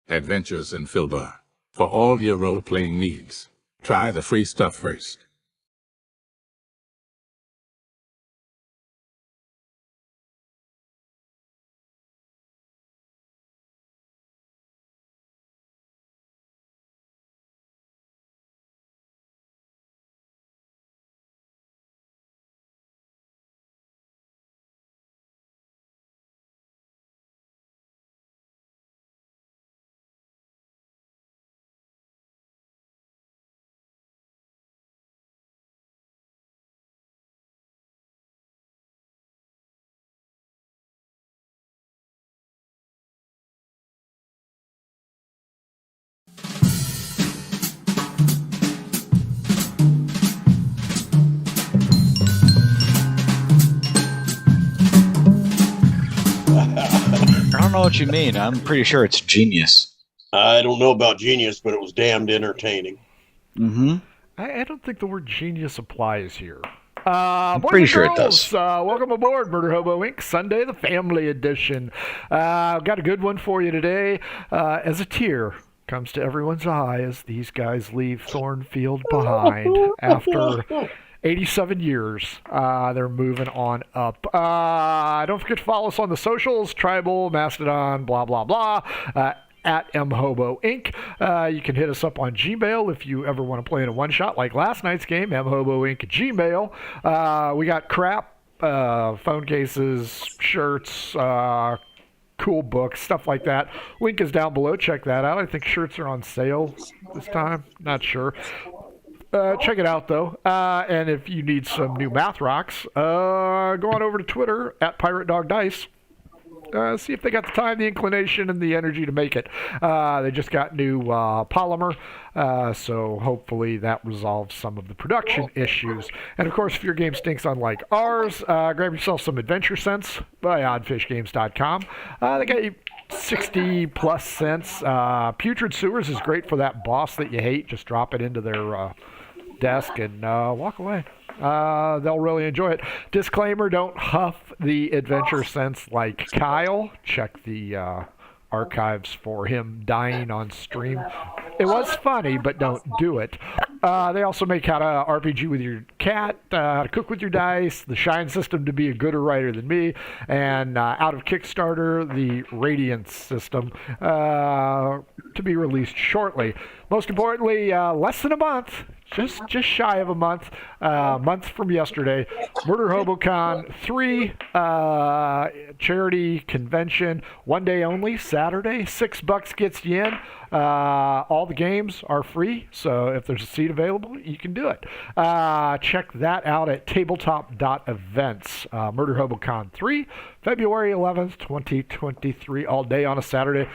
Adventures in Filbar. For all your role-playing needs, try the free stuff first. I don't know what you mean. I'm pretty sure it's genius. I don't know about genius, but it was damned entertaining. Mm-hmm. I don't think the word genius applies here. I'm Boys pretty and sure it girls, does. Welcome aboard Murder Hobo Inc. Sunday, the family edition. I've got a good one for you today. As a tear comes to everyone's eye as these guys leave Thornfield behind after 87 years. They're moving on up. Don't forget to follow us on the socials, Tribal, Mastodon, blah, blah, blah. At MHobo Inc. You can hit us up on Gmail if you ever want to play in a one-shot like last night's game, MHobo Inc. Gmail. We got crap, phone cases, shirts, cool books, stuff like that. Link is down below. Check that out. I think shirts are on sale this time. Not sure. Check it out, though. And if you need some new math rocks, go on over to Twitter at Pirate Dog Dice. See if they got the time, the inclination, and the energy to make it. They just got new polymer, so hopefully that resolves some of the production issues. And of course, if your game stinks unlike ours, grab yourself some Adventure Sense by oddfishgames.com. They got you 60 plus cents. Putrid Sewers is great for that boss that you hate. Just drop it into their desk and walk away. They'll really enjoy it. Disclaimer, don't huff the adventure sense like Kyle. Check the archives for him dying on stream. It was funny, but don't do it. They also make how to RPG with your cat, how to cook with your dice, the Shine system to be a gooder writer than me, and out of Kickstarter, the Radiance system to be released shortly. Most importantly, less than a month. Just shy of a month from yesterday. Murder HoboCon 3 charity convention, one day only, Saturday. $6 gets you in. All the games are free, so if there's a seat available, you can do it. Check that out at tabletop.events. Murder HoboCon 3, February 11th, 2023, all day on a Saturday.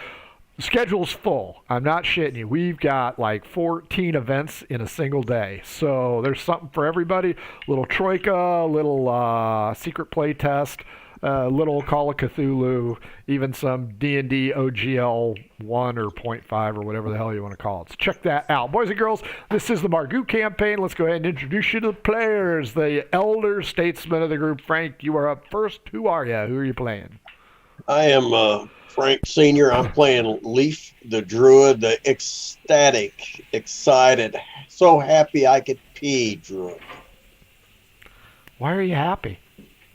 The schedule's full. I'm not shitting you. We've got like 14 events in a single day. So there's something for everybody. Little Troika, little secret play test, little Call of Cthulhu, even some D&D OGL 1 or 0.5 or whatever the hell you want to call it. So check that out. Boys and girls, this is the Margou campaign. Let's go ahead and introduce you to the players, the elder statesmen of the group. Frank, you are up first. Who are you? Who are you playing? I am Frank Sr. I'm playing Leaf, the Druid, the ecstatic, excited, so happy I could pee Druid. Why are you happy?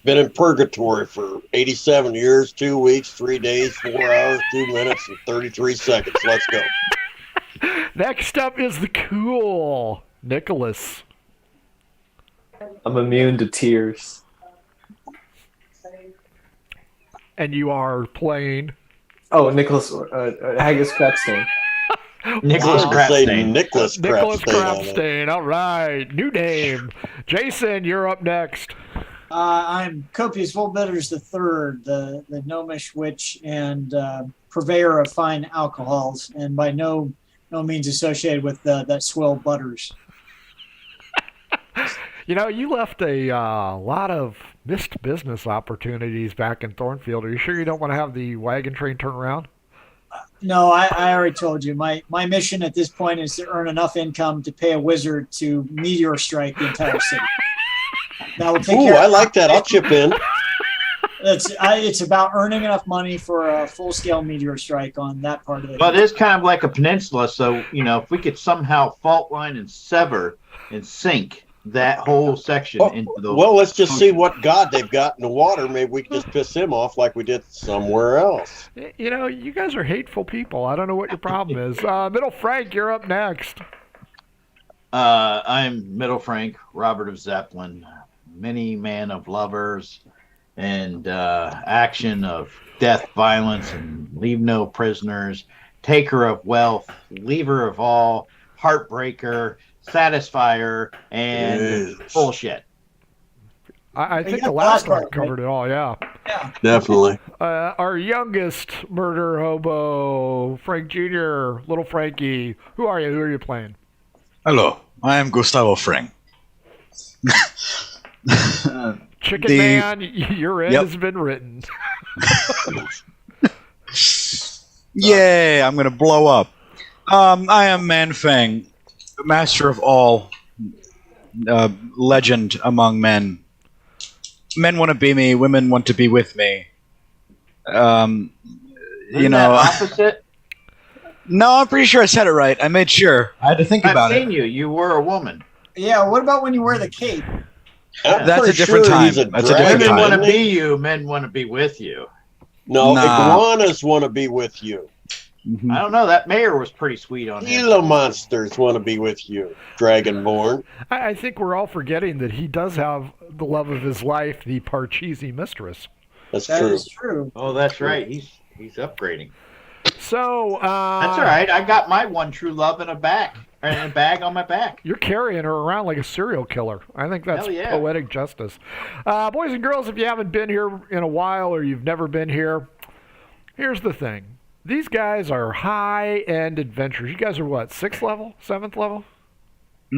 Been in purgatory for 87 years, 2 weeks, 3 days, 4 hours, 2 minutes, and 33 seconds. Let's go. Next up is the cool Nicholas. I'm immune to tears. And you are playing... Oh, Nicholas Haggis Crapstain. Nicholas Crapstain. Nicholas Crapstain. All right. New name. Jason, you're up next. I'm Copious Volbitters III, the gnomish witch and purveyor of fine alcohols, and by no means associated with that swill Butters. You know, you left a lot of missed business opportunities back in Thornfield. Are you sure you don't want to have the wagon train turn around? No, I already told you. My mission at this point is to earn enough income to pay a wizard to meteor strike the entire city. That will take care I like that. I'll chip in. It's about earning enough money for a full-scale meteor strike on that part of it. But it's kind of like a peninsula, so if we could somehow fault line and sever and sink that whole section into the. Well, let's just see what god they've got in the water. Maybe we can just piss him off like we did somewhere else. You guys are hateful people. I don't know what your problem is. Middle Frank, you're up next. I'm Middle Frank, Robert of Zeppelin, many man of lovers, and action of death, violence, and leave no prisoners, taker of wealth, leaver of all, heartbreaker, satisfier, and bullshit. I think the last one covered it all, yeah. Yeah. Definitely. Our youngest murder hobo, Frank Jr., Little Frankie. Who are you? Who are you playing? Hello, I am Gustavo Frank. Chicken Man, your end has been written. Yay, I'm going to blow up. I am Manfang, master of all, legend among men. Men want to be me, women want to be with me. Isn't that opposite? No, I'm pretty sure I said it right. I made sure. I had to think about it. I've seen you. You were a woman. Yeah, what about when you wear the cape? That's a different time. That's a different Women time. want to be you. Men want to be with you. No, Nah. iguanas want to be with you. Mhm. I don't know. That mayor was pretty sweet on him. Gila monsters want to be with you, Dragonborn. I think we're all forgetting that he does have the love of his life, the Parcheesi mistress. That's That true. is true. Oh, that's right. He's upgrading. So That's all right. I got my one true love in a bag on my back. You're carrying her around like a serial killer. I think that's Hell yeah. poetic justice. Boys and girls, if you haven't been here in a while or you've never been here, here's the thing. These guys are high-end adventurers. You guys are what, 6th level? 7th level?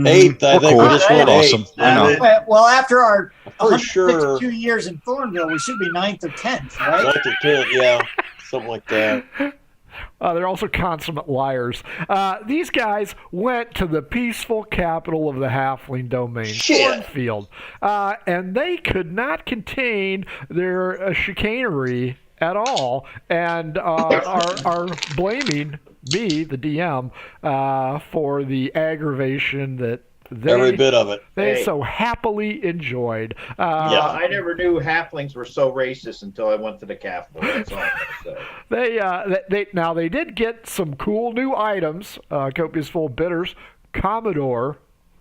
Eighth, I think. cool. We just We're went awesome. eighth. I know. Well, after our For sure. 152 years in Thornville, we should be 9th or 10th, right? 9th or 10th, yeah. Something like that. They're also consummate liars. These guys went to the peaceful capital of the Halfling domain, Shit. Thornfield, and they could not contain their chicanery at all, and are blaming me, the DM, for the aggravation that Every bit of it. they so happily enjoyed. Yeah, I never knew halflings were so racist until I went to the capital. That's all I'm gonna say. They did get some cool new items. Copious Full Bitters, Commodore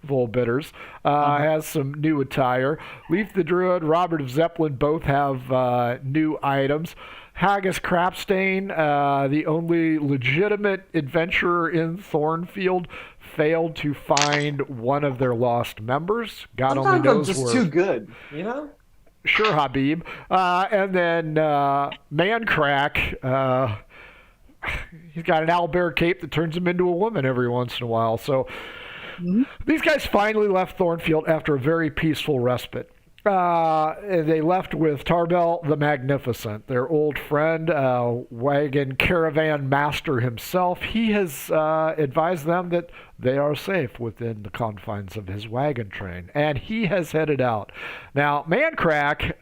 Full Bitters has some new attire. Leaf the Druid, Robert of Zeppelin both have new items. Haggis Crapstain, the only legitimate adventurer in Thornfield, failed to find one of their lost members. God only Sometimes I'm knows just where. too good, you know? Sure, Habib. And then Mancrack, he's got an owlbear cape that turns him into a woman every once in a while. So these guys finally left Thornfield after a very peaceful respite. They left with Tarbell the Magnificent, their old friend, wagon caravan master himself. He has advised them that they are safe within the confines of his wagon train, and he has headed out. Now, Mancrack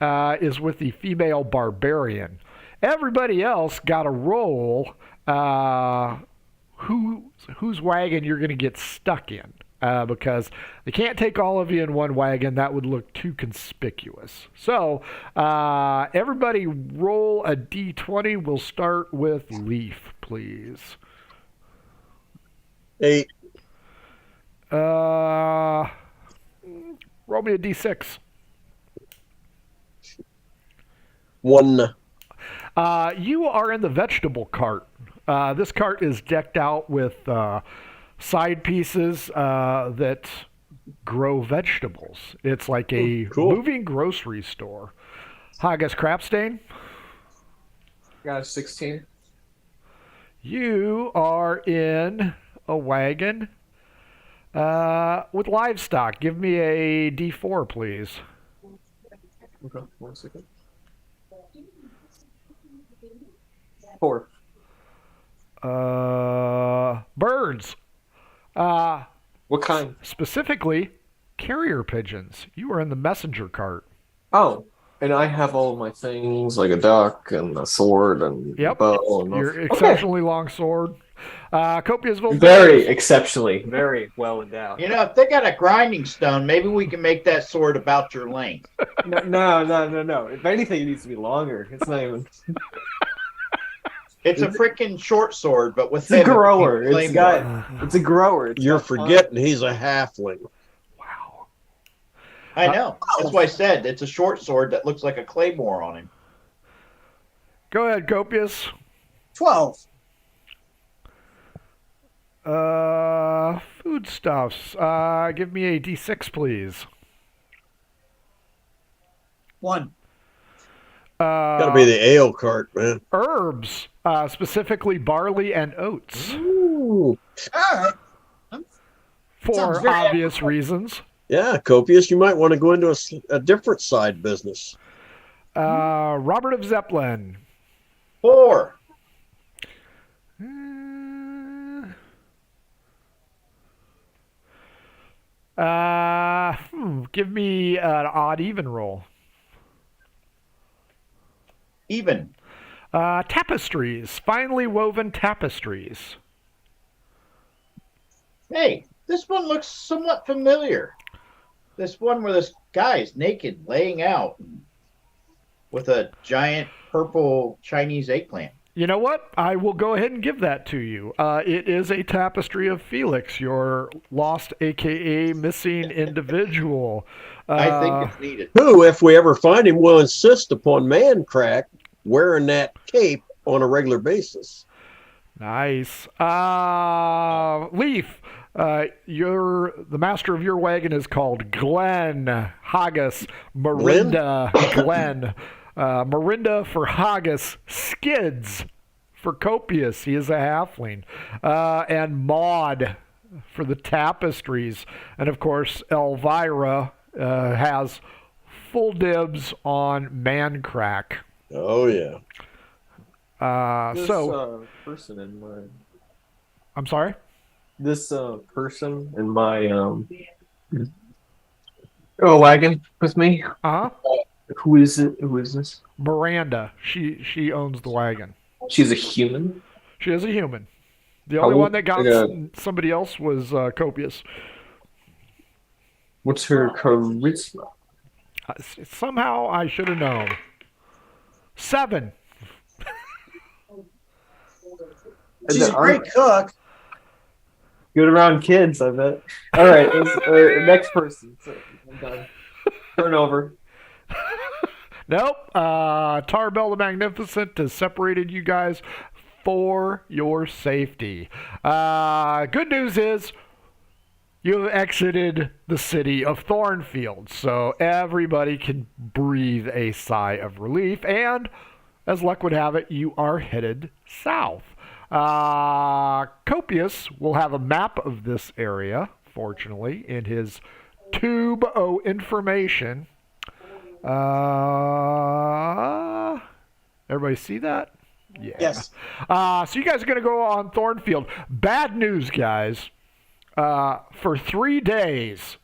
is with the female barbarian. Everybody else got a roll whose wagon you're going to get stuck in. Because they can't take all of you in one wagon. That would look too conspicuous. So, everybody roll a d20. We'll start with Leaf, please. 8. Roll me a d6. 1. You are in the vegetable cart. This cart is decked out with side pieces that grow vegetables. It's like a moving grocery store. Haggis Crapstain, Got a 16. you are in a wagon with livestock. Give me a d4, please. Okay, 1 second. 4. Birds. What kind? Specifically, carrier pigeons. You are in the messenger cart. Oh, And I have all of my things, like a duck and a sword and a Yep. bow. And Your okay. exceptionally long sword. Copious Bull Very Bears. exceptionally, very well endowed. You know, if they got a grinding stone, maybe we can make that sword about your length. No. If anything, it needs to be longer. It's not even. It's a freaking short sword, but with It's a him, grower. it It's a grower. It's You're got time. forgetting he's a halfling. Wow. I know. That's why I said it's a short sword that looks like a claymore on him. Go ahead, Copious. 12. Foodstuffs. Give me a D6, please. 1. Got to be the ale cart, man. Herbs, specifically barley and oats, Ooh. All right. for Sounds very obvious reasons. Yeah, Copious, you might want to go into a different side business. Robert of Zeppelin. 4. Give me an odd even roll. Even. Tapestries, finely woven tapestries. Hey, this one looks somewhat familiar. This one where this guy is naked, laying out with a giant purple Chinese eggplant. You know what? I will go ahead and give that to you. It is a tapestry of Felix, your lost, aka missing individual. I think it's needed. Who, if we ever find him, will insist upon Mancrack wearing that cape on a regular basis. Nice. Leaf, the master of your wagon is called Glenn Haggis Marinda. Glenn. Marinda for Haggis, Skids for Copious, he is a halfling, and Maud for the tapestries. And of course, Elvira has full dibs on Mancrack. Oh, yeah. This person in my. I'm sorry? This person in my wagon with me. Uh-huh. Who is it? Who is this? Miranda. She owns the wagon. She's a human. She is a human. The How only old- one that got somebody else was Copious. What's her charisma? Somehow I should have known. 7. She's a great cook. Good around kids, I bet. All right, next person. So, I'm done. Turn over. Nope. Tarbell the Magnificent has separated you guys for your safety. Good news is you have exited the city of Thornfield, so everybody can breathe a sigh of relief, and as luck would have it, you are headed south. Copious will have a map of this area, fortunately, in his tube o' information. Everybody see that? Yeah. Yes. So you guys are going to go on Thornfield. Bad news, guys. For 3 days,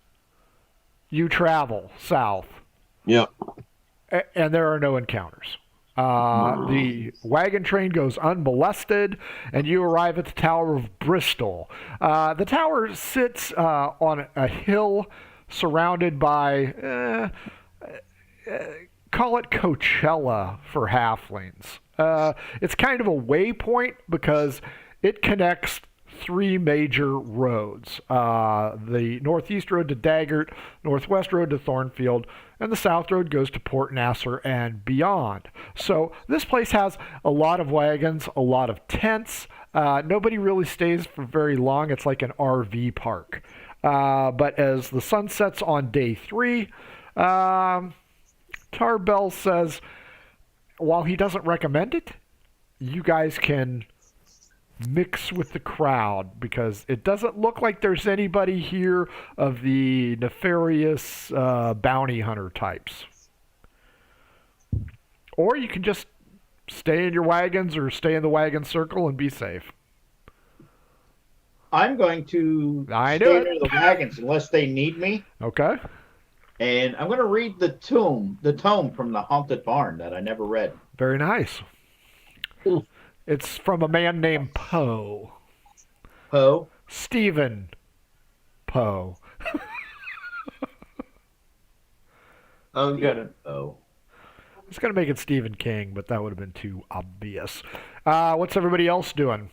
you travel south. Yep. And there are no encounters. The wagon train goes unmolested, and you arrive at the Tower of Bristol. The tower sits on a hill surrounded by, call it Coachella for halflings. It's kind of a waypoint because it connects 3 major roads. The northeast road to Daggart, northwest road to Thornfield, and the south road goes to Port Nasser and beyond. So this place has a lot of wagons, a lot of tents. Nobody really stays for very long. It's like an RV park. But as the sun sets on day 3, Tarbell says, while he doesn't recommend it, you guys can mix with the crowd because it doesn't look like there's anybody here of the nefarious bounty hunter types. Or you can just stay in your wagons or stay in the wagon circle and be safe. I'm going to I stay knew it. near the wagons unless they need me. Okay. And I'm going to read the tome from the Haunted Barn that I never read. Very nice. It's from a man named Poe. Poe? Stephen Poe. I'm gonna. Oh. I was going to make it Stephen King, but that would have been too obvious. What's everybody else doing?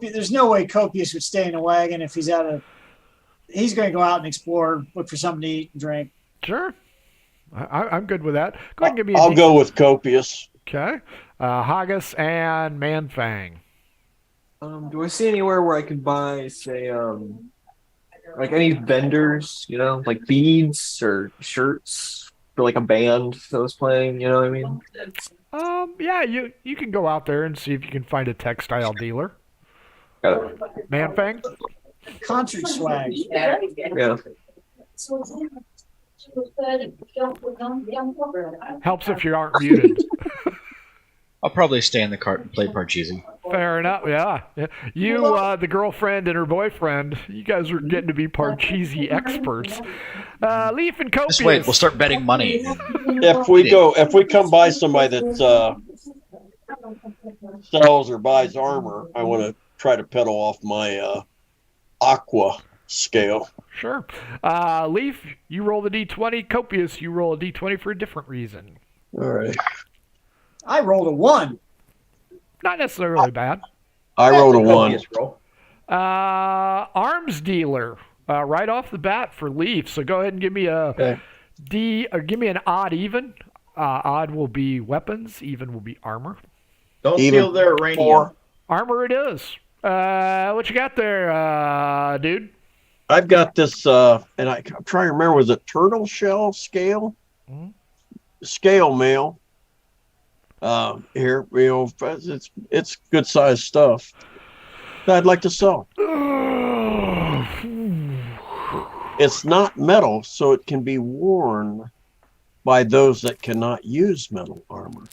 There's no way Copious would stay in a wagon if he's out of. He's going to go out and explore, look for something to eat and drink. Sure. I'm good with that. Go ahead and give me I'll go with Copious. Okay. Haggis and Manfang. Do I see anywhere where I could buy, say, like any vendors, like beads or shirts for like a band that was playing, you know what I mean? Yeah, you can go out there and see if you can find a textile dealer. Got it. Manfang? Concert swag. Yeah. Helps if you aren't muted. I'll probably stay in the cart and play Parcheesi. Fair enough, yeah. You, the girlfriend and her boyfriend, you guys are getting to be Parcheesi experts. Leaf and Copious. Just wait, we'll start betting money. If we come by somebody that sells or buys armor, I want to try to pedal off my aqua scale. Sure. Leaf, you roll the D20. Copious, you roll a D20 for a different reason. All right. I rolled a 1. Not necessarily bad. I rolled a 1. Arms dealer, right off the bat for Leaf. So go ahead and give me a D, or give me an odd even. Odd will be weapons. Even will be armor. Don't Even steal their uranium. 4. Armor it is. What you got there, dude? I've got this, and I'm trying to remember, was it turtle shell scale? Mhm. Scale mail. Here, it's good sized stuff that I'd like to sell. It's not metal, so it can be worn by those that cannot use metal armor.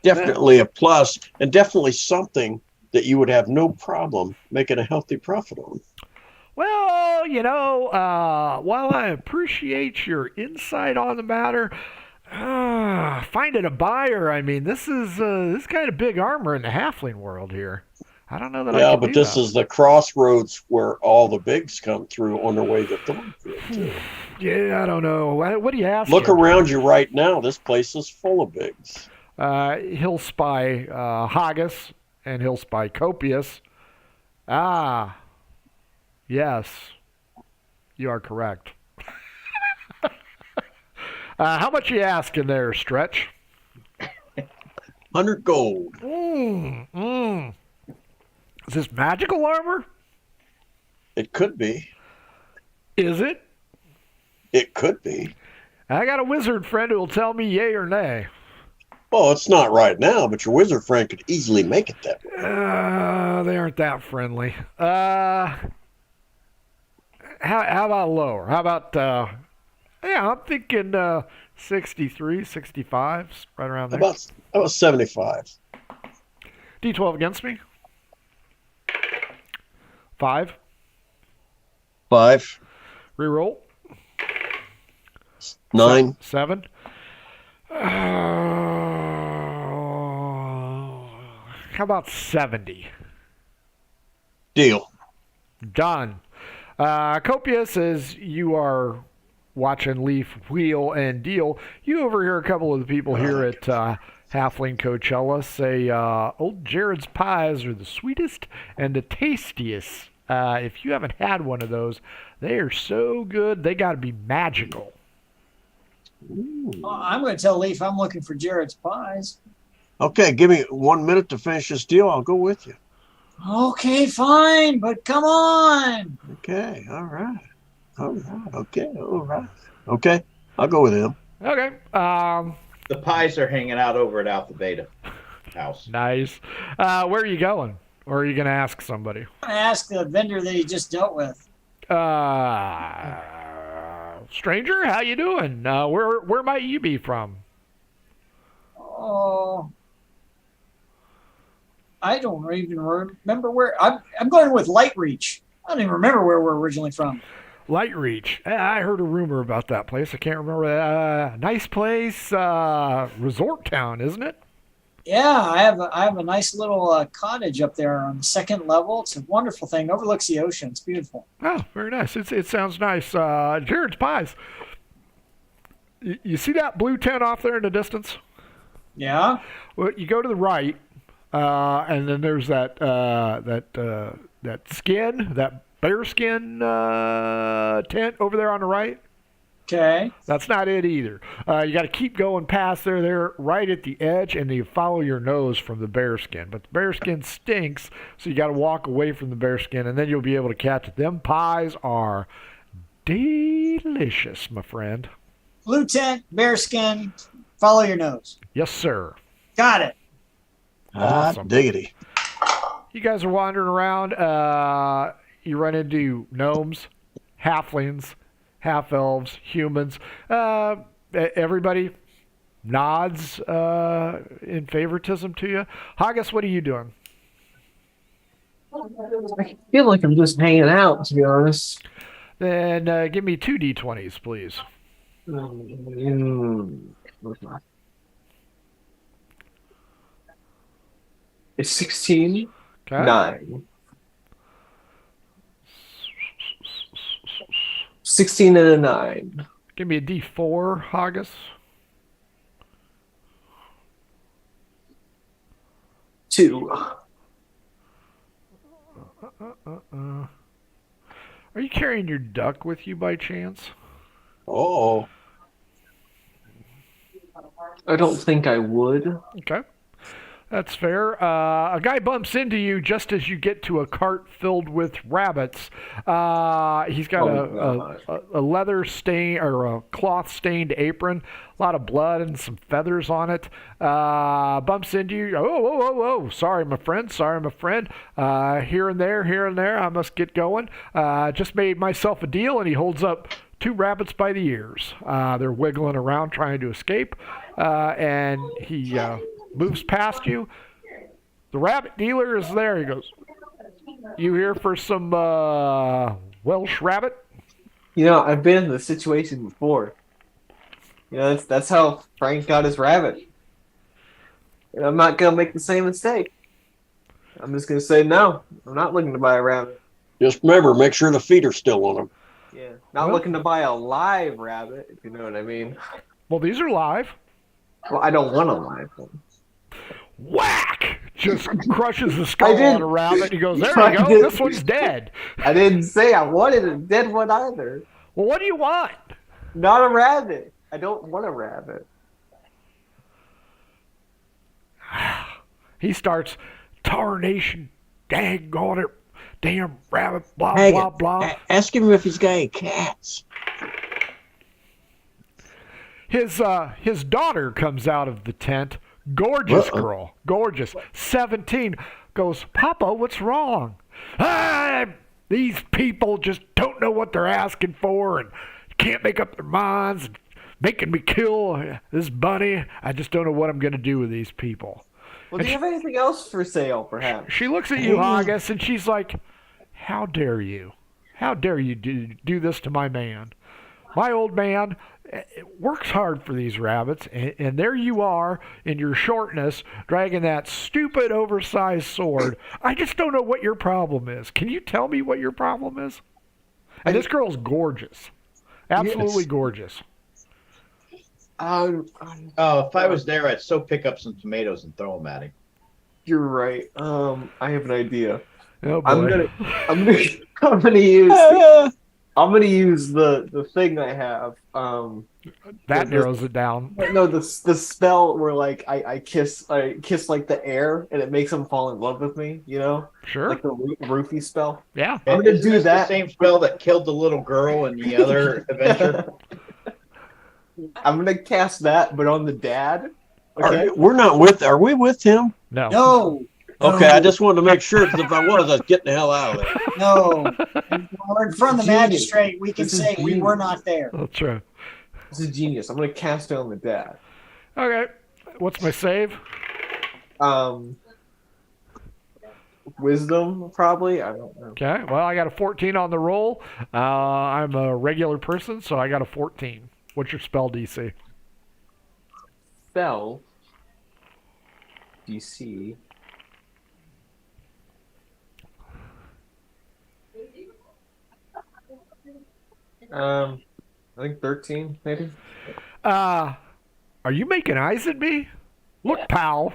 Definitely a plus, and definitely something that you would have no problem making a healthy profit on. Well, while I appreciate your insight on the matter, finding a buyer, I mean, this is kind of big armor in the halfling world here. I don't know that I can but do this that. is the crossroads where all the bigs come through on their way to Thornfield, too. Yeah, I don't know. What do you ask? Look around you right now. This place is full of bigs. He'll spy Haggis, and he'll spy Copious. Yes, you are correct. How much you asking there, Stretch? 100 gold. Is this magical armor? It could be. Is it? It could be. I got a wizard friend who will tell me yay or nay. Well, it's not right now, but your wizard friend could easily make it that way. They aren't that friendly. How about lower? How about, I'm thinking 63, 65, right around there. About 75. D12 against me. 5. 5. Reroll. 9. 7. How about 70? Deal. Done. Copious, as you are watching Leaf wheel and deal, you overhear a couple of the people here at Halfling Coachella say, Old Jared's pies are the sweetest and the tastiest. If you haven't had one of those, they are so good, they got to be magical. I'm going to tell Leaf I'm looking for Jared's pies. Okay, give me 1 minute to finish this deal. I'll go with you. Okay, fine, but come on. Okay, all right. Okay, all right. Okay, I'll go with him. Okay. The pies are hanging out over at Alpha Beta House. Nice. Where are you going? Or are you going to ask somebody? I'm going to ask the vendor that he just dealt with. Stranger, how you doing? Where might you be from? Oh, I don't even remember where. I'm going with Light Reach. I don't even remember where we're originally from. Light Reach. I heard a rumor about that place. I can't remember. Nice place, resort town, isn't it? Yeah, I have a nice little cottage up there on the second level. It's a wonderful thing. Overlooks the ocean. It's beautiful. Oh, very nice. It sounds nice. Jared's Pies. You see that blue tent off there in the distance? Yeah. Well, you go to the right, and then there's that bear skin tent over there on the right. Okay. That's not it either. You got to keep going past there. They're right at the edge, and you follow your nose from the bearskin. But the bearskin stinks, so you got to walk away from the bearskin, and then you'll be able to catch it. Them pies are delicious, my friend. Blue tent, bearskin, follow your nose. Yes, sir. Got it. Awesome. Diggity. You guys are wandering around. You run into gnomes, halflings, half-elves, humans. Everybody nods in favoritism to you. Haggis, what are you doing? I feel like I'm just hanging out, to be honest. Then give me 2 d20s, please. It's 16. Okay. 9. 16 and a 9. Give me a d4, Haggis. 2. Are you carrying your duck with you by chance? Oh. I don't think I would. Okay. That's fair. A guy bumps into you just as you get to a cart filled with rabbits. He's got a leather stain or a cloth stained apron, a lot of blood and some feathers on it. Bumps into you. Oh, sorry, my friend. Here and there. I must get going. Just made myself a deal, and he holds up 2 rabbits by the ears. They're wiggling around trying to escape, and he moves past you. The rabbit dealer is there. He goes, "You here for some Welsh rabbit?" You know, I've been in this situation before. You know, that's how Frank got his rabbit. And I'm not gonna make the same mistake. I'm just gonna say no. I'm not looking to buy a rabbit. Just remember, make sure the feet are still on them. Yeah, not looking to buy a live rabbit, if you know what I mean. Well, these are live. Well, I don't want a live one. Whack! Just crushes the skull on a rabbit. He goes, "There you go. This one's dead." I didn't say I wanted a dead one either. Well, what do you want? Not a rabbit. I don't want a rabbit. He starts, "Tarnation, daggone it, damn rabbit, blah, Hey, blah, blah." Ask him if he's got any cats. His daughter comes out of the tent. Gorgeous girl. Gorgeous. 17. Goes, "Papa, what's wrong?" These people just don't know what they're asking for and can't make up their minds. And making me kill this bunny. I just don't know what I'm going to do with these people. Well, do you have anything else for sale, perhaps? She looks at you, Haggis, and she's like, "How dare you? How dare you do this to my man? My old man works hard for these rabbits, and there you are in your shortness dragging that stupid oversized sword. I just don't know what your problem is. Can you tell me what your problem is?" And this girl's gorgeous. Absolutely gorgeous. Oh, if I was there, I'd still pick up some tomatoes and throw them at him. You're right. I have an idea. Oh, boy. I'm gonna use the thing I have. That narrows it down. No, the spell where like I kiss like the air and it makes them fall in love with me. You know, Sure. like the roofie spell. Yeah. I'm gonna Isn't do this that. the same spell that killed the little girl in the other adventure? I'm gonna cast that, but on the dad. Okay. Are we with him? No. No. Okay, I just wanted to make sure, because if I was getting the hell out of there. No. We're in front of the Genius. magistrate. We can This is say we genius. were not there. That's right. This is genius. I'm gonna cast it on the dad. Okay. What's my save? Wisdom, probably. I don't know. Okay. Well, I got a 14 on the roll. I'm a regular person, so I got a 14. What's your spell DC? Spell DC. I think 13, maybe. Are you making eyes at me? Look, pal.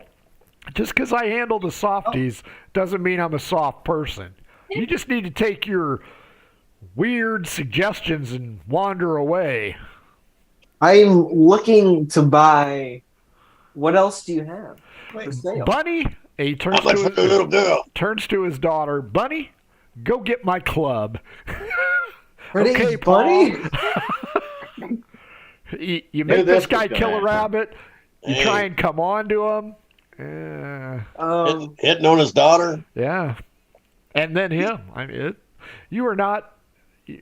Just because I handle the softies doesn't mean I'm a soft person. You just need to take your weird suggestions and wander away. I'm looking to buy. What else do you have for sale? Bunny, he turns How much for a little girl? turns to his daughter. Bunny, go get my club. Her Okay, name's Bunny? You make this this guy was gonna kill a happen. rabbit. You Hey. try and come on to him. Hitting on his daughter? Yeah, and then him. I mean, you are not.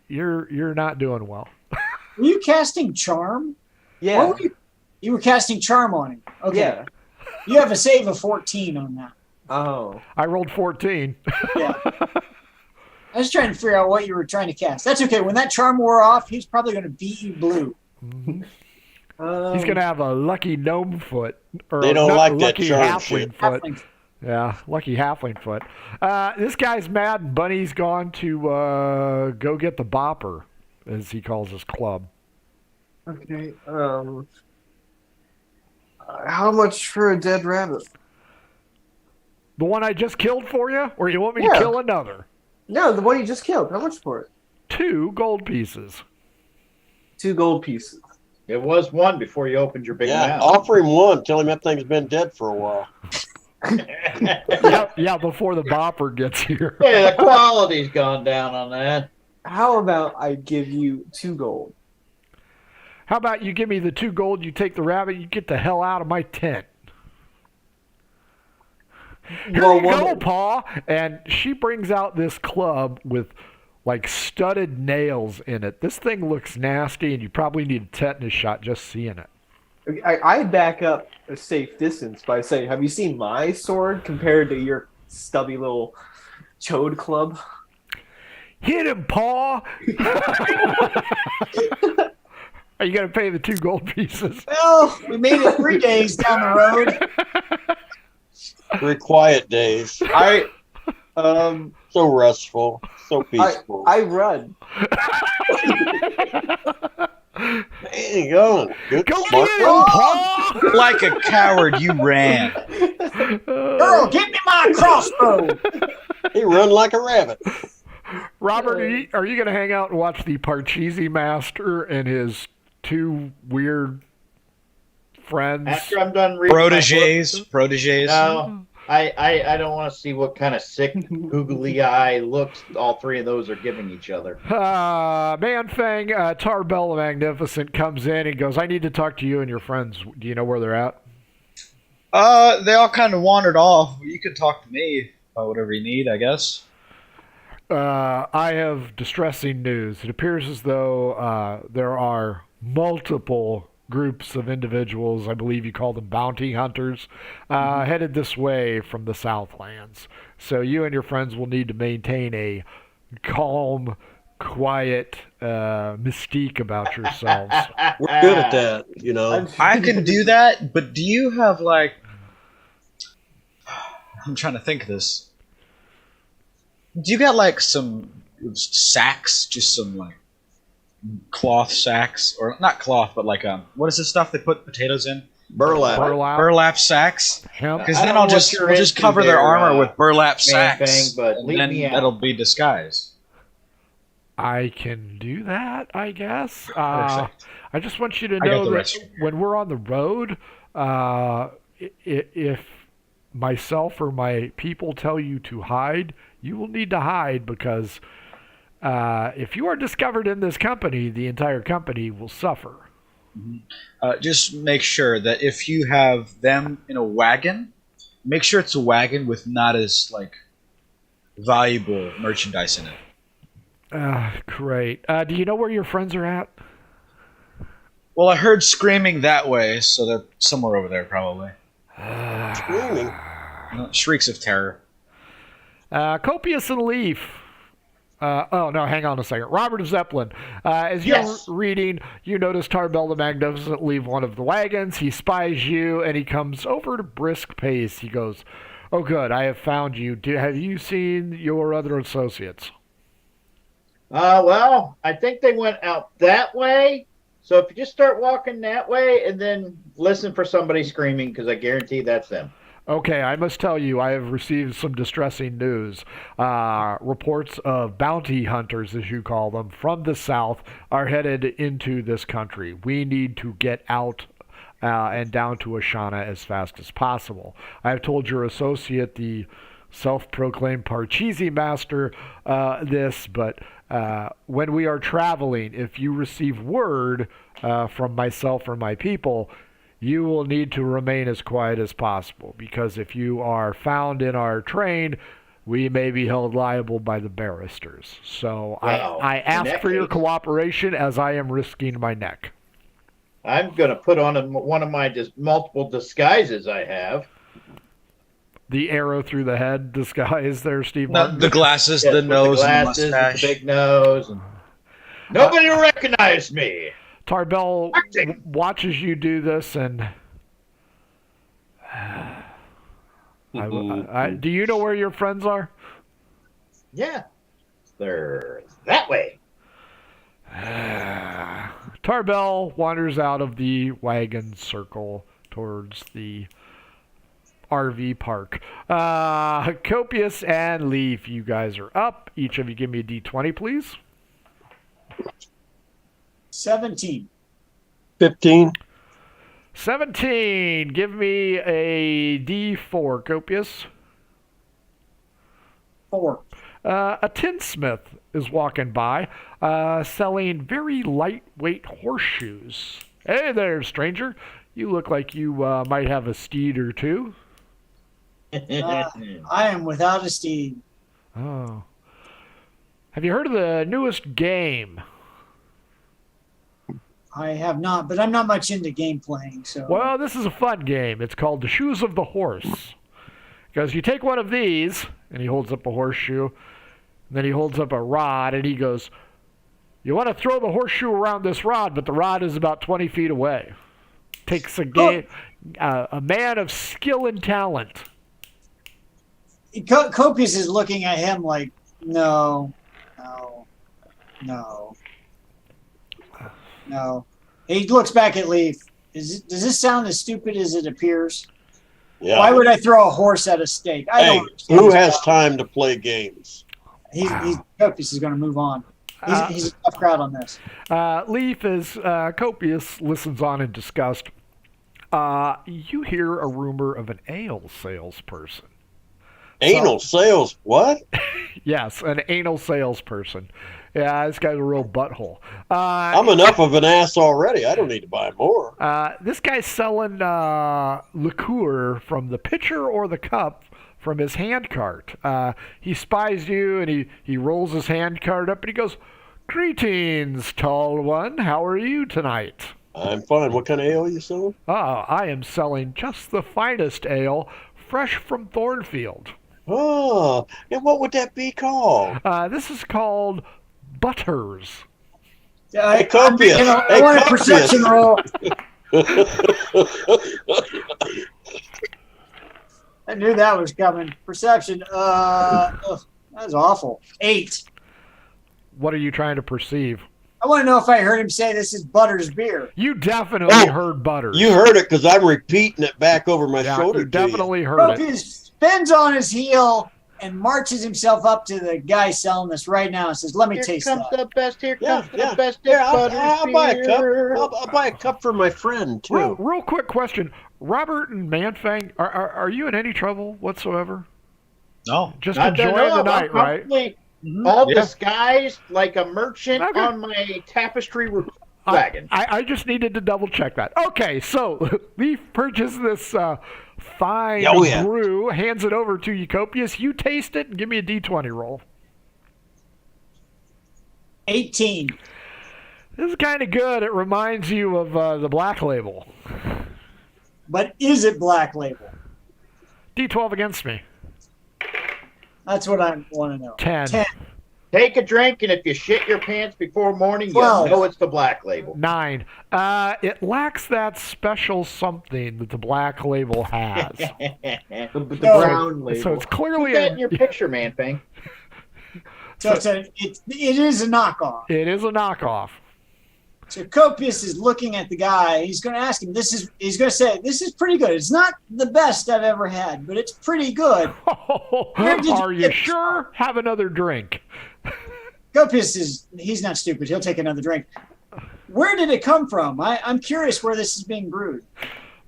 You're not doing well. Were you casting charm? Yeah. What were you were casting charm on him. Okay. Yeah. You have a save of 14 on that. Oh. I rolled 14. Yeah. I was trying to figure out what you were trying to cast. That's okay. When that charm wore off, he's probably going to beat you blue. He's gonna have a lucky gnome foot, or They don't not like that lucky charm halfling shit. foot. Halfling. Yeah, lucky halfling foot. This guy's mad, and Bunny's gone to go get the bopper, as he calls his club. Okay. How much for a dead rabbit? The one I just killed for you, or you want me to Yeah. kill another? No, the one you just killed. How much for it? 2 gold pieces. 2 gold pieces. It was one before you opened your big Yeah, mouth. offer him one. Tell him that thing's been dead for a while. Yeah, before the bopper gets here. Yeah, the quality's gone down on that. How about I give you 2 gold? How about you give me the 2 gold, you take the rabbit, you get the hell out of my tent. Here Well, you go, one- Pa. And she brings out this club with like studded nails in it. This thing looks nasty, and you probably need a tetanus shot just seeing it. I back up a safe distance by saying, have you seen my sword compared to your stubby little chode club? Hit him, Pa. Are you gonna pay the 2 gold pieces? Well, we made it 3 days down the road. 3 quiet days. I So restful. So peaceful. I run. There you go. Good Go smart get him, run. Pa. Like a coward, you ran. Girl, get me my crossbow. He run like a rabbit. Robert, are you going to hang out and watch the Parcheesi Master and his 2 weird friends? After I'm done reading my Proteges. book- Proteges. No, I don't want to see what kind of sick, googly eye looks all 3 of those are giving each other. Manfang, Tarbell the Magnificent comes in and goes, I need to talk to you and your friends. Do you know where they're at? They all kind of wandered off. You can talk to me about whatever you need, I guess. I have distressing news. It appears as though there are multiple groups of individuals, I believe you call them bounty hunters, headed this way from the Southlands. So you and your friends will need to maintain a calm, quiet mystique about yourselves. We're good at that, you know. I can do that, but do you have, like... I'm trying to think of this. Do you got, like, some sacks? Just some, like, cloth sacks? Or, not cloth, but, like, what is this stuff they put potatoes in? Burlap. Burlap sacks? Hemp. Because I then don't I'll know just, what you're we'll just into cover their there, armor with burlap man sacks. thing, but and leave then me out. that'll be disguise. I can do that, I guess. Perfect. I just want you to I got know the that rest from here. when we're on the road, if myself or my people tell you to hide, you will need to hide because if you are discovered in this company, the entire company will suffer. Just make sure that if you have them in a wagon, make sure it's a wagon with not as, like, valuable merchandise in it. Great. Do you know where your friends are at? Well, I heard screaming that way, so they're somewhere over there, probably. Screaming. Shrieks of terror. Copious and Leaf. Oh, no, hang on a second. Robert of Zeppelin. As you're Yes. reading, you notice Tarbell the Magnificent leave one of the wagons. He spies you, and he comes over at a brisk pace. He goes, "Oh, good, I have found you. Have you seen your other associates?" Well, I think they went out that way. So if you just start walking that way and then listen for somebody screaming, because I guarantee that's them. Okay, I must tell you, I have received some distressing news. Reports of bounty hunters, as you call them, from the south are headed into this country. We need to get out and down to Ashana as fast as possible. I have told your associate, the self-proclaimed Parcheesi master, this, but when we are traveling, if you receive word from myself or my people, you will need to remain as quiet as possible, because if you are found in our train, we may be held liable by the barristers. So Well, I in ask that for your case- cooperation, as I am risking my neck. I'm going to put on one of my multiple disguises I have. The arrow through the head disguise there, Steve No, Martin. the glasses, Yes, the with nose, the and the glasses, with mustache. the big nose. And... Nobody will recognize me. Tarbell Acting. watches you do this, and do you know where your friends are? Yeah. They're that way. Tarbell wanders out of the wagon circle towards the RV park. Copious and Leaf, you guys are up. Each of you give me a D20, please. 17. 15. 17. Give me a D4, Copious. 4. A tinsmith is walking by, selling very lightweight horseshoes. Hey there, stranger. You look like you might have a steed or two. I am without a steed. Oh. Have you heard of the newest game? I have not, but I'm not much into game playing. So Well, this is a fun game. It's called The Shoes of the Horse. Because you take one of these, and he holds up a horseshoe, and then he holds up a rod, and he goes, "You want to throw the horseshoe around this rod, but the rod is about 20 feet away." Takes a man of skill and talent. Copious is looking at him like, no. He looks back at Leaf. Does this sound as stupid as it appears? Yeah. Why would I throw a horse at a stake? I Hey, don't understand who this has crowd. time to play games? Copious is going to move on. He's a tough crowd on this. Leaf, as Copious listens on in disgust, you hear a rumor of an ale salesperson. Anal sales? What? Yes, an anal salesperson. Yeah, this guy's a real butthole. I'm enough of an ass already. I don't need to buy more. This guy's selling liqueur from the pitcher or the cup from his hand cart. He spies you, and he rolls his hand cart up, and he goes, "Greetings, tall one. How are you tonight?" I'm fine. What kind of ale are you selling? I am selling just the finest ale, fresh from Thornfield. Oh, and what would that be called? This is called Butters. Hey, Copious. I want a perception roll. I knew that was coming. Perception. That was awful. 8. What are you trying to perceive? I want to know if I heard him say this is Butters beer. You definitely Oh, heard Butters. You heard it because I'm repeating it back over my Yeah, shoulder you to definitely heard it. Copious spins on his heel and marches himself up to the guy selling this right now and says, "Let me Here taste comes that." the best. Here Yeah, comes yeah. the best. Here, Butters I'll buy a cup. beer. I'll buy a cup for my friend, too. Real quick question. Robert and Manfang, are you in any trouble whatsoever? No. Just Not enjoying that I know the of. night, I'm right? probably all Yeah. disguised like a merchant Okay. on my tapestry wagon. I just needed to double check that. Okay, so Leaf purchased this fine Oh, yeah. brew, hands it over to you, Copious. You taste it and give me a D20 roll. 18. This is kind of good. It reminds you of the Black Label. But is it Black Label? D12 against me. That's what I want to know. 10. 10. Take a drink, and if you shit your pants before morning, you 12. know it's the Black Label. 9. It lacks that special something that the Black Label has. The No. brown label. So it's clearly Put that in your picture, man thing. So it is a knockoff. it is a knockoff. So Copius is looking at the guy. He's going to ask him. He's going to say, "This is pretty good. It's not the best I've ever had, but it's pretty good." Where did Are you you get sure? Have another drink. Copius he's not stupid. He'll take another drink. Where did it come from? I'm curious where this is being brewed.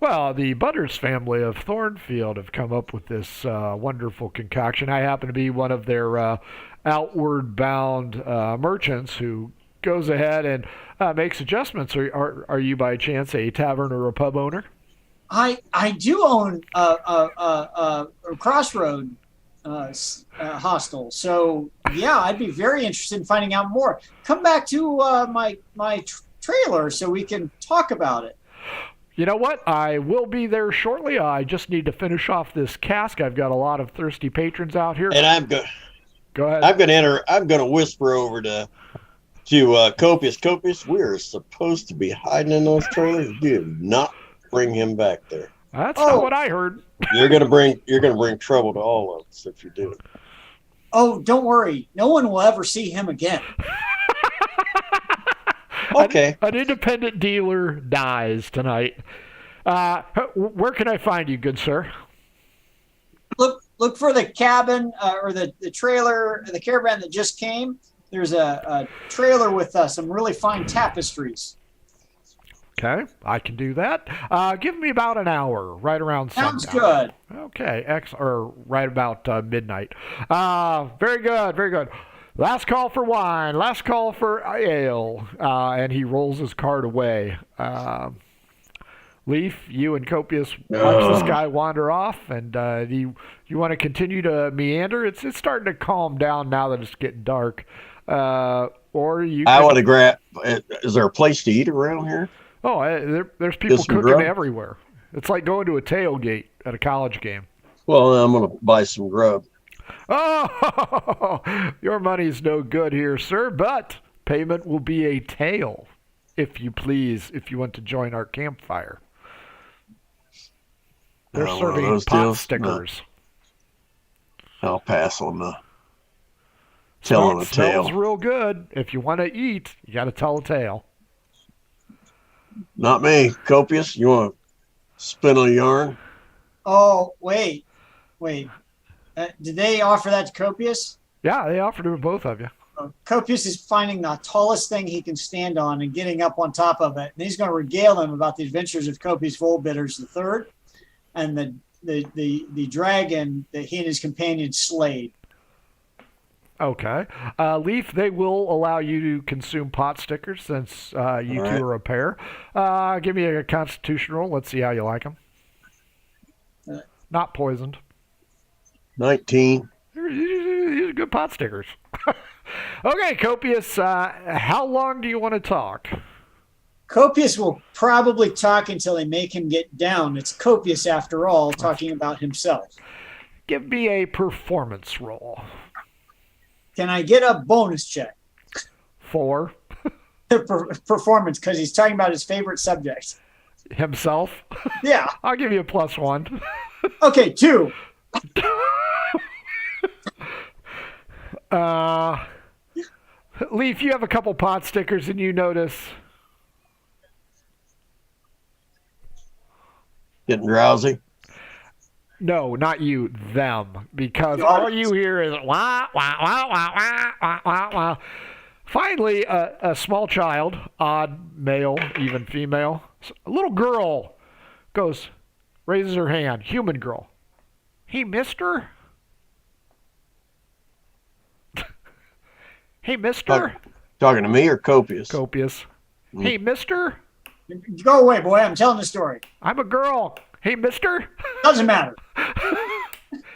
Well, the Butters family of Thornfield have come up with this wonderful concoction. I happen to be one of their outward bound merchants who goes ahead and makes adjustments. Are you by chance a tavern or a pub owner? I do own a Crossroad hostel, so yeah, I'd be very interested in finding out more. Come back to my trailer so we can talk about it. You know what? I will be there shortly. I just need to finish off this cask. I've got a lot of thirsty patrons out here. And I'm good. Go ahead. I'm going to whisper over to Copius. Copius, we are supposed to be hiding in those trailers. You do not bring him back there. That's not what I heard. You're gonna bring trouble to all of us if you do it. Oh, don't worry. No one will ever see him again. Okay. An independent dealer dies tonight. Where can I find you, good sir? Look for the cabin or the trailer, the caravan that just came. There's a trailer with some really fine tapestries. Okay, I can do that. Give me about an hour, right around Sounds sundown. good. Okay, or right about midnight. Very good, very good. Last call for wine, last call for ale. And he rolls his card away. Leaf, you and Copius watch this guy wander off, and you want to continue to meander? It's starting to calm down now that it's getting dark. Or you. I want to grab. Is there a place to eat around here? Oh, there's people cooking grub? everywhere. It's like going to a tailgate at a college game. Well, I'm going to buy some grub. Oh, your money's no good here, sir, but payment will be a tail, if you please, if you want to join our campfire. They're serving pot stickers. No. I'll pass on the telling a tale. Smells real good. If you want to eat, you got to tell a tale. Not me. Copius, you want to spin a yarn? Oh, wait. Did they offer that to Copius? Yeah, they offered it to both of you. Copius is finding the tallest thing he can stand on and getting up on top of it. And he's going to regale them about the adventures of Copius Volbitters III and the dragon that he and his companion slayed. Okay. Leaf, they will allow you to consume pot stickers since you two are a pair. Give me a constitution roll. Let's see how you like them. Not poisoned. 19. These are good pot stickers. Okay, Copius, how long do you want to talk? Copius will probably talk until they make him get down. It's Copius, after all, talking about himself. Give me a performance roll. Can I get a bonus check? 4. Performance, because he's talking about his favorite subject. Himself? Yeah. I'll give you a +1. Okay, 2. Leaf, you have a couple pot stickers and you notice. Getting drowsy? No, not you, them. Because all you hear is wah, wah, wah, wah, wah, wah, wah, wah. Finally, a small child, odd male, even female, a little girl raises her hand, human girl. Hey, mister? Hey, mister? Talking to me or Copius? Copius. Hey, mister? Go away, boy. I'm telling the story. I'm a girl. Hey, mister? Doesn't matter.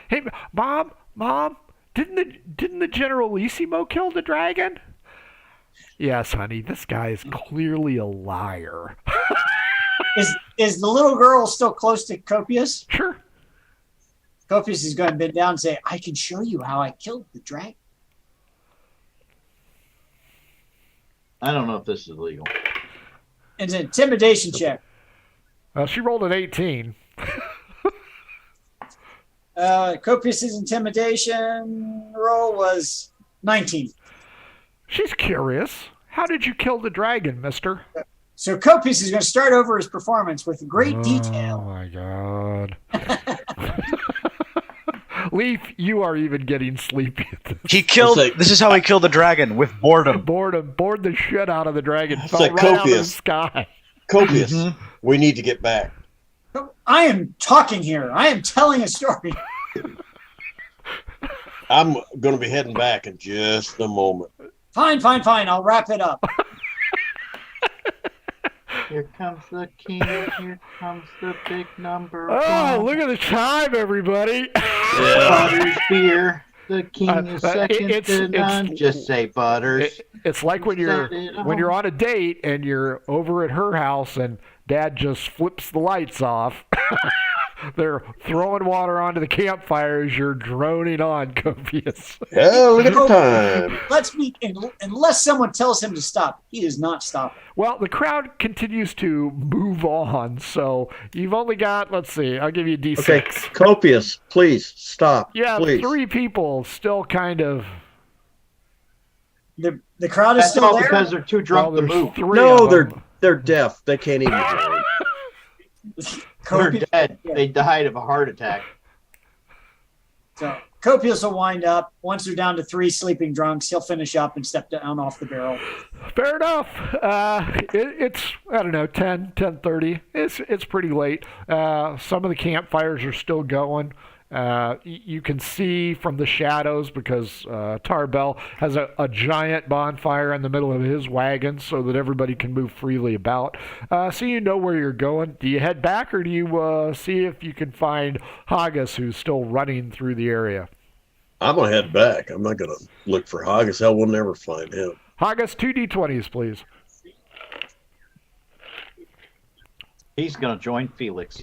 Hey, Mom, didn't the Generalissimo kill the dragon? Yes, honey, this guy is clearly a liar. Is the little girl still close to Copius? Sure. Copious is going to bend down and say, I can show you how I killed the dragon. I don't know if this is legal. It's an intimidation check. She rolled an 18. Copious's intimidation roll was 19. She's curious. How did you kill the dragon, mister? So Copious is going to start over his performance with great Oh, detail. my God. Leaf, you are even getting sleepy at this. He killed. This is how he killed the dragon, with boredom. Bored the shit out of the dragon. It's Fell like right out of the Copious. sky. Copious, we need to get back. I am talking here. I am telling a story. I'm going to be heading back in just a moment. Fine. I'll wrap it up. Here comes the king. Here comes the big number. Oh, look at the time, everybody. Butters beer. The king is second it's- to none. it's- Just say Butters. It's like when you're on a date and you're over at her house and Dad just flips the lights off. They're throwing water onto the campfire as you're droning on, Copious. Oh, look at the time. Let's be, unless someone tells him to stop, he is not stopping. Well, the crowd continues to move on, so you've only got, let's see, I'll give you a D6. Okay, Copious, please stop. Yeah, please. 3 people still kind of... The crowd is That's still all there. because they're too drunk to there's move. 3 No, of them. they're deaf. They can't even hear. They're Copious, dead. They died of a heart attack. so Copious will wind up. Once they're down to 3 sleeping drunks, he'll finish up and step down off the barrel. Fair enough. It's, I don't know, 10:30. It's pretty late. Some of the campfires are still going. You can see from the shadows because Tarbell has a giant bonfire in the middle of his wagon so that everybody can move freely about. So you know where you're going. Do you head back or do you see if you can find Haggis, who's still running through the area? I'm going to head back. I'm not going to look for Haggis. Hell, we'll never find him. Haggis, 2 D20s, please. He's going to join Felix.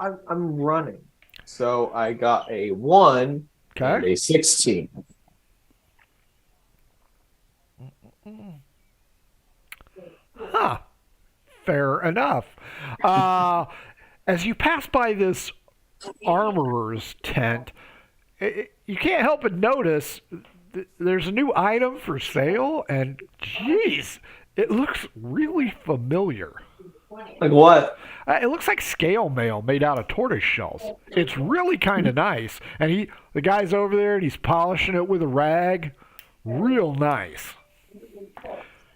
I'm running. So I got a 1 and Okay. a 16. Huh. Fair enough. As you pass by this armorer's tent, you can't help but notice there's a new item for sale, and geez, it looks really familiar. Like what? It looks like scale mail made out of tortoise shells. It's really kind of nice, and the guy's over there and he's polishing it with a rag. Real nice.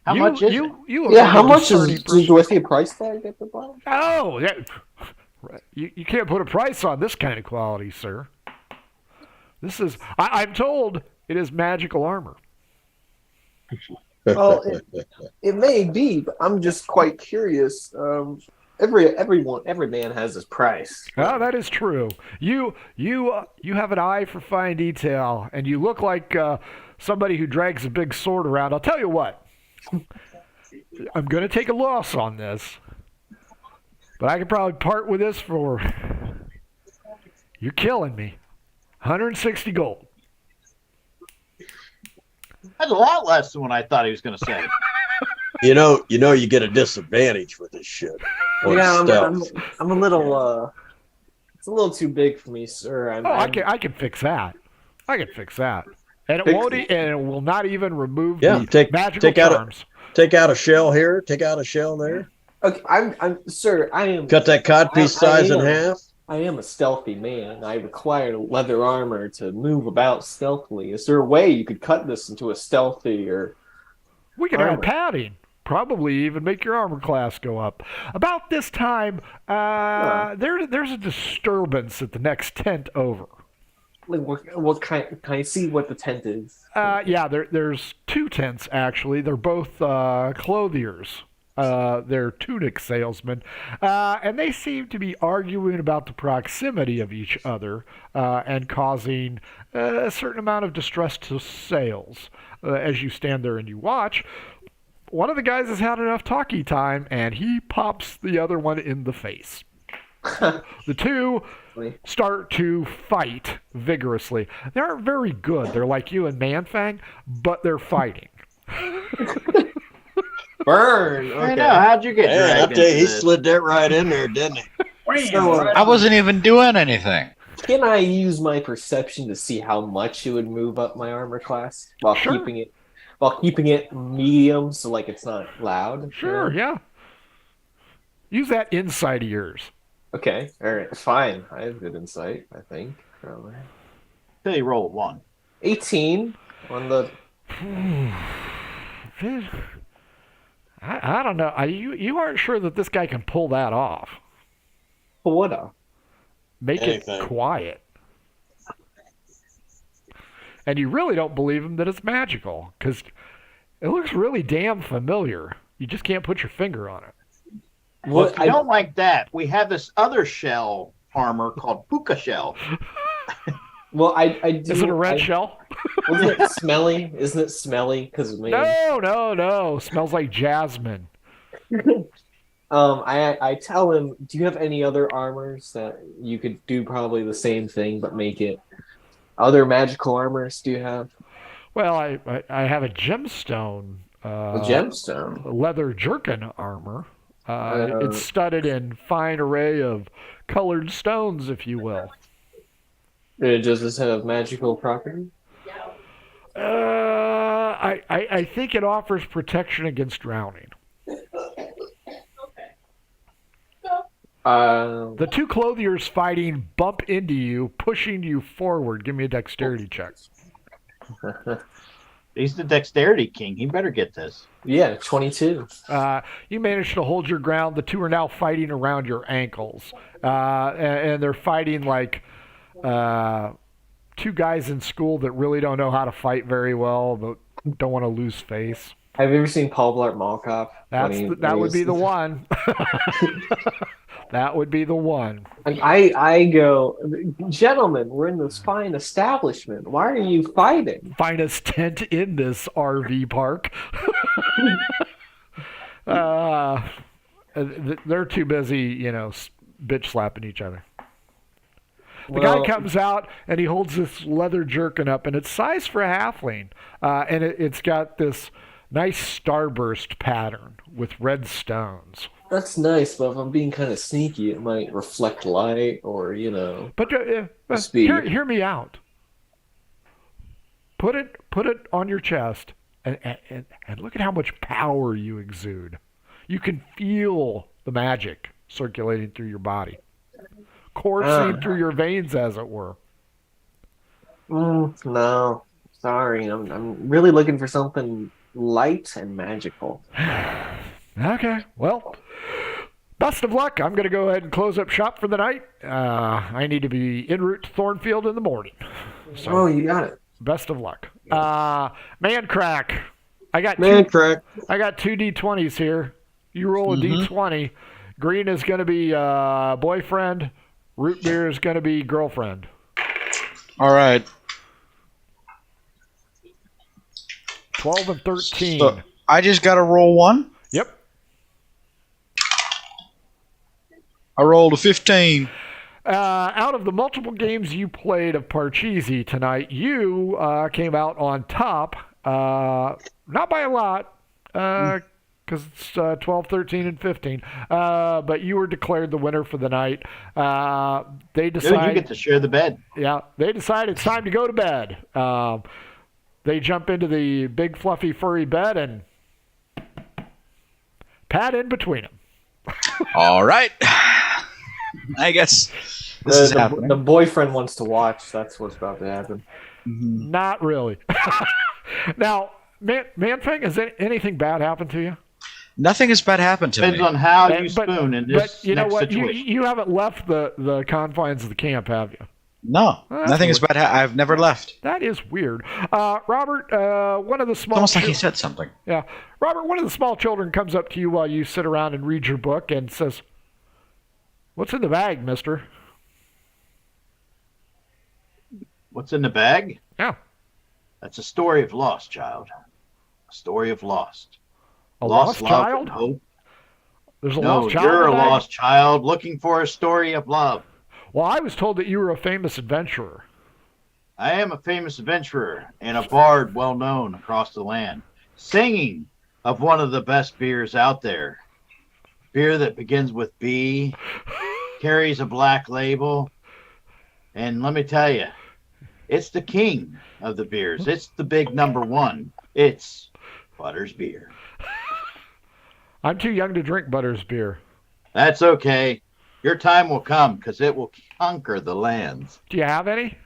How much is it? You look Yeah, like how a much discerning is? person. Do I see a price tag at the bottom? Oh, yeah. You can't put a price on this kind of quality, sir. This is, I'm told, it is magical armor. Well, it may be, but I'm just quite curious. Every man has his price. Oh, that is true. You have an eye for fine detail, and you look like somebody who drags a big sword around. I'll tell you what. I'm going to take a loss on this, but I could probably part with this for... You're killing me. 160 gold. That's a lot less than what I thought he was going to say. You know, you get a disadvantage with this shit. on Yeah, stealth. I'm a little. It's a little too big for me, sir. I can fix that. I can fix that. And it Fix won't. it. And it will not even remove Yeah, the magical take out charms. Take out a shell here. Take out a shell there. Okay, sir. I am. Cut that codpiece size in am- half. I am a stealthy man. I require leather armor to move about stealthily. Is there a way you could cut this into a stealthy or? We can armor? add padding. Probably even make your armor class go up. About this time, there's a disturbance at the next tent over. Like what kind? Can I see what the tent is? Yeah, there's 2 tents actually. They're both clothiers. They're tunic salesmen, and they seem to be arguing about the proximity of each other and causing a certain amount of distress to sales. As you stand there and you watch, one of the guys has had enough talkie time, and he pops the other one in the face. The two start to fight vigorously. They aren't very good. They're like you and Manfang, but they're fighting. Burn. I Okay. know. How'd you get Man, I dragged tell you, into he this? slid that right in there, didn't he? So, I wasn't even doing anything. can I use my perception to see how much it would move up my armor class while Sure. keeping it medium, so like it's not loud? Sure, you know? yeah. Use that insight of yours. Okay. All right. Fine. I have good insight. I think. Probably. Till you roll 1. 18 on the. I don't know. You aren't sure that this guy can pull that off. What? Make Anything. it quiet. And you really don't believe him that it's magical, because it looks really damn familiar. You just can't put your finger on it. Well, if you don't like that, we have this other shell armor called puka shell. Well, I do. Is it a red shell? Wasn't it smelly? Isn't it smelly? Because No. Smells like jasmine. I tell him, do you have any other armors that you could do probably the same thing but make it other magical armors? Do you have Well, I have a gemstone. a gemstone? Leather jerkin armor. It's studded in fine array of colored stones, if you will. Does this have magical property? I think it offers protection against drowning. The two clothiers fighting bump into you, pushing you forward. Give me a dexterity check. He's the dexterity king. He better get this. Yeah, 22. You managed to hold your ground. The two are now fighting around your ankles. And they're fighting like two guys in school that really don't know how to fight very well, but don't want to lose face. Have you ever seen Paul Blart Mall Cop? That would be the one. That would be the one. I go, gentlemen, we're in this fine establishment. Why are you fighting? Finest tent in this RV park. They're too busy, bitch slapping each other. The guy comes out and he holds this leather jerkin up, and it's sized for a halfling, and it's got this nice starburst pattern with red stones. That's nice, but if I'm being kind of sneaky, it might reflect light or, But speed. hear me out. Put it on your chest, and look at how much power you exude. You can feel the magic circulating through your body, coursing through your veins, as it were. No, sorry. I'm really looking for something light and magical. Okay, well, best of luck. I'm going to go ahead and close up shop for the night. I need to be en route to Thornfield in the morning. So, you got it. best of luck. Man crack. I got crack. I got two D20s here. You roll a D20. Green is going to be boyfriend. Root beer is going to be girlfriend. All right. 12 and 13. So I just got to roll one. Yep. I rolled a 15. Out of the multiple games you played of Parcheesi tonight, you came out on top. Not by a lot, because it's 12, 13, and 15. But you were declared the winner for the night. They Good, decided. you get to share the bed. Yeah, they decide it's time to go to bed. They jump into the big, fluffy, furry bed and pat in between them. All right. I guess this is happening. The boyfriend wants to watch. That's what's about to happen. Not really. Now, Manfang, has anything bad happened to you? Nothing has bad happened to Depends me. on how you spoon in this But you know next what? situation. You haven't left the confines of the camp, have you? No, That's nothing is bad. I've never left. That is weird. Robert, one of the It's small almost like he said something. Yeah. Robert, one of the small children comes up to you while you sit around and read your book and says, "What's in the bag, mister?" What's in the bag? Yeah. That's a story of lost, child. A story of lost. A lost love child? and hope. There's a No, lost child. you're in a the bag? lost child looking for a story of love. Well, I was told that you were a famous adventurer. I am a famous adventurer and a bard well known across the land, singing of one of the best beers out there. Beer that begins with B, carries a black label, and let me tell you, it's the king of the beers. It's the big number one. It's Butter's beer. I'm too young to drink Butter's beer. That's okay. Your time will come because it will conquer the lands. Do you have any?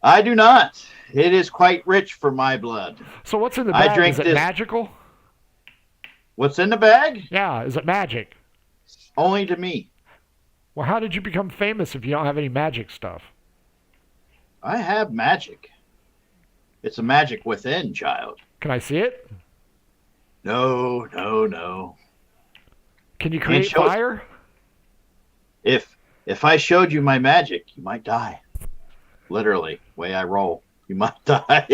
I do not. It is quite rich for my blood. So what's in the I bag? drink Is it this- magical? What's in the bag? Yeah, is it magic? Only to me. Well, how did you become famous if you don't have any magic stuff? I have magic. It's a magic within, child. Can I see it? No, no, no. Can you create show it. fire? If I showed you my magic, you might die. Literally, way I roll, you might die.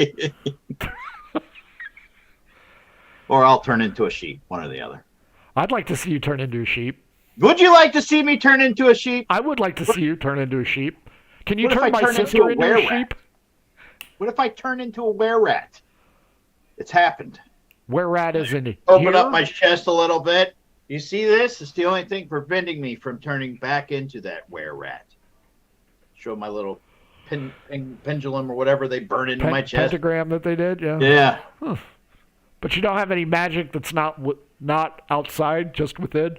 Or I'll turn into a sheep, one or the other. I'd like to see you turn into a sheep. Would you like to see me turn into a sheep? I would like to see you turn into a sheep. Can you What if turn I my turn into sister a into a were-rat? sheep? What if I turn into a were-rat? It's happened. Where rat is in Open here? up my chest a little bit. You see this? It's the only thing preventing me from turning back into that were-rat. Show my little pendulum or whatever they burn into my chest. Pentagram that they did, yeah. Yeah. Huh. But you don't have any magic that's not outside, just within?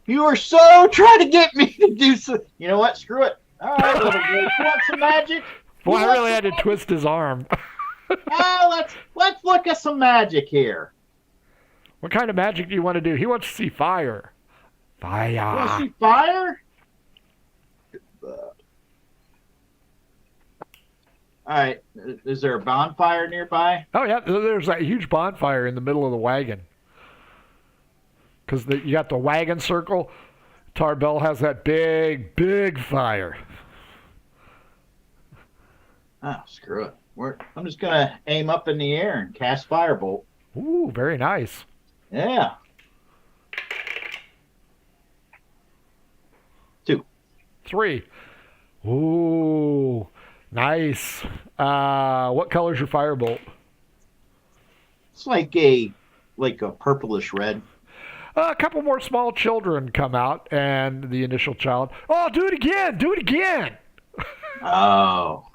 You are so trying to get me to do so. You know what? Screw it. All right, little boy. You want some magic? Well, I You want really some had to magic? twist his arm. Let's look at some magic here. What kind of magic do you want to do? He wants to see fire. You want to Fire. see fire? All right. Is there a bonfire nearby? Oh, yeah, there's that huge bonfire in the middle of the wagon. Because you got the wagon circle. Tarbell has that big, big fire. Oh, screw it. I'm just going to aim up in the air and cast firebolt. Ooh, very nice. Yeah. 2. 3. Ooh, nice. What color's your firebolt? It's like a purplish red. A couple more small children come out, and the initial child, oh, do it again, do it again. Oh.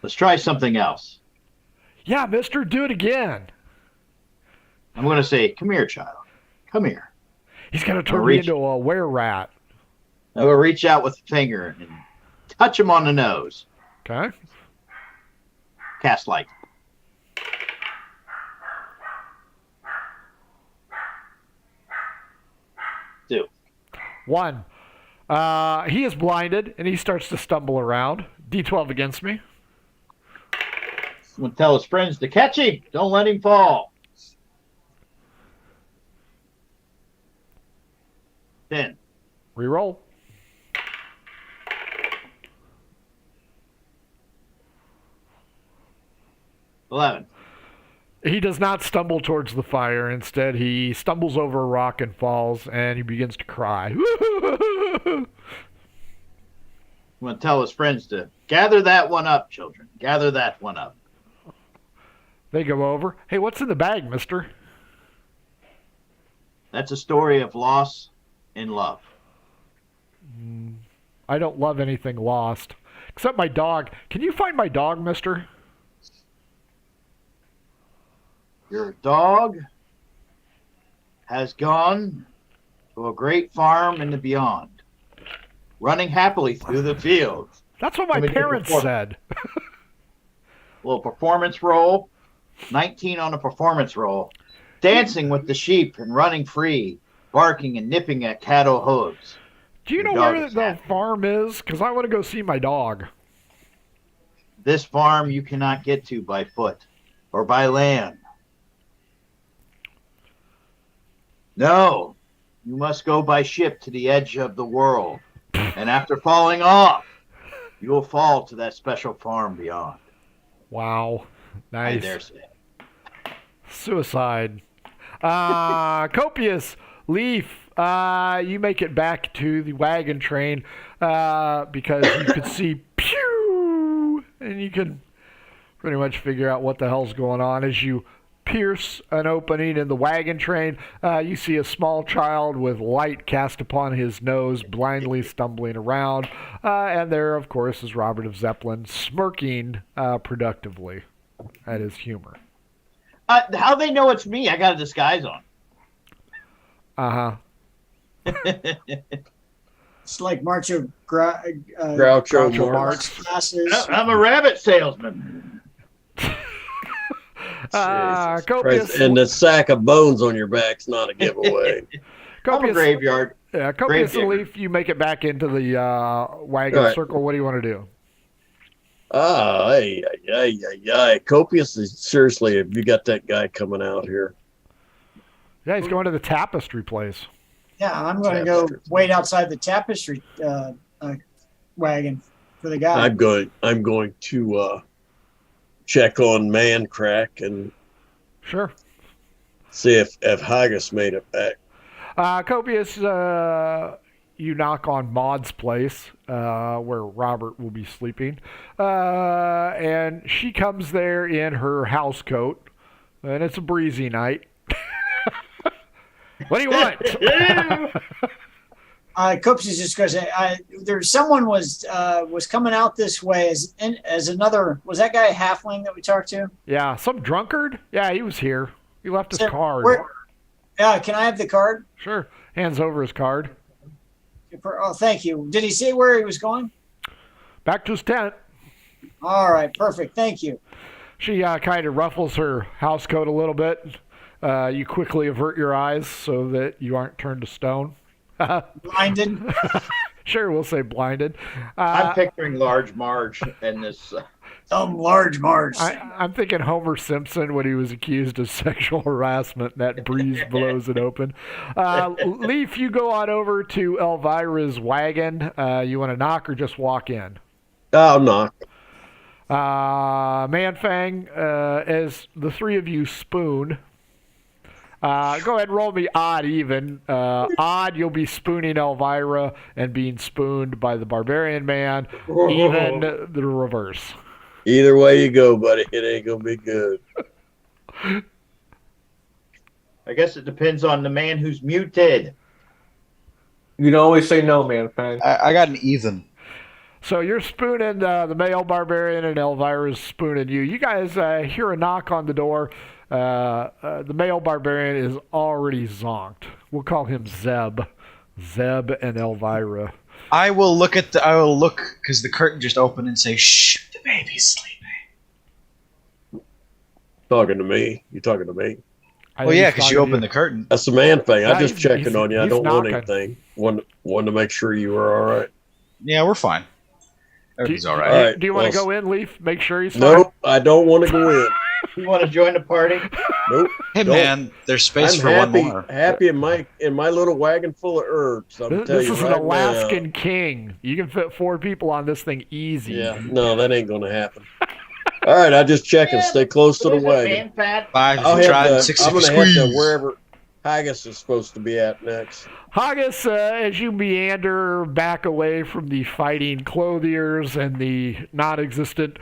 Let's try something else. Yeah, mister, do it again. I'm going to say, come here, child. Come here. He's going to turn me reach- into a were-rat. I will reach out with a finger and touch him on the nose. Okay. Cast light. 2. 1. He is blinded, and he starts to stumble around. D12 against me. I'm going to tell his friends to catch him. Don't let him fall. 10. Reroll. 11. He does not stumble towards the fire. Instead, he stumbles over a rock and falls, and he begins to cry. I'm going to tell his friends to gather that one up, children. Gather that one up. They go over. Hey, what's in the bag, mister? That's a story of loss and love. I don't love anything lost. Except my dog. Can you find my dog, mister? Your dog has gone to a great farm in the beyond, running happily through the fields. That's what my Let me do parents before. said. Little performance roll, 19 on a performance roll, dancing with the sheep and running free, barking and nipping at cattle hooves. Do you Your know dog where is the happy. farm is? Because I want to go see my dog. This farm you cannot get to by foot or by land. No, you must go by ship to the edge of the world. And after falling off, you will fall to that special farm beyond. Wow. I Nice. dare say. Suicide. Copious. Leaf, you make it back to the wagon train because you could see pew, and you can pretty much figure out what the hell's going on as you pierce an opening in the wagon train. You see a small child with light cast upon his nose, blindly stumbling around. And there, of course, is Robert of Zeppelin, smirking productively at his humor. How they know it's me? I got a disguise on. Uh-huh. It's like Groucho Groucho Marx classes. I'm a rabbit salesman. Copious, And the sack of bones on your back's not a giveaway. I'm a graveyard. Yeah, Copious and Graveyard. Leaf, you make it back into the wagon Right. circle. What do you want to do? Copious is seriously, have you got that guy coming out here? Yeah, he's going to the tapestry place. Yeah, I'm going to go wait outside the tapestry wagon for the guy. I'm going to check on Man Crack and Sure. see if Haggis made it back. Copious, you knock on Maud's place, where Robert will be sleeping. And she comes there in her house coat, and it's a breezy night. What do you want? Coops is just going to say, there's someone was coming out this way as another. Was that guy a halfling that we talked to? Yeah, some drunkard? Yeah, he was here. He left his card. Yeah, can I have the card? Sure. Hands over his card. Oh, thank you. Did he say where he was going? Back to his tent. All right, perfect. Thank you. She kind of ruffles her house coat a little bit. You quickly avert your eyes so that you aren't turned to stone. Blinded. Sure, we'll say blinded. I'm picturing Large Marge in this. Large Marge. I'm thinking Homer Simpson when he was accused of sexual harassment and that breeze blows it open. Leaf, you go on over to Elvira's wagon. You want to knock or just walk in? I'll knock. Manfang, as the three of you spoon, go ahead and roll me odd even. Odd, you'll be spooning Elvira and being spooned by the barbarian man. Even, the reverse. Either way you go, buddy, it ain't gonna be good. I guess it depends on the man who's muted. You can always say no, man. Fang. I got an even. So you're spooning the male barbarian and Elvira's spooning you. You guys hear a knock on the door. The male barbarian is already zonked. We'll call him Zeb. Zeb and Elvira. I will look because the curtain just opened and say, "Shh, the baby's sleeping." Talking to me? You talking to me? Well, yeah, because you opened the curtain. That's the man thing. Yeah, I'm just checking on you. I he's don't want knocking. anything. Wanted to make sure you were all right. Yeah, we're fine. Everything's all right. All right, Do you want to well, go in, Leaf? Make sure he's fine? Nope, I don't want to go in. You want to join the party? Nope. Hey, Don't. man, there's space I'm for happy, one more. happy in my little wagon full of herbs. I'm telling This you is an right Alaskan king. You can fit 4 people on this thing easy. now. Yeah, no, that ain't gonna happen. All right, I just check and stay close to the wagon. 5 I'll if you have tried, to, 6 I'm if you gonna head squeeze. to wherever Haggis is supposed to be at next. Haggis, as you meander back away from the fighting clothiers and the non-existent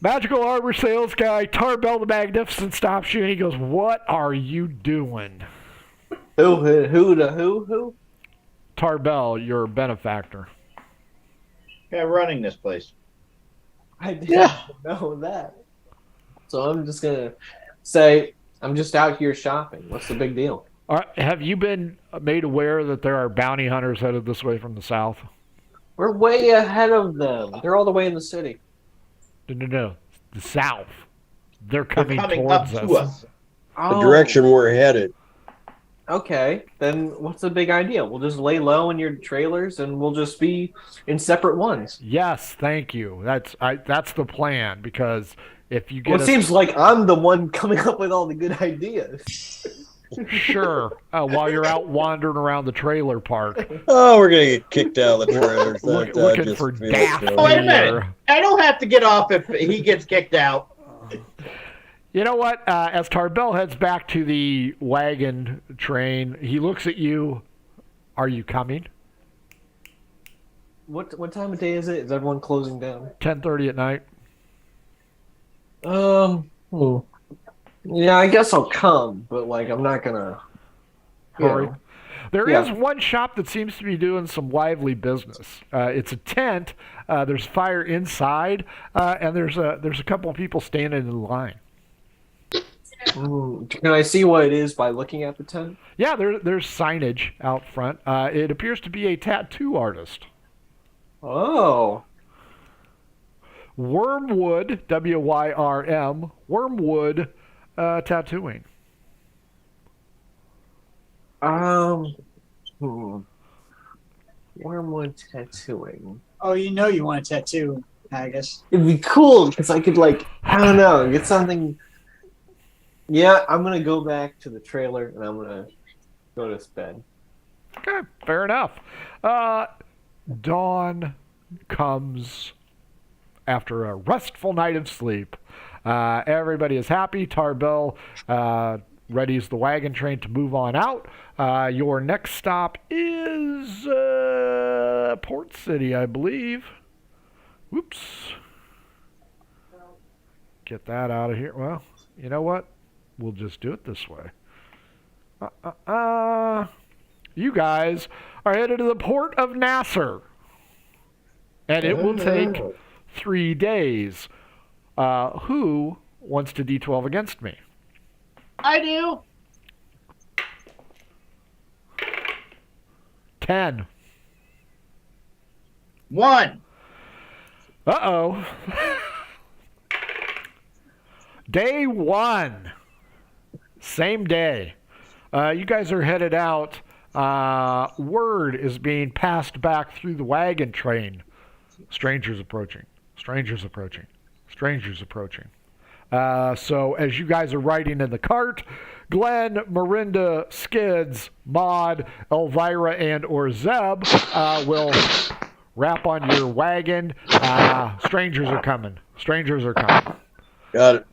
magical armor sales guy, Tarbell the Magnificent stops you and he goes, "What are you doing?" Who? Tarbell, your benefactor. Yeah, running this place. I didn't know that. So I'm just gonna say I'm just out here shopping. What's the big deal? Have you been made aware that there are bounty hunters headed this way from the south? We're way ahead of them. They're all the way in the city. No. The south. They're They're coming coming up towards to us. us. The Oh, direction we're headed. Okay, then what's the big idea? We'll just lay low in your trailers, and we'll just be in separate ones. Yes, thank you. That's the plan, because if you Well, get it seems like I'm the one coming up with all the good ideas. sure, while you're out wandering around the trailer park, Oh, we're gonna get kicked out of the trailers. looking just for feel it Daphne. coming. Wait a minute. I don't have to get off if he gets kicked out. You know what? As Tarbell heads back to the wagon train, he looks at you. Are you coming? What time of day is it? Is everyone closing down? 10:30 at night. Hmm. Yeah, I guess I'll come, but like I'm not gonna Hurry. know. There Yeah. is one shop that seems to be doing some lively business. It's a tent. There's fire inside, and there's a couple of people standing in line. Can I see what it is by looking at the tent? Yeah, there's signage out front. It appears to be a tattoo artist. Oh. Wormwood, WYRM, Wormwood Tattooing. Wormwood tattooing. Oh, you want a tattoo, Haggis. It'd be cool because I could I don't know, get something. Yeah, I'm gonna go back to the trailer and I'm gonna go to bed. Okay, fair enough. Dawn comes after a restful night of sleep. Everybody is happy. Tarbell readies the wagon train to move on out. Your next stop is Port City, I believe. Whoops. Get that out of here. Well, you know what? We'll just do it this way. You guys are headed to the port of Nasser. And it will take 3 days. Who wants to D12 against me? I do. 10. 1. Uh-oh. Day 1. Same day. You guys are headed out. Word is being passed back through the wagon train. Strangers approaching. Strangers approaching. Strangers approaching. So as you guys are riding in the cart, Glenn, Marinda, Skids, Maud, Elvira, and or Zeb will wrap on your wagon. Strangers are coming. Strangers are coming. Got it.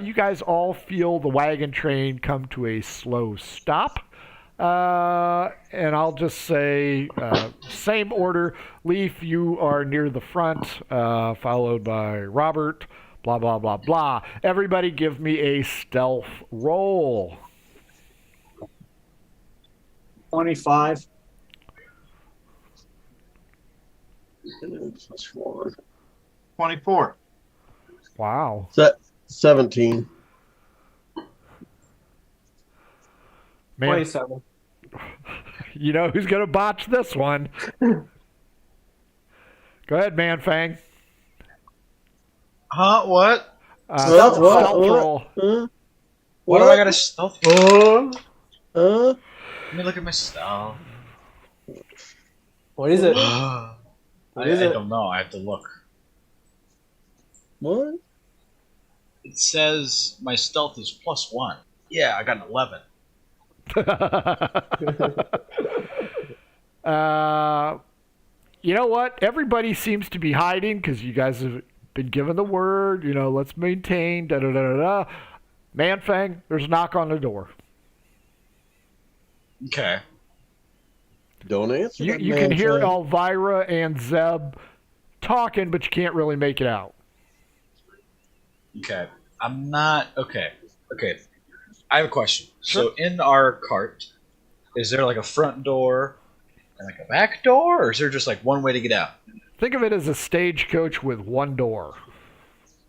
You guys all feel the wagon train come to a slow stop. And I'll just say, same order. Leaf, you are near the front, followed by Robert, blah, blah, blah, blah. Everybody give me a stealth roll. 25. 24. Wow. 17. Man, 27. you know who's going to botch this one. Go ahead, Man Fang. Huh? What? Stealth roll. What do I got to stealth? Let me look at my stealth. What is it? I don't know. I have to look. What? It says my stealth is +1. Yeah, I got an 11. You know what? Everybody seems to be hiding because you guys have been given the word. Let's maintain. Da da da da da. Man Fang, there's a knock on the door. Okay. Don't answer. You can hear Elvira and Zeb talking, but you can't really make it out. Okay. I'm not. Okay. I have a question. Sure. So in our cart, is there like a front door and like a back door, or is there just like one way to get out? Think of it as a stagecoach with one door.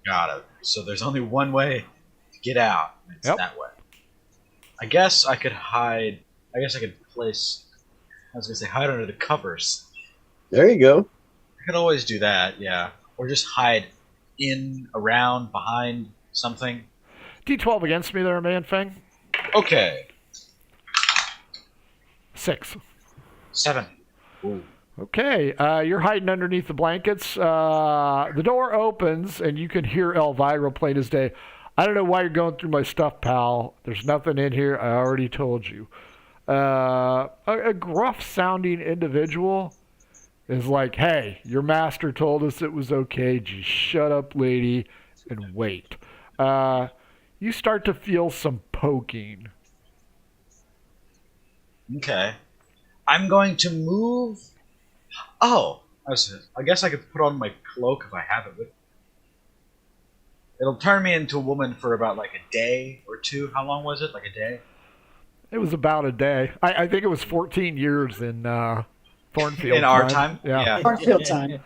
Got it. So there's only one way to get out. And it's Yep. that way. I guess I could hide. I guess I could place. I was gonna say hide under the covers. There you go. I could always do that, yeah. Or just hide in, around, behind something. D12 against me there, Man Fang. Okay. 6. 7. Ooh. Okay, you're hiding underneath the blankets. The door opens, and you can hear Elvira plain as day. I don't know why you're going through my stuff, pal. There's nothing in here. I already told you. A gruff-sounding individual is like, hey, your master told us it was okay. Just shut up, lady, and wait. you start to feel some poking. Okay. I'm going to move. Oh, I guess I could put on my cloak if I have it with me. It'll turn me into a woman for about like a day or two. How long was it? Like a day? It was about a day. I think it was 14 years in Thornfield. In our time? Yeah. Cornfield time.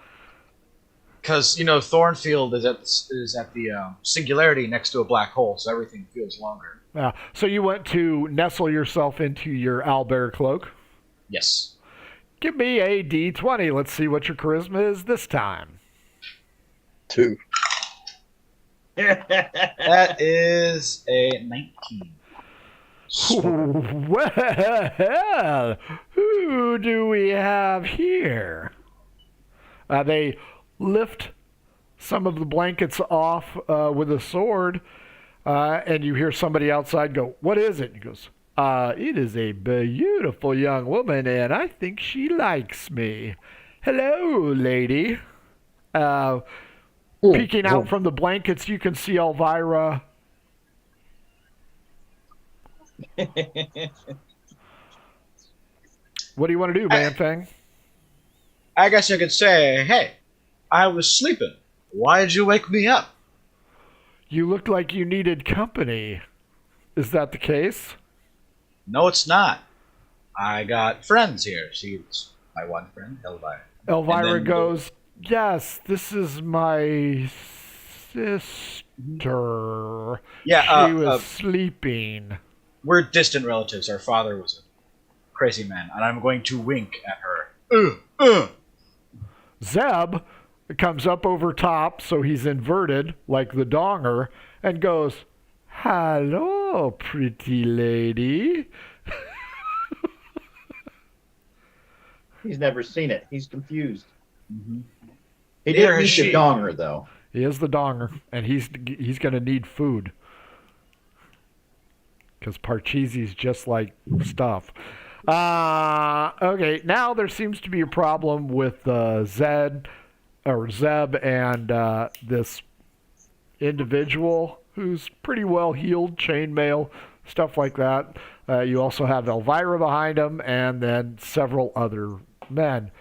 Because, Thornfield is at the singularity next to a black hole, so everything feels longer. Yeah. So you went to nestle yourself into your owlbear cloak. Yes. Give me a D20. Let's see what your charisma is this time. 2. That is a 19. Well, who do we have here? They lift some of the blankets off with a sword, and you hear somebody outside go, "What is it?" And he goes, "It is a beautiful young woman, and I think she likes me. Hello, lady." Peeking out from the blankets, you can see Elvira. What do you want to do, Man-Fang? I guess I could say, hey, I was sleeping. Why did you wake me up? You looked like you needed company. Is that the case? No, it's not. I got friends here. She's my one friend, Elvira. Elvira goes, "Yes, this is my sister. Yeah, she was sleeping." We're distant relatives. Our father was a crazy man, and I'm going to wink at her. Zeb comes up over top, so he's inverted, like the donger, and goes, "Hello, pretty lady." He's never seen it. He's confused. Mm-hmm. He did meet the donger, though. He is the donger, and he's going to need food. Because Parcheesi's just like stuff. Okay, now there seems to be a problem with Zeb and this individual who's pretty well healed, chainmail, stuff like that. You also have Elvira behind him, and then several other men.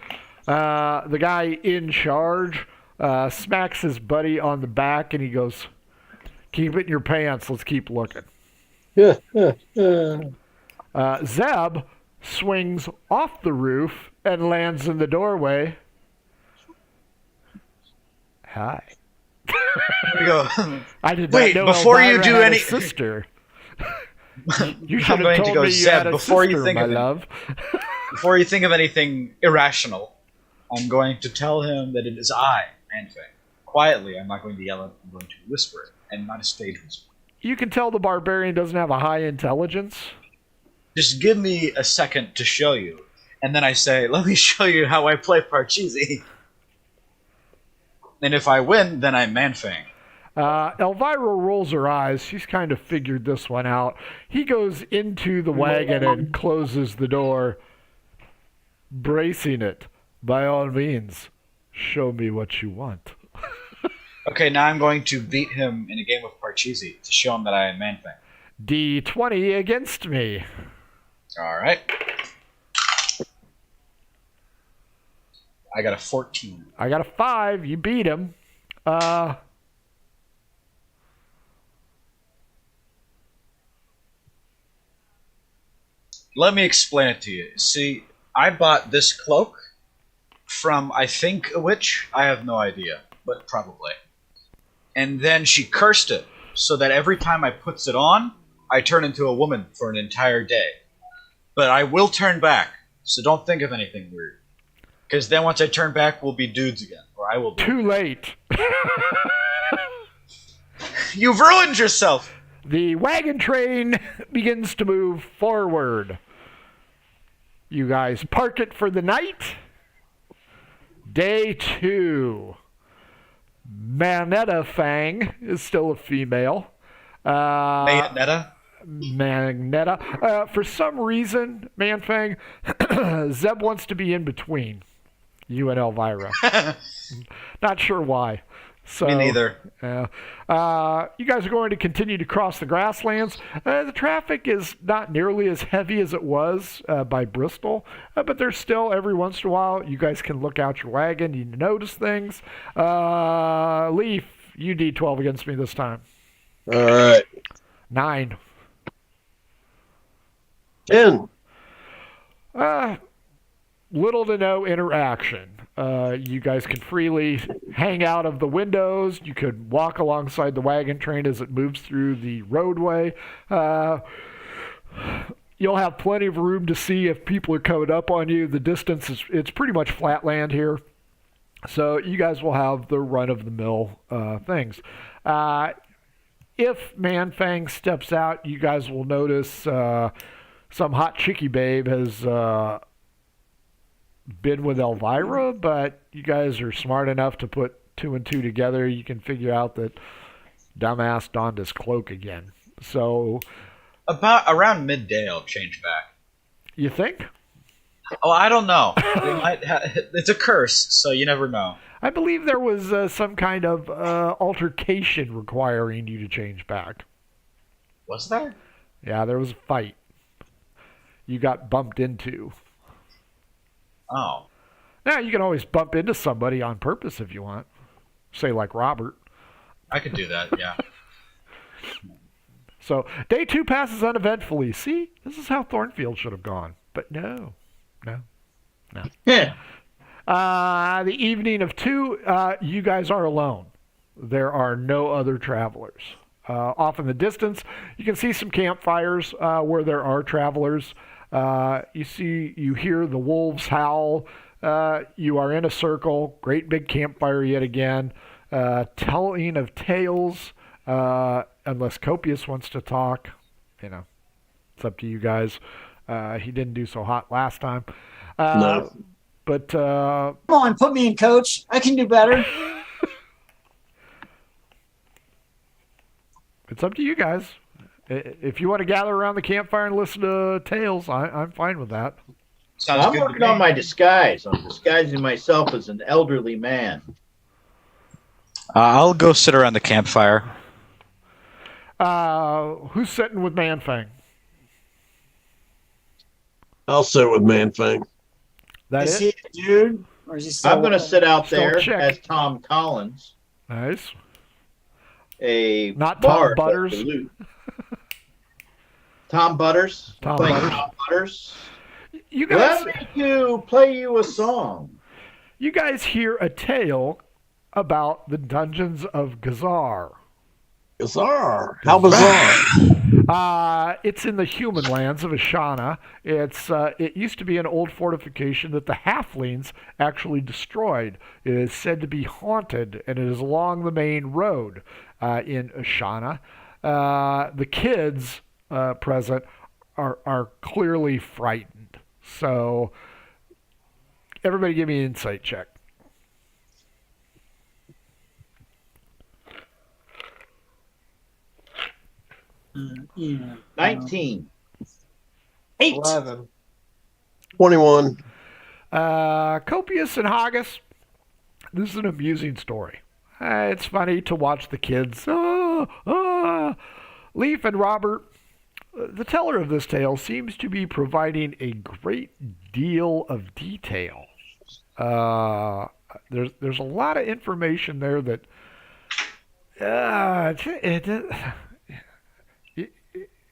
The guy in charge smacks his buddy on the back, and he goes, "Keep it in your pants. Let's keep looking." Zeb swings off the roof and lands in the doorway. Hi. We go. I did Wait, not know before Elvira you do had a any- sister. You I'm should have going to told go, me you Zeb, had a before sister, you think my of it. love. Before you think of anything irrational, I'm going to tell him that it is I, Manfang. Quietly, I'm not going to yell it, I'm going to whisper it, and not a stage whisper. You can tell the barbarian doesn't have a high intelligence. Just give me a second to show you. And then I say, let me show you how I play Parcheesi. And if I win, then I'm Manfang. Elvira rolls her eyes. She's kind of figured this one out. He goes into the wagon and closes the door, bracing it. By all means, show me what you want. Okay, now I'm going to beat him in a game of Parcheesi to show him that I am Manfang. D20 against me. Alright. I got a 14. I got a 5. You beat him. Let me explain it to you. See, I bought this cloak from, I think, a witch. I have no idea, but probably. And then she cursed it, so that every time I puts it on, I turn into a woman for an entire day. But I will turn back, so don't think of anything weird. Because then once I turn back, we'll be dudes again. Or I will be. Too late. You've ruined yourself! The wagon train begins to move forward. You guys park it for the night. Day 2. Manetta Fang is still a female. Magneta? Magneta. For some reason, Manfang, Zeb wants to be in between you and Elvira. Not sure why. So, Me neither. You guys are going to continue to cross the grasslands. The traffic is not nearly as heavy as it was by Bristol, but there's still, every once in a while, you guys can look out your wagon. You notice things. Leaf, you D12 against me this time. All right. 9. 10. Little to no interaction. You guys can freely hang out of the windows. You could walk alongside the wagon train as it moves through the roadway. You'll have plenty of room to see if people are coming up on you. The distance it's pretty much flat land here. So you guys will have the run-of-the-mill things. If Manfang steps out, you guys will notice some hot chickie babe has been with Elvira, but you guys are smart enough to put 2 and 2 together. You can figure out that dumbass donned his cloak again. So About around midday, I'll change back. you think? Oh, I don't know. It's a curse, so you never know. I believe there was some kind of altercation requiring you to change back. Was there? Yeah, there was a fight. You got bumped into. Oh. Now, you can always bump into somebody on purpose if you want. Say like Robert. I could do that, yeah. So, day 2 passes uneventfully. See? This is how Thornfield should have gone. But no. Yeah. The evening of 2, you guys are alone. There are no other travelers. Off in the distance, you can see some campfires where there are travelers. You hear the wolves howl. You are in a circle, great big campfire yet again. Telling of tales, unless Copious wants to talk. It's up to you guys. He didn't do so hot last time. No. But Come on, put me in, coach. I can do better. it's up to you guys. If you want to gather around the campfire and listen to tales, I'm fine with that. Sounds I'm good to working me. on my disguise. I'm disguising myself as an elderly man. I'll go sit around the campfire. Who's sitting with Manfang? I'll sit with Manfang. That Is it? he a dude? Or is he still I'm going to sit out Still there check. as Tom Collins, Nice. a Not Tom bard of Butters. the lute. Tom Butters. Tom Playing Butters. Tom Butters. You guys, Let me play you a song. you guys hear a tale about the dungeons of Gazar. Bizarre. How bizarre. It's in the human lands of Ashana. It used to be an old fortification that the halflings actually destroyed. It is said to be haunted, and it is along the main road in Ashana. The kids present are clearly frightened. So, everybody give me an insight check. Yeah. 19. 8. 11. 21. Copious and Haggis, this is an amusing story. It's funny to watch the kids. Leaf and Robert, the teller of this tale, seems to be providing a great deal of detail. There's a lot of information there that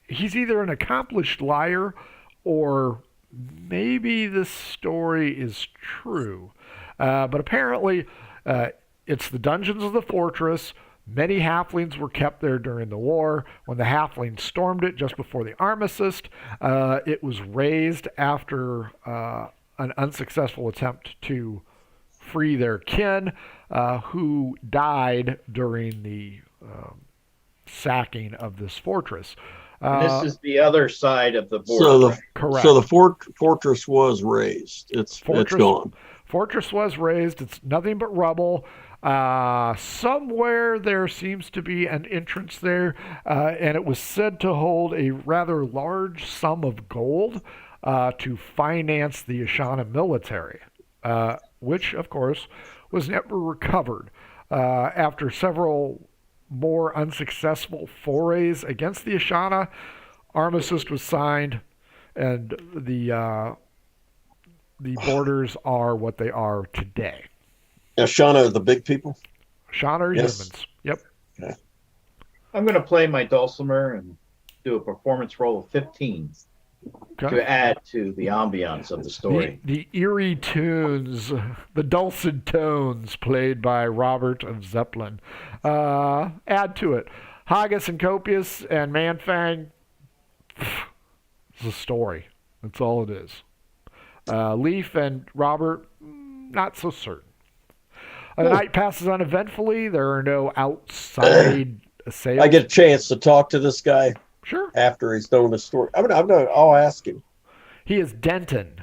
he's either an accomplished liar or maybe this story is true. But apparently, it's the dungeons of the fortress. Many halflings were kept there during the war. When the halflings stormed it just before the armistice, it was razed after an unsuccessful attempt to free their kin, who died during the sacking of this fortress. This is the other side of the board. So Correct. So the fortress was razed. It's gone. Fortress was razed. It's nothing but rubble. Somewhere there seems to be an entrance there, and it was said to hold a rather large sum of gold to finance the Ashana military, which, of course, was never recovered. After several more unsuccessful forays against the Ashana, armistice was signed, and the borders are what they are today. Ashana are the big people? Ashana are Yes. humans. Yep. Okay. I'm going to play my dulcimer and do a performance roll of 15 Okay. to add to the ambiance of the story. The eerie tunes, the dulcet tones played by Robert of Zeppelin, add to it. Haggis and Copious and Manfang, it's a story. That's all it is. Leaf and Robert, not so certain. The night passes uneventfully. There are no outside assailants. I get a chance to talk to this guy Sure. after he's done the story. I'll ask him. He is Denton.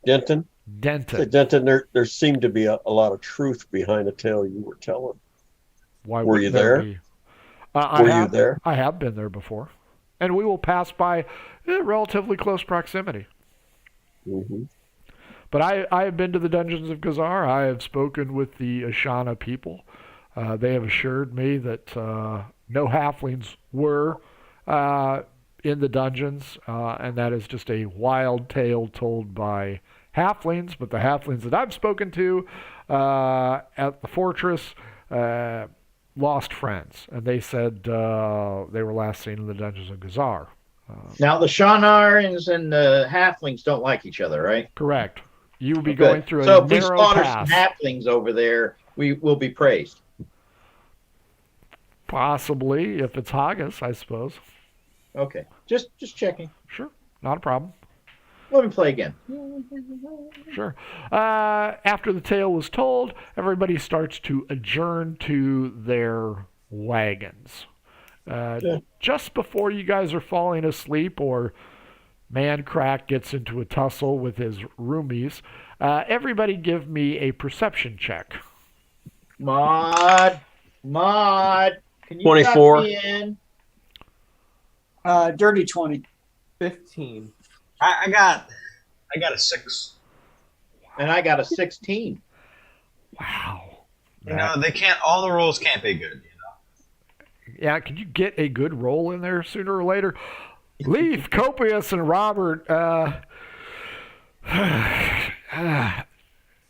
Denton? Denton. Say, Denton, there seemed to be a lot of truth behind the tale you were telling. Why Were you wouldn't there there? be? Were you there? I have been there before. And we will pass by relatively close proximity. Mm-hmm. But I have been to the dungeons of Gazar. I have spoken with the Ashana people. They have assured me that no halflings were in the dungeons, and that is just a wild tale told by halflings. But the halflings that I've spoken to at the fortress lost friends, and they said they were last seen in the dungeons of Gazar. Now, the Shannarans and the halflings don't like each other, right? Correct. You will be Good. going through So a if we narrow slaughter pass. some halflings over there, we will be praised. Possibly, if it's Haggis, I suppose. Okay, just checking. Sure, not a problem. Let me play again. Sure. After the tale was told, everybody starts to adjourn to their wagons. Just before you guys are falling asleep or Man Crack gets into a tussle with his roomies, everybody give me a perception check. Mod, can you 24. tuck me in? Dirty 20. 15. I got a 6. And I got a 16. Wow. You know, all the rolls can't be good, Yeah, can you get a good roll in there sooner or later? Leaf, Copious, and Robert,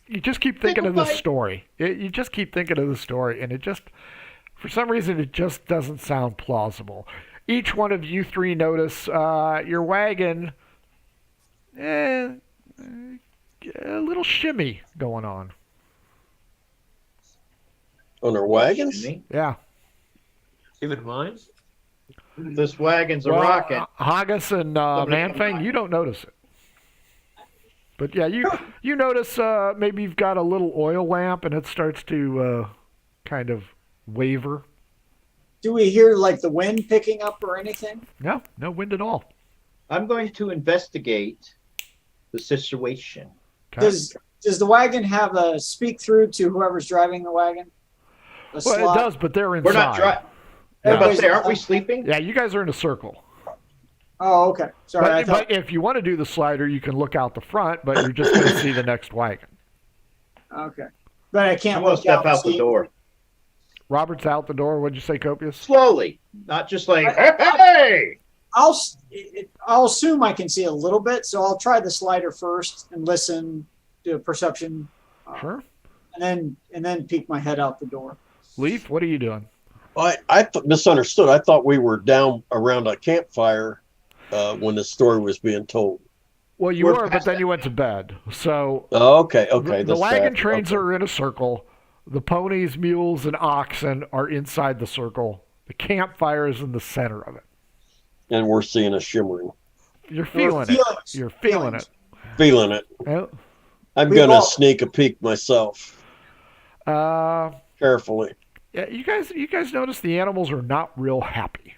you just keep thinking of this story. You just keep thinking of the story, and it just, for some reason, it just doesn't sound plausible. Each one of you three notice your wagon, a little shimmy going on. On their wagons? Yeah. Even mine? This wagon's a Well, rocket. Haggis and Manfang, you don't notice it. But yeah, you notice maybe you've got a little oil lamp and it starts to kind of waver. Do we hear like the wind picking up or anything? No wind at all. I'm going to investigate the situation. Okay. Does the wagon have a speak through to whoever's driving the wagon? A Well, slot? it does, but they're inside. We're not driving. Yeah. About to say, aren't we sleeping? Yeah, you guys are in a circle. Oh, okay. Sorry, I thought. But if you want to do the slider, you can look out the front, but you're just going to see the next wagon. Okay, but I can't I'm going to look step and out the see. door. Robert's out the door. What'd you say, Copious? Slowly. Not just like, hey! I'll assume I can see a little bit, so I'll try the slider first and listen, do a perception, Sure. and then peek my head out the door. Leaf, what are you doing? I misunderstood. I thought we were down around a campfire when the story was being told. Well, you We're were, but past then that. you went to bed. So Oh, okay. the That's wagon that. trains Okay. are in a circle. The ponies, mules, and oxen are inside the circle. The campfire is in the center of it. And we're seeing a shimmering. You're feeling it. feelings. You're feeling it. Feeling it. Well, I'm We going to all- sneak a peek myself. Carefully. Yeah, you guys notice the animals are not real happy.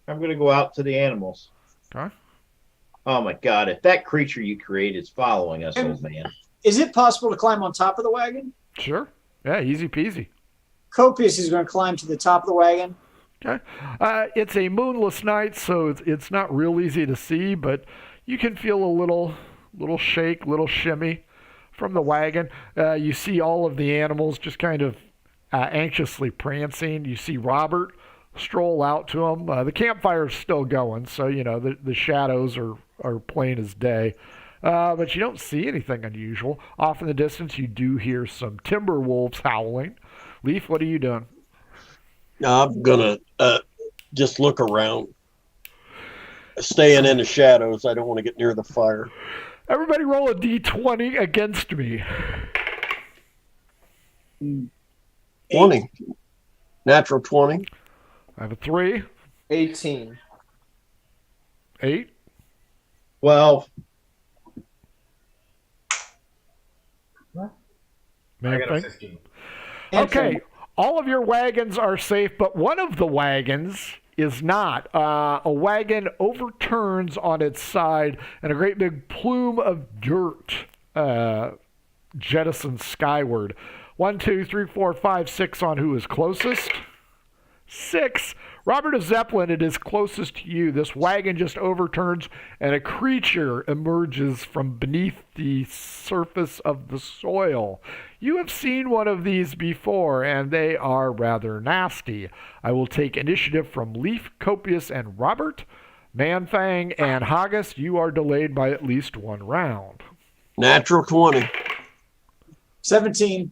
I'm going to go out to the animals. Okay. Oh my God, if that creature you created is following us, old man. Is it possible to climb on top of the wagon? Sure. Yeah, easy peasy. Copious is going to climb to the top of the wagon. Okay. It's a moonless night, so it's not real easy to see, but you can feel a little shake, little shimmy From the wagon, you see all of the animals just kind of anxiously prancing. You see Robert stroll out to them. The campfire's still going, so the shadows are plain as day. But you don't see anything unusual. Off in the distance, you do hear some timber wolves howling. Leaf, what are you doing? I'm gonna just look around, staying in the shadows. I don't want to get near the fire. Everybody roll a d20 against me. 20. Natural 20. I have a 3. 18. 8. 12. I got a Man, 15. okay, all of your wagons are safe, but one of the wagons is not. A wagon overturns on its side, and a great big plume of dirt jettisons skyward. 1, 2, 3, 4, 5, 6 on who is closest. 6. Robert of Zeppelin, it is closest to you. This wagon just overturns, and a creature emerges from beneath the surface of the soil. You have seen one of these before, and they are rather nasty. I will take initiative from Leaf, Copious, and Robert. Manfang and Haggis, you are delayed by at least 1 round. Natural 20. 17.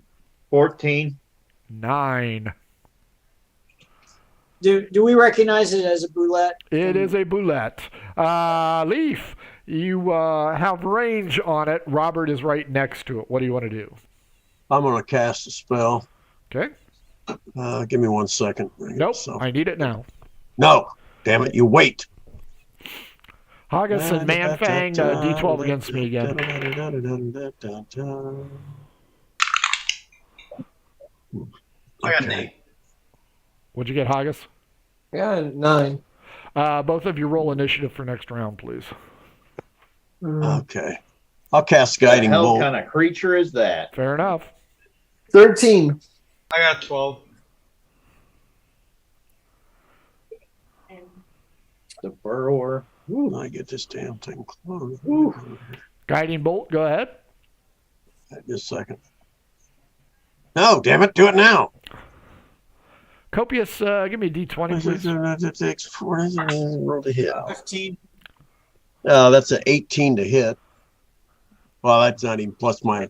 14. 9. Do we recognize it as a boulette? It is a boulette. Leaf, you have range on it. Robert is right next to it. What do you want to do? I'm going to cast a spell. Okay. Give me 1 second. Nope. I need it now. No. Damn it. You wait. Haggis and Manfang, D12 against me again. I got an 8. What'd you get, Haggis? Yeah, 9. Both of you roll initiative for next round, please. Okay. I'll cast Guiding What Bolt. kind of creature is that? Fair enough. 13. I got 12. The burrower. Ooh, I get this damn thing closed. Guiding bolt, go ahead. Just a second. No, damn it. Do it now. Copious, give me a D20, please. It takes 4. Roll to hit. 15. That's an 18 to hit. Well, that's not even plus my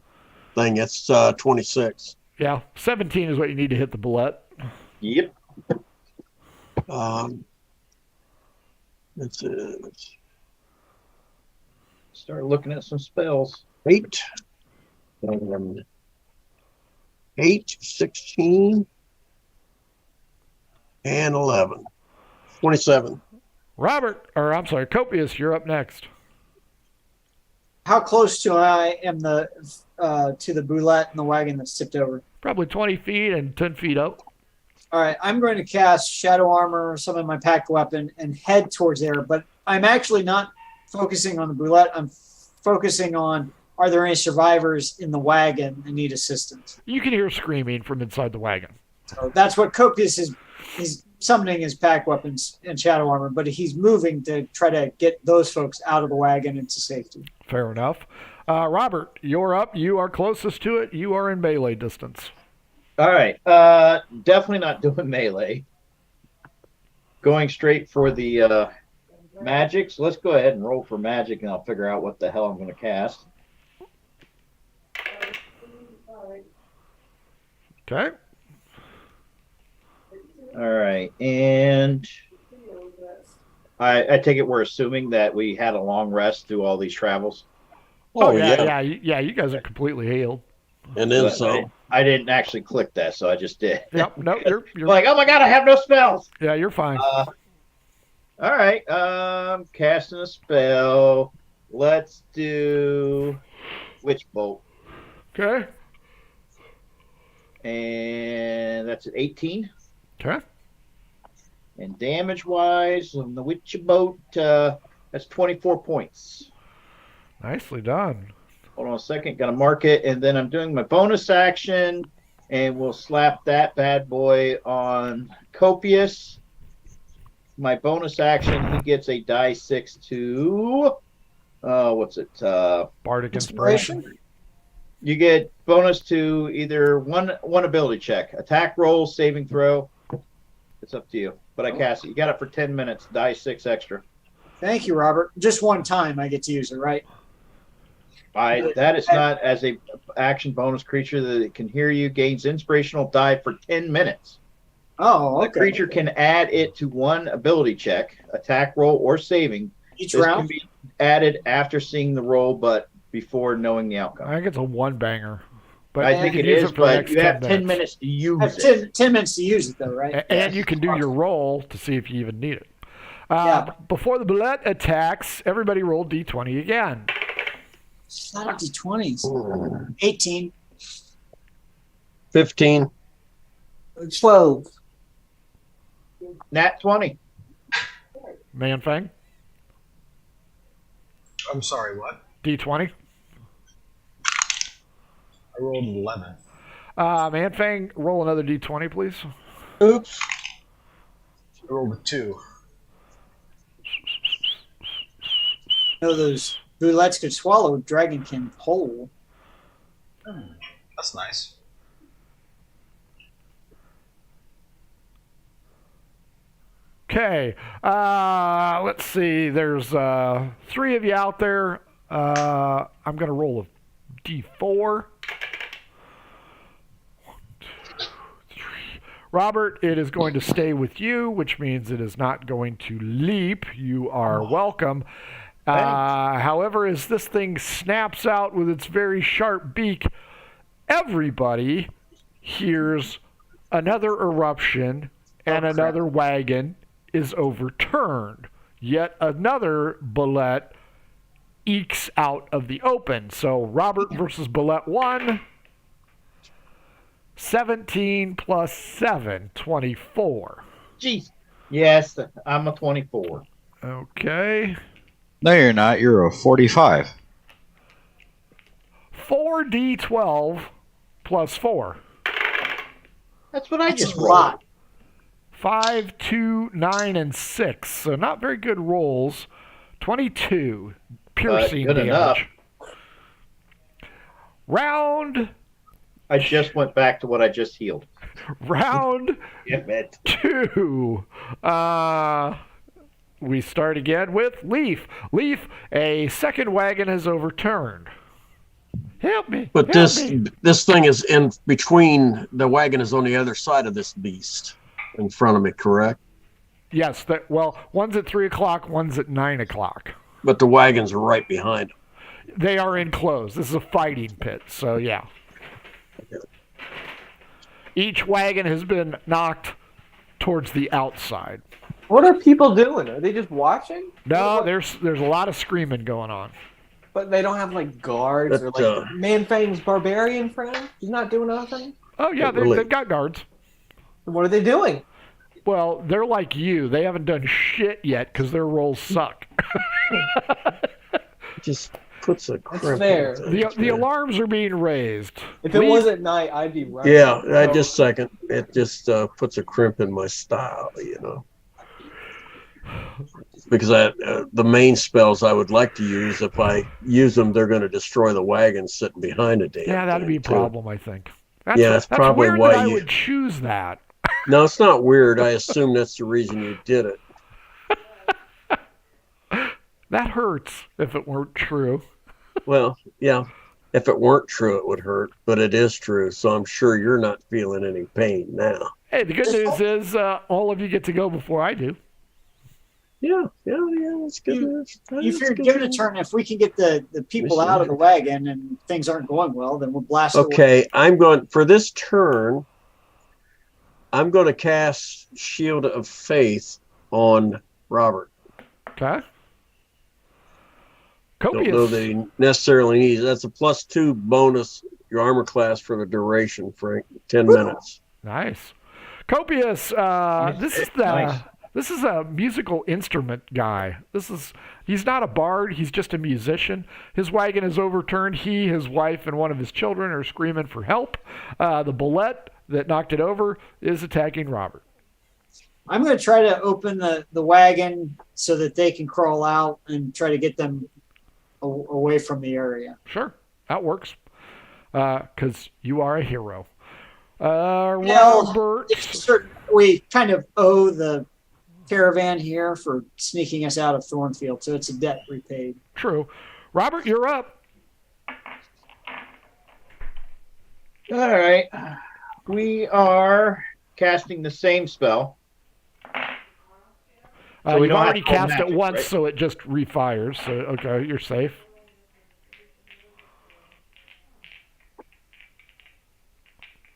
thing. It's 26. Yeah, 17 is what you need to hit the bullet. Yep. That's it. Start looking at some spells. 8. 8, 16, and 11. 27. Copious, you're up next. How close to I am to the boulette and the wagon that's tipped over? Probably 20 feet and 10 feet up. All right, I'm going to cast Shadow Armor or some of my packed weapon and head towards there, but I'm actually not focusing on the boulette. I'm focusing on, are there any survivors in the wagon that need assistance? You can hear screaming from inside the wagon. So that's what Copious is. He's summoning his pack weapons and Shadow Armor, but he's moving to try to get those folks out of the wagon into safety. Fair enough. Robert, you're up. You are closest to it. You are in melee distance. All right. Definitely not doing melee. Going straight for the magic. So let's go ahead and roll for magic, and I'll figure out what the hell I'm going to cast. Okay. All right. And I take it we're assuming that we had a long rest through all these travels. Yeah. You guys are completely healed. And then some. I didn't actually click that, so I just did. Yep. No, you're like, oh my god, I have no spells. Yeah, you're fine. All right. Casting a spell. Let's do Witch Bolt. Okay. And that's an 18. Okay. And damage wise, on the Witch Bolt, that's 24 points. Nicely done. Hold on a second, gotta mark it, and then I'm doing my bonus action, and we'll slap that bad boy on Copious. My bonus action, he gets a die 6 to what's it? Bardic Inspiration. You get bonus to either one ability check, attack roll, saving throw. It's up to you. But I cast it. You got it for 10 minutes. Die 6 extra. Thank you, Robert. Just one time I get to use it, right? That is not as a action bonus creature that it can hear you, gains inspirational die for 10 minutes. Oh, okay. The creature can add it to one ability check, attack roll, or saving. Each This round? can be added after seeing the roll, but before knowing the outcome. I think it's a one banger. But I think you it can use is, for the but next you have 10 10 minutes to use I have it. 10 minutes to use it, though, right? And you can do your roll to see if you even need it. Yeah. Before the bullet attacks, everybody roll d20 again. Not D20s. 18. 15. 12. Nat 20. Manfang, I'm sorry, what? d20. I rolled an 11. Manfang, roll another d20, please. Oops. I rolled a 2. No, those bullets could swallow dragonkin whole. That's nice. Okay. Let's see. There's 3 of you out there. I'm going to roll a d4. 1, 2, 3. Robert, it is going to stay with you, which means it is not going to leap. You are welcome. However, as this thing snaps out with its very sharp beak, everybody hears another eruption and another wagon is overturned. Yet another bullet ekes out of the open. So Robert versus bullet 1. 17 plus 7, 24. Jeez. Yes, I'm a 24. Okay. No, you're not. You're a 45. 4d12 plus 4. That's what I That's just a rolled. lot. 5, 2, 9, and 6. So not very good rolls. 22 piercing good damage. enough. Round I just went back to what I just healed. round Damn it. 2. We start again with Leaf. Leaf, a second wagon has overturned. Help me. But help me. this thing is in between. The wagon is on the other side of this beast in front of me, correct? Yes, well, one's at 3 o'clock, one's at 9 o'clock. But the wagons are right behind them. They are enclosed. This is a fighting pit, so yeah. Each wagon has been knocked towards the outside. What are people doing? Are they just watching? No, What- there's a lot of screaming going on. But they don't have like guards or But, like Manfang's barbarian friend. He's not doing nothing. Oh yeah, Not really. they've got guards. What are they doing? Well, they're like you. They haven't done shit yet because their rolls suck. Just puts a crimp. fair. in the things, the man. alarms are being raised. If it Leave- was at night, I'd be right. Yeah, I just second. It just puts a crimp in my style, you know. Because the main spells I would like to use, if I use them, they're going to destroy the wagon sitting behind a damn Yeah, that'd be a thing, too. problem, I think. That's, Yeah, that's probably weird why that I you- would choose that. No, it's not weird. I assume that's the reason you did it. That hurts if it weren't true. Well, yeah. If it weren't true, it would hurt, but it is true. So I'm sure you're not feeling any pain now. Hey, the good news is all of you get to go before I do. Yeah, that's good news. You That's figured good give it a news. turn. If we can get the people Listen, out of the wagon and things aren't going well, then we'll blast away. Okay, I'm going for this turn. I'm going to cast Shield of Faith on Robert. Okay. Don't know Copious. that he necessarily needs. That's a +2 bonus your armor class for the duration, Frank. 10 minutes. Nice. Copious. This is a musical instrument guy. He's not a bard, he's just a musician. His wagon is overturned. He, his wife, and one of his children are screaming for help. The bullet that knocked it over is attacking Robert. I'm going to try to open the wagon so that they can crawl out and try to get them away from the area. Sure, that works. because you are a hero. Well, Robert. we kind of owe the caravan here for sneaking us out of Thornfield, so it's a debt repaid. True. Robert, you're up. All right. We are casting the same spell. So we You've don't have already to roll cast it magic, once, right? so it just refires. So, okay, you're safe.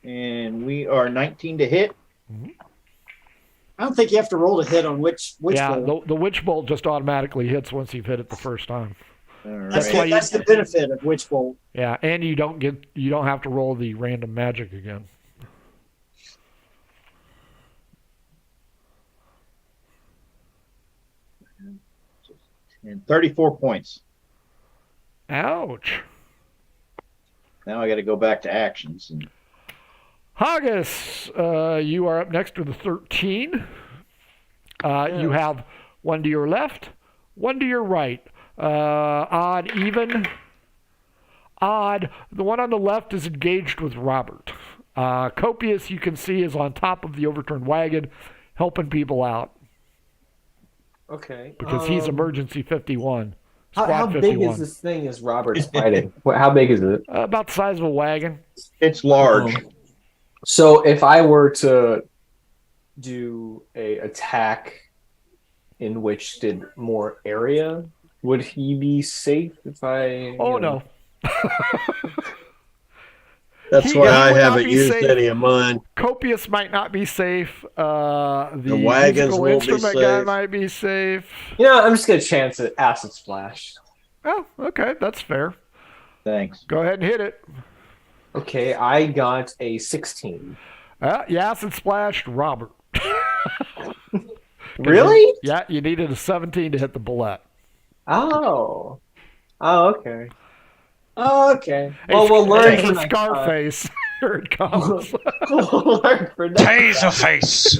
And we are 19 to hit. I don't think you have to roll to hit on which Yeah, roll. the Witch Bolt just automatically hits once you've hit it the first time. All That's, right. that's the benefit of Witch Bolt. Yeah, and you don't have to roll the random magic again. And 34 points. Ouch. Now I got to go back to actions. And Haggis, you are up next with a 13. You have one to your left, one to your right. Odd, even. Odd. The one on the left is engaged with Robert. Copious, you can see, is on top of the overturned wagon, helping people out Okay. because he's emergency 51. How Squad big 51. is this thing as Robert's fighting? How big is it? About the size of a wagon. it's large. So if I were to do a attack in which did more area, would he be safe if I? Oh, no. That's He why would I not haven't be used safe. any of mine. Copious might not be safe. The wagons musical won't be instrument guy safe. might be safe. You know, I'm just gonna chance it. Acid splash. Oh, okay, that's fair. Thanks. Go ahead and hit it. Okay, I got a 16. You acid splashed Robert. Really? Yeah, you needed a 17 to hit the bullet. Oh. Oh, okay. Oh, okay. Well, we'll learn It's for a next Scarface. Here it comes. We'll learn for next Taser face.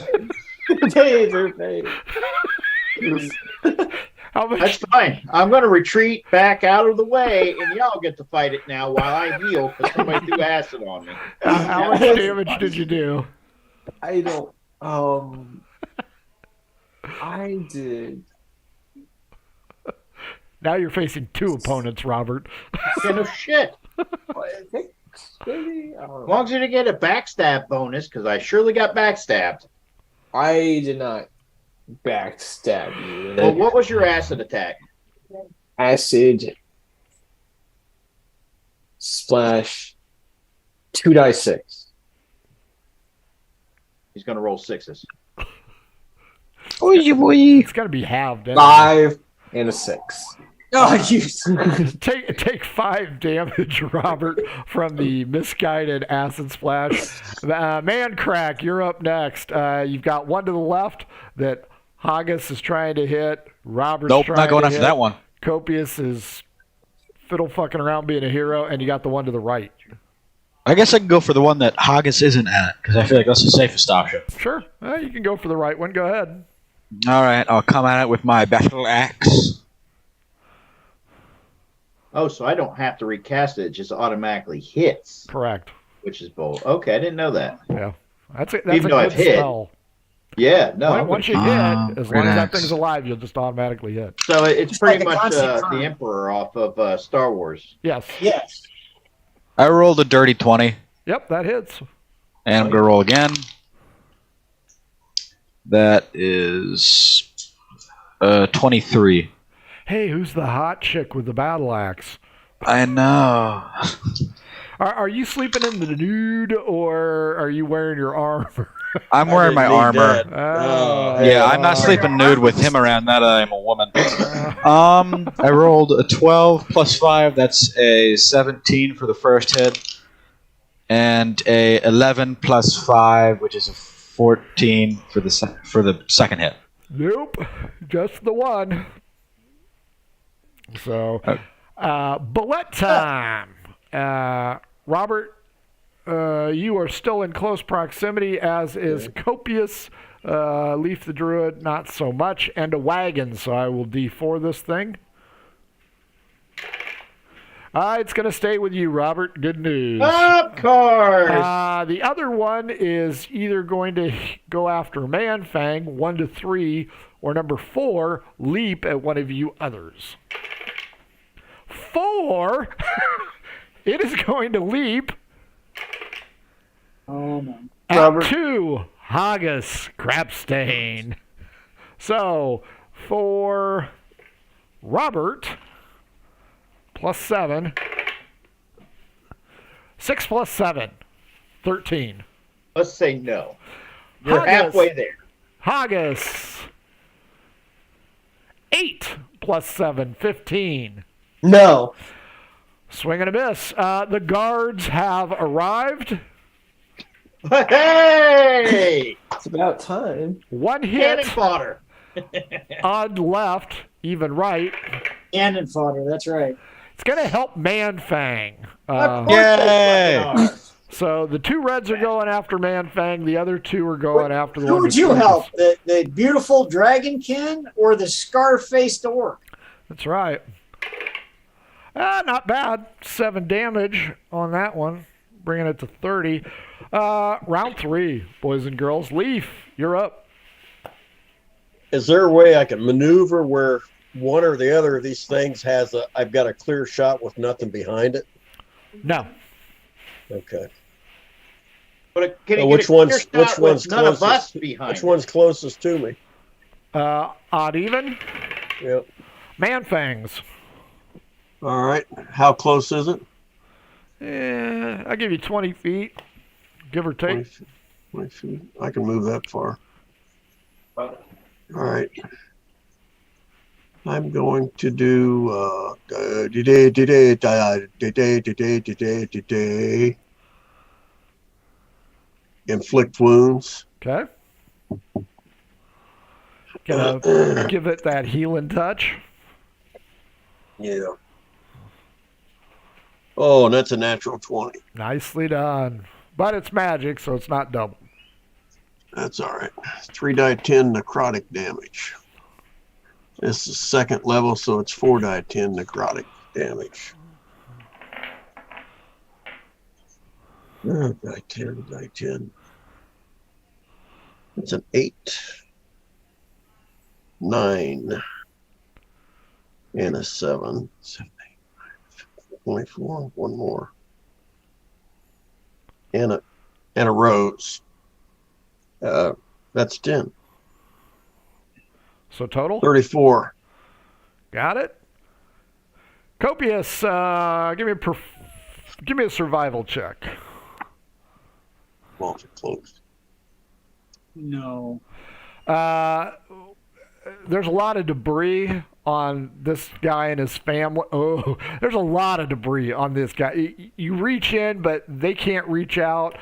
Taser face. How much? That's fine. I'm going to retreat back out of the way, and y'all get to fight it now while I heal because somebody threw acid on me. How much damage did you do? I don't. I did. Now you're facing two opponents, Robert. Yeah, no shit. I think maybe. I don't As know. long as you didn't get a backstab bonus, because I surely got backstabbed. I did not backstab you. Well, what was your acid attack? Acid splash 2d6. He's going to roll sixes. It's got to be halved. Anyway. 5 and a 6. Oh, you. Take 5 damage, Robert, from the misguided acid splash. Man Crack, you're up next. You've got one to the left that Haggis is trying to hit. Robert's Nope, trying not going to after hit. that one. Copious is fiddle fucking around being a hero, and you got the one to the right. I guess I can go for the one that Haggis isn't at, because I feel like that's the safest option. Sure, you can go for the right one. Go ahead. All right, I'll come at it with my battle axe. Oh, so I don't have to recast it. It just automatically hits, Correct. which is bold. Okay, I didn't know that. Yeah, that's a Even good though I've hit. spell. Yeah, no. Once you hit, as long as that relax. thing's alive, you'll just automatically hit. So it's Just pretty like a much constant the current. Emperor off of Star Wars. Yes. Yes. I rolled a dirty 20, Yep, that hits. and I'm going to roll again. That is 23. Hey, who's the hot chick with the battle axe? I know. Are you sleeping in the nude, or are you wearing your armor? I'm wearing my armor. Yeah, I'm not sleeping nude with him around. That I'm a woman. I rolled a 12 plus 5. That's a 17 for the first hit, and a 11 plus 5, which is a 14 for the second hit. Nope, just the one. So, bullet time. Robert, you are still in close proximity, as is Copious. Leaf the Druid, not so much, and a wagon, so I will D4 this thing. It's going to stay with you, Robert. Good news. Of course. The other one is either going to go after Manfang, 1 to 3, or number 4, leap at one of you others. 4, it is going to leap Oh no. at Robert. 2, Haggis Crapstain. So, for Robert, plus 7. 6 plus 7, 13. Let's say no. You're Haggis. halfway there. Haggis. 8 plus 7, 15. No. Swing and a miss. The guards have arrived. Hey! It's about time. 1 Cannon hit, fodder. odd left, even right. Cannon fodder. That's right. It's going to help Manfang. Of course Yay! they fucking are. So the 2 reds are going after Manfang. The other 2 are going after the Who one would who you focused. help? The beautiful dragonkin or the scar-faced orc? That's right. Not bad. 7 damage on that one, bringing it to 30. Round 3, boys and girls. Leaf, you're up. Is there a way I can maneuver where one or the other of these things I've got a clear shot with nothing behind it? No. Okay. But can Well, he which get a one's clear shot with closest? none of us behind? Which one's closest to me? Odd even. Yep. Manfangs. All right. How close is it? I'll give you 20 feet, give or 20 take. feet. 20 feet. I can move that far. All right. I'm going to do inflict wounds. Okay. Gonna give it that healing touch. Yeah. Oh, and that's a natural 20. Nicely done. But it's magic, so it's not double. That's all right. 3 die 10 necrotic damage. This is second level, so it's 4 die 10 necrotic damage. Die 10, die 10. It's an 8, 9, and a 7. 7, 8, 24. One more. And a rose. That's 10. So total? 34. Got it. Copious, give me a survival check. Walls are closed. No. There's a lot of debris on this guy and his family. Oh, there's a lot of debris on this guy. You reach in, but they can't reach out.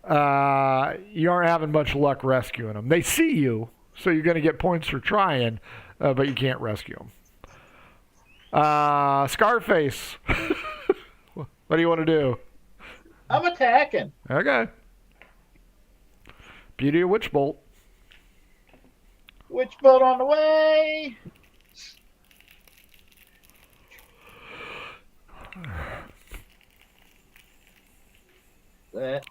You aren't having much luck rescuing them. They see you, so you're going to get points for trying, but you can't rescue them. Scarface. What do you want to do? I'm attacking. Okay. Beauty of Witch Bolt. Witch bolt on the way. That.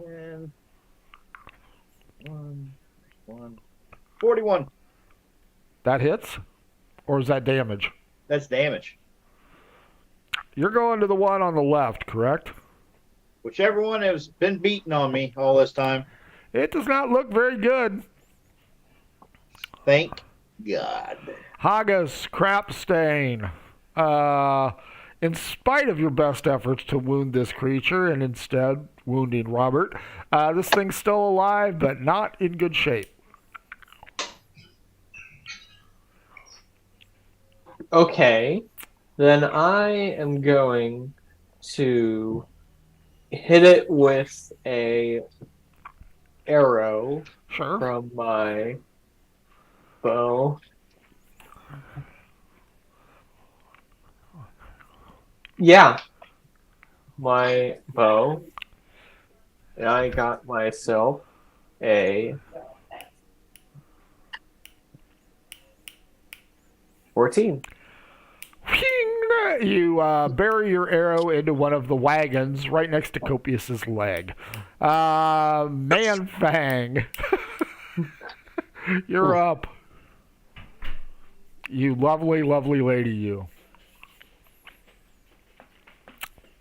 And 41. That hits? Or is that damage? That's damage. You're going to the one on the left, correct? Whichever one has been beating on me all this time. It does not look very good. Thank God. Haggis Crapstain. In spite of your best efforts to wound this creature and instead wounding Robert, this thing's still alive but not in good shape. Okay. Then I am going to hit it with a arrow Sure. from my bow. Yeah. My bow. And I got myself a 14. Okay, you bury your arrow into one of the wagons right next to Copious's leg. Man Fang, you're up. You lovely, lovely lady, you.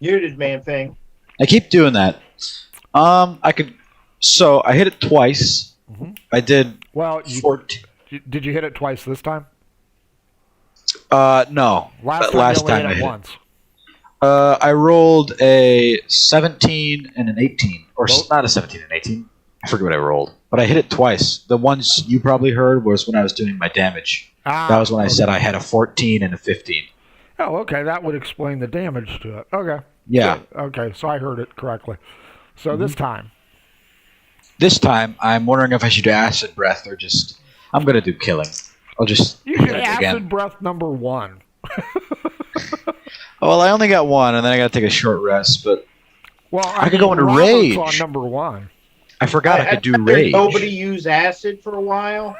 Muted, man thing. I keep doing that. I could. So I hit it twice. Mm-hmm. I did. Well, 14. Did you hit it twice this time? No. Last time you only hit it once. I rolled a 17 and an 18, or not a 17 and 18. I forget what I rolled, but I hit it twice. The ones you probably heard was when I was doing my damage. That was when I said I had a 14 and a 15. Oh, okay. That would explain the damage to it. Okay. Yeah. Okay, so I heard it correctly. So this time. This time, I'm wondering if I should do acid breath or just. I'm gonna do killing. I'll just. You should acid breath number 1. Well, I only got one, and then I gotta take a short rest. But well, I could go into rage. On number 1. I forgot I could do thought rage. Nobody used acid for a while.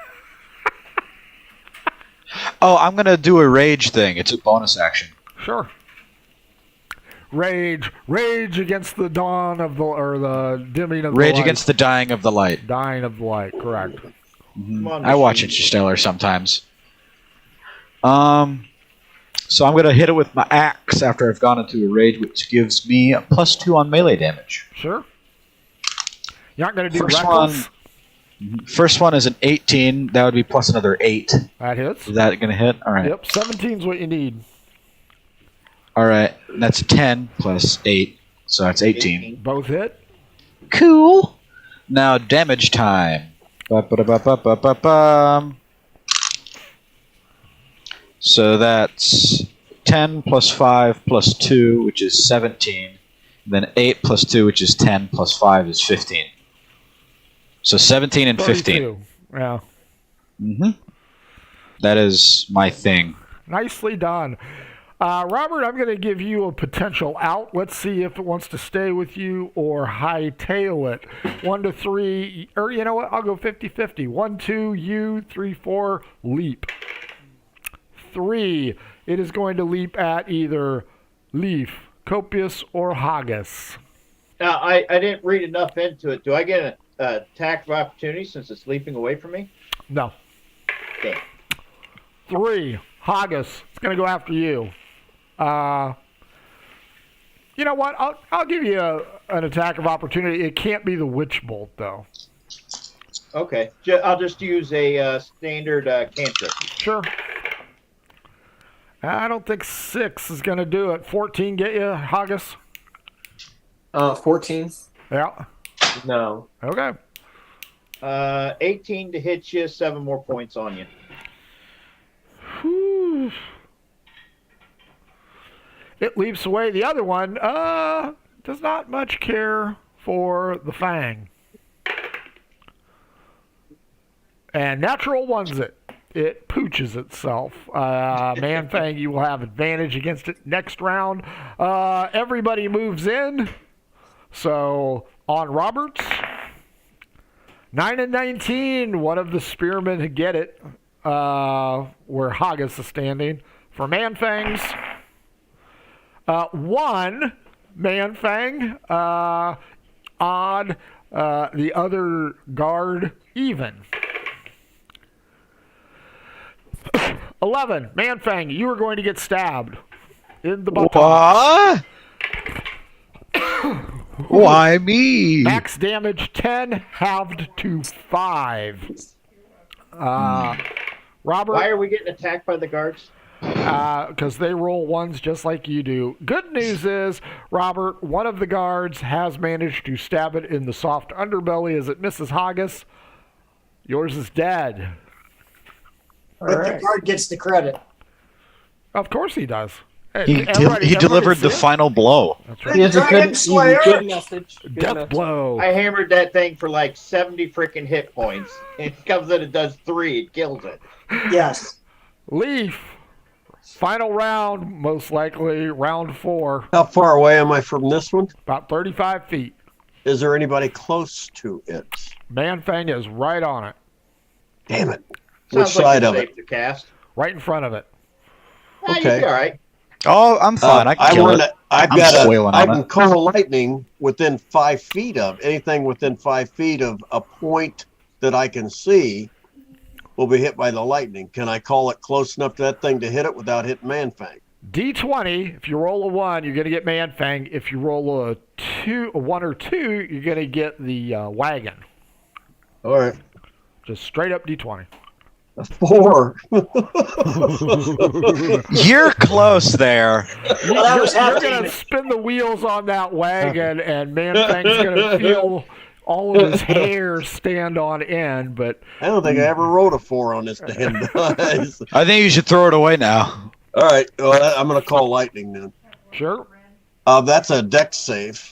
Oh, I'm gonna do a rage thing. It's a bonus action. Sure. Rage against the dawn of the dimming of the light. Rage against the dying of the light. Dying of the light, correct. Mm-hmm. I watch Interstellar sometimes. So I'm gonna hit it with my axe after I've gone into a rage, which gives me a +2 on melee damage. Sure. You're not gonna do reckless? First one is an 18. That would be plus another 8. That hits. Is that gonna hit? All right. Yep. 17 is what you need. All right. That's 10 plus 8, so that's 18. Both hit. Cool. Now damage time. Ba-ba-da-ba-ba-ba-ba-bum. So that's 10 plus 5 plus 2, which is 17. Then 8 plus 2, which is 10, plus 5 is 15. So 17 and 32. 15. Yeah. Mm-hmm. That is my thing. Nicely done. Robert, I'm going to give you a potential out. Let's see if it wants to stay with you or hightail it. 1 to 3, or you know what? I'll go 50-50. 1, 2, you, 3, 4, leap. 3, it is going to leap at either Leaf, Copious, or Haggis. Now, I didn't read enough into it. Do I get an attack of opportunity since it's leaping away from me? No. Okay. 3, Haggis. It's going to go after you. You know what? I'll give you an attack of opportunity. It can't be the Witch Bolt, though. Okay. I'll just use a standard cantrip. Sure. I don't think 6 is going to do it. 14 get you, Haggis? 14? Yeah. No. Okay. 18 to hit you, 7 more points on you. Whew. It leaps away. The other one does not much care for the Fang. And natural ones it. It pooches itself. Man Fang, you will have advantage against it next round. Everybody moves in. So, on Roberts, 9 and 19, one of the spearmen get it, where Haggis is standing. For Man Fangs, 1 Man Fang, odd, the other guard, even. 11, Man Fang, you are going to get stabbed in the buttocks. What? Why me? Max damage 10, halved to 5. Robert? Why are we getting attacked by the guards? Because they roll ones just like you do. Good news is, Robert, one of the guards has managed to stab it in the soft underbelly as it misses Haggis. Yours is dead. But the guard gets the credit. Of course he does. He delivered the final blow. That's right. He has a good Slayer. message. Good Death message. blow. I hammered that thing for like 70 freaking hit points. It comes in, it does 3, it kills it. Yes. Leaf. Final round, most likely round 4. How far away am I from this one? About 35 feet. Is there anybody close to it? Man Fang is right on it. Damn it. Which Sounds like side it's of safe it? to cast. Right in front of it. Ah, Okay. you'll be all right. Oh, I'm fine. I can kill it. I I'm can call lightning within 5 feet of anything within 5 feet of a point that I can see will be hit by the lightning. Can I call it close enough to that thing to hit it without hitting Manfang? D20. If you roll a 1, you're going to get Manfang. If you roll a 1 or 2, you're going to get the wagon. All right. Just straight up D20. A 4. You're close there. Well, you're going to spin the wheels on that wagon, and Manfang's going to feel all of his hair stand on end. But I don't think I ever rolled a 4 on this damn dice. I think you should throw it away now. All right. Well, I'm going to call lightning then. Sure. That's a dex save.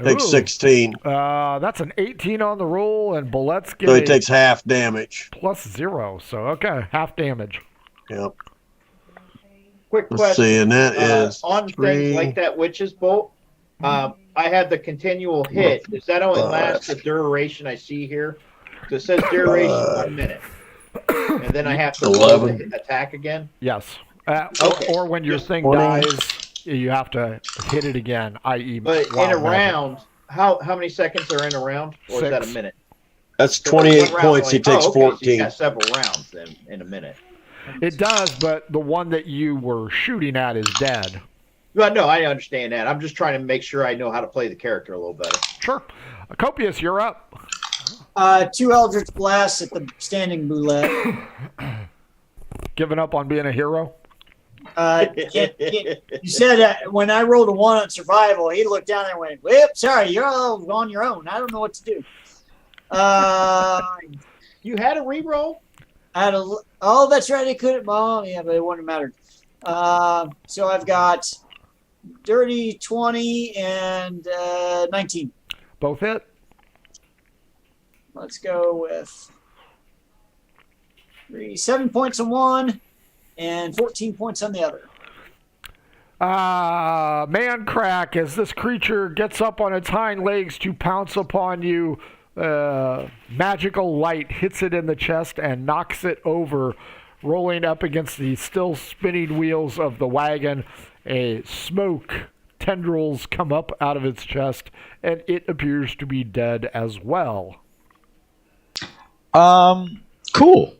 Takes 16. That's an 18 on the roll, and Bullet's So getting he takes half damage. +0. So, okay, half damage. Yep. Quick Let's question. see, and that is on 3. things like that witch's bolt. I had the continual hit. Does that only last the duration I see here? So it says duration 1 minute, and then I have to roll the attack again. Yes. Okay. Or when your thing 20. dies, you have to hit it again, i.e. But in a magic. round, how many seconds are in a round, or is that a 6. minute? That's So 28 one round points. He only- takes okay, so you 14. got several rounds then in a minute. It does, but the one that you were shooting at is dead. Well, no, I understand that. I'm just trying to make sure I know how to play the character a little better. Sure. Copious, you're up. 2 Eldritch Blasts at the standing boulette. Giving up on being a hero? You said when I rolled a 1 on survival, he looked down and went, "Well, sorry, you're all on your own. I don't know what to do." You had a reroll? Oh, that's right. I couldn't. Oh, yeah, but it wouldn't have mattered. So I've got dirty 20 and 19. Both hit? Let's go with 7 points on one and 14 points on the other. Man crack, as this creature gets up on its hind legs to pounce upon you, magical light hits it in the chest and knocks it over, rolling up against the still spinning wheels of the wagon. A smoke tendrils come up out of its chest, and it appears to be dead as well. Cool.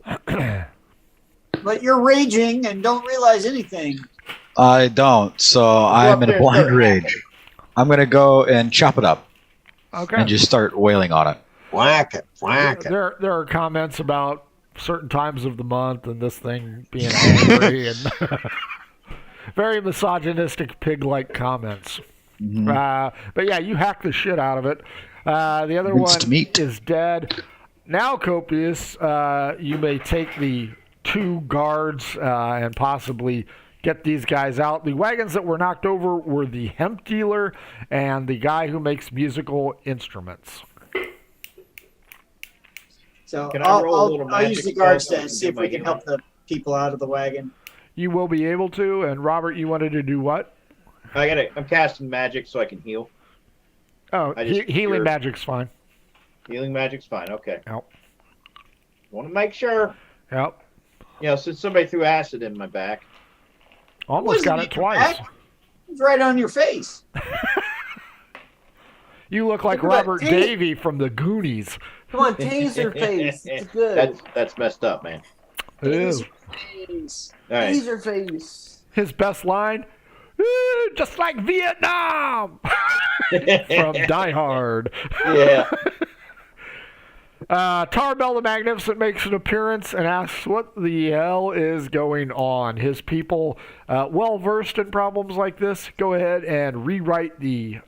But you're raging and don't realize anything. I don't, so I'm in a blind rage. I'm going to go and chop it up. Okay. And just start wailing on it. Whack it, whack it. There are comments about certain times of the month and this thing being angry and very misogynistic pig-like comments. Mm-hmm. But yeah, you hack the shit out of it. The other Minced one meat. is dead. Now, Copious, you may take the 2 guards and possibly get these guys out. The wagons that were knocked over were the hemp dealer and the guy who makes musical instruments. So Can I roll a little I'll use magic the guards spell to to see do if my we can help the people out of the wagon. You will be able to. And Robert, you wanted to do what? I'm casting magic so I can heal. Oh, I just healing figured- magic's fine. Healing magic's fine. Okay. Yep. Want to make sure. Yep. Since somebody threw acid in my back. Almost got Wasn't it in your twice. back. It's right on your face. You look like Look at that Robert teeth. Davey from the Goonies. Come on, taser face. It's good. That's messed up, man. Ew. Face. All right. Taser face. His best line, "Ooh, just like Vietnam," from Die Hard. Yeah. Tarbell the Magnificent makes an appearance and asks what the hell is going on. His people, well versed in problems like this, go ahead and rewrite the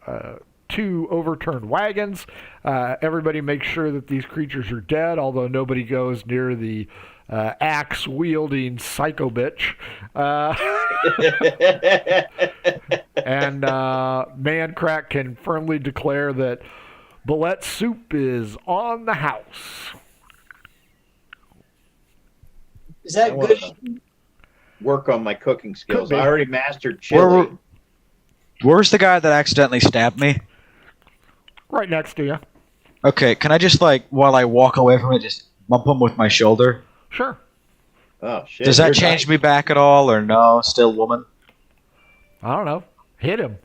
2 overturned wagons. Everybody makes sure that these creatures are dead, although nobody goes near the axe-wielding psycho bitch. And Man Crack can firmly declare that Bullet soup is on the house. Is that I wanna good? work on my cooking skills. Could be. I already mastered chili. Where's the guy that accidentally stabbed me? Right next to you. Okay, can I just, while I walk away from it, just bump him with my shoulder? Sure. Oh shit! Does that you're change nice. me back at all, or no? Still woman? I don't know. Hit him.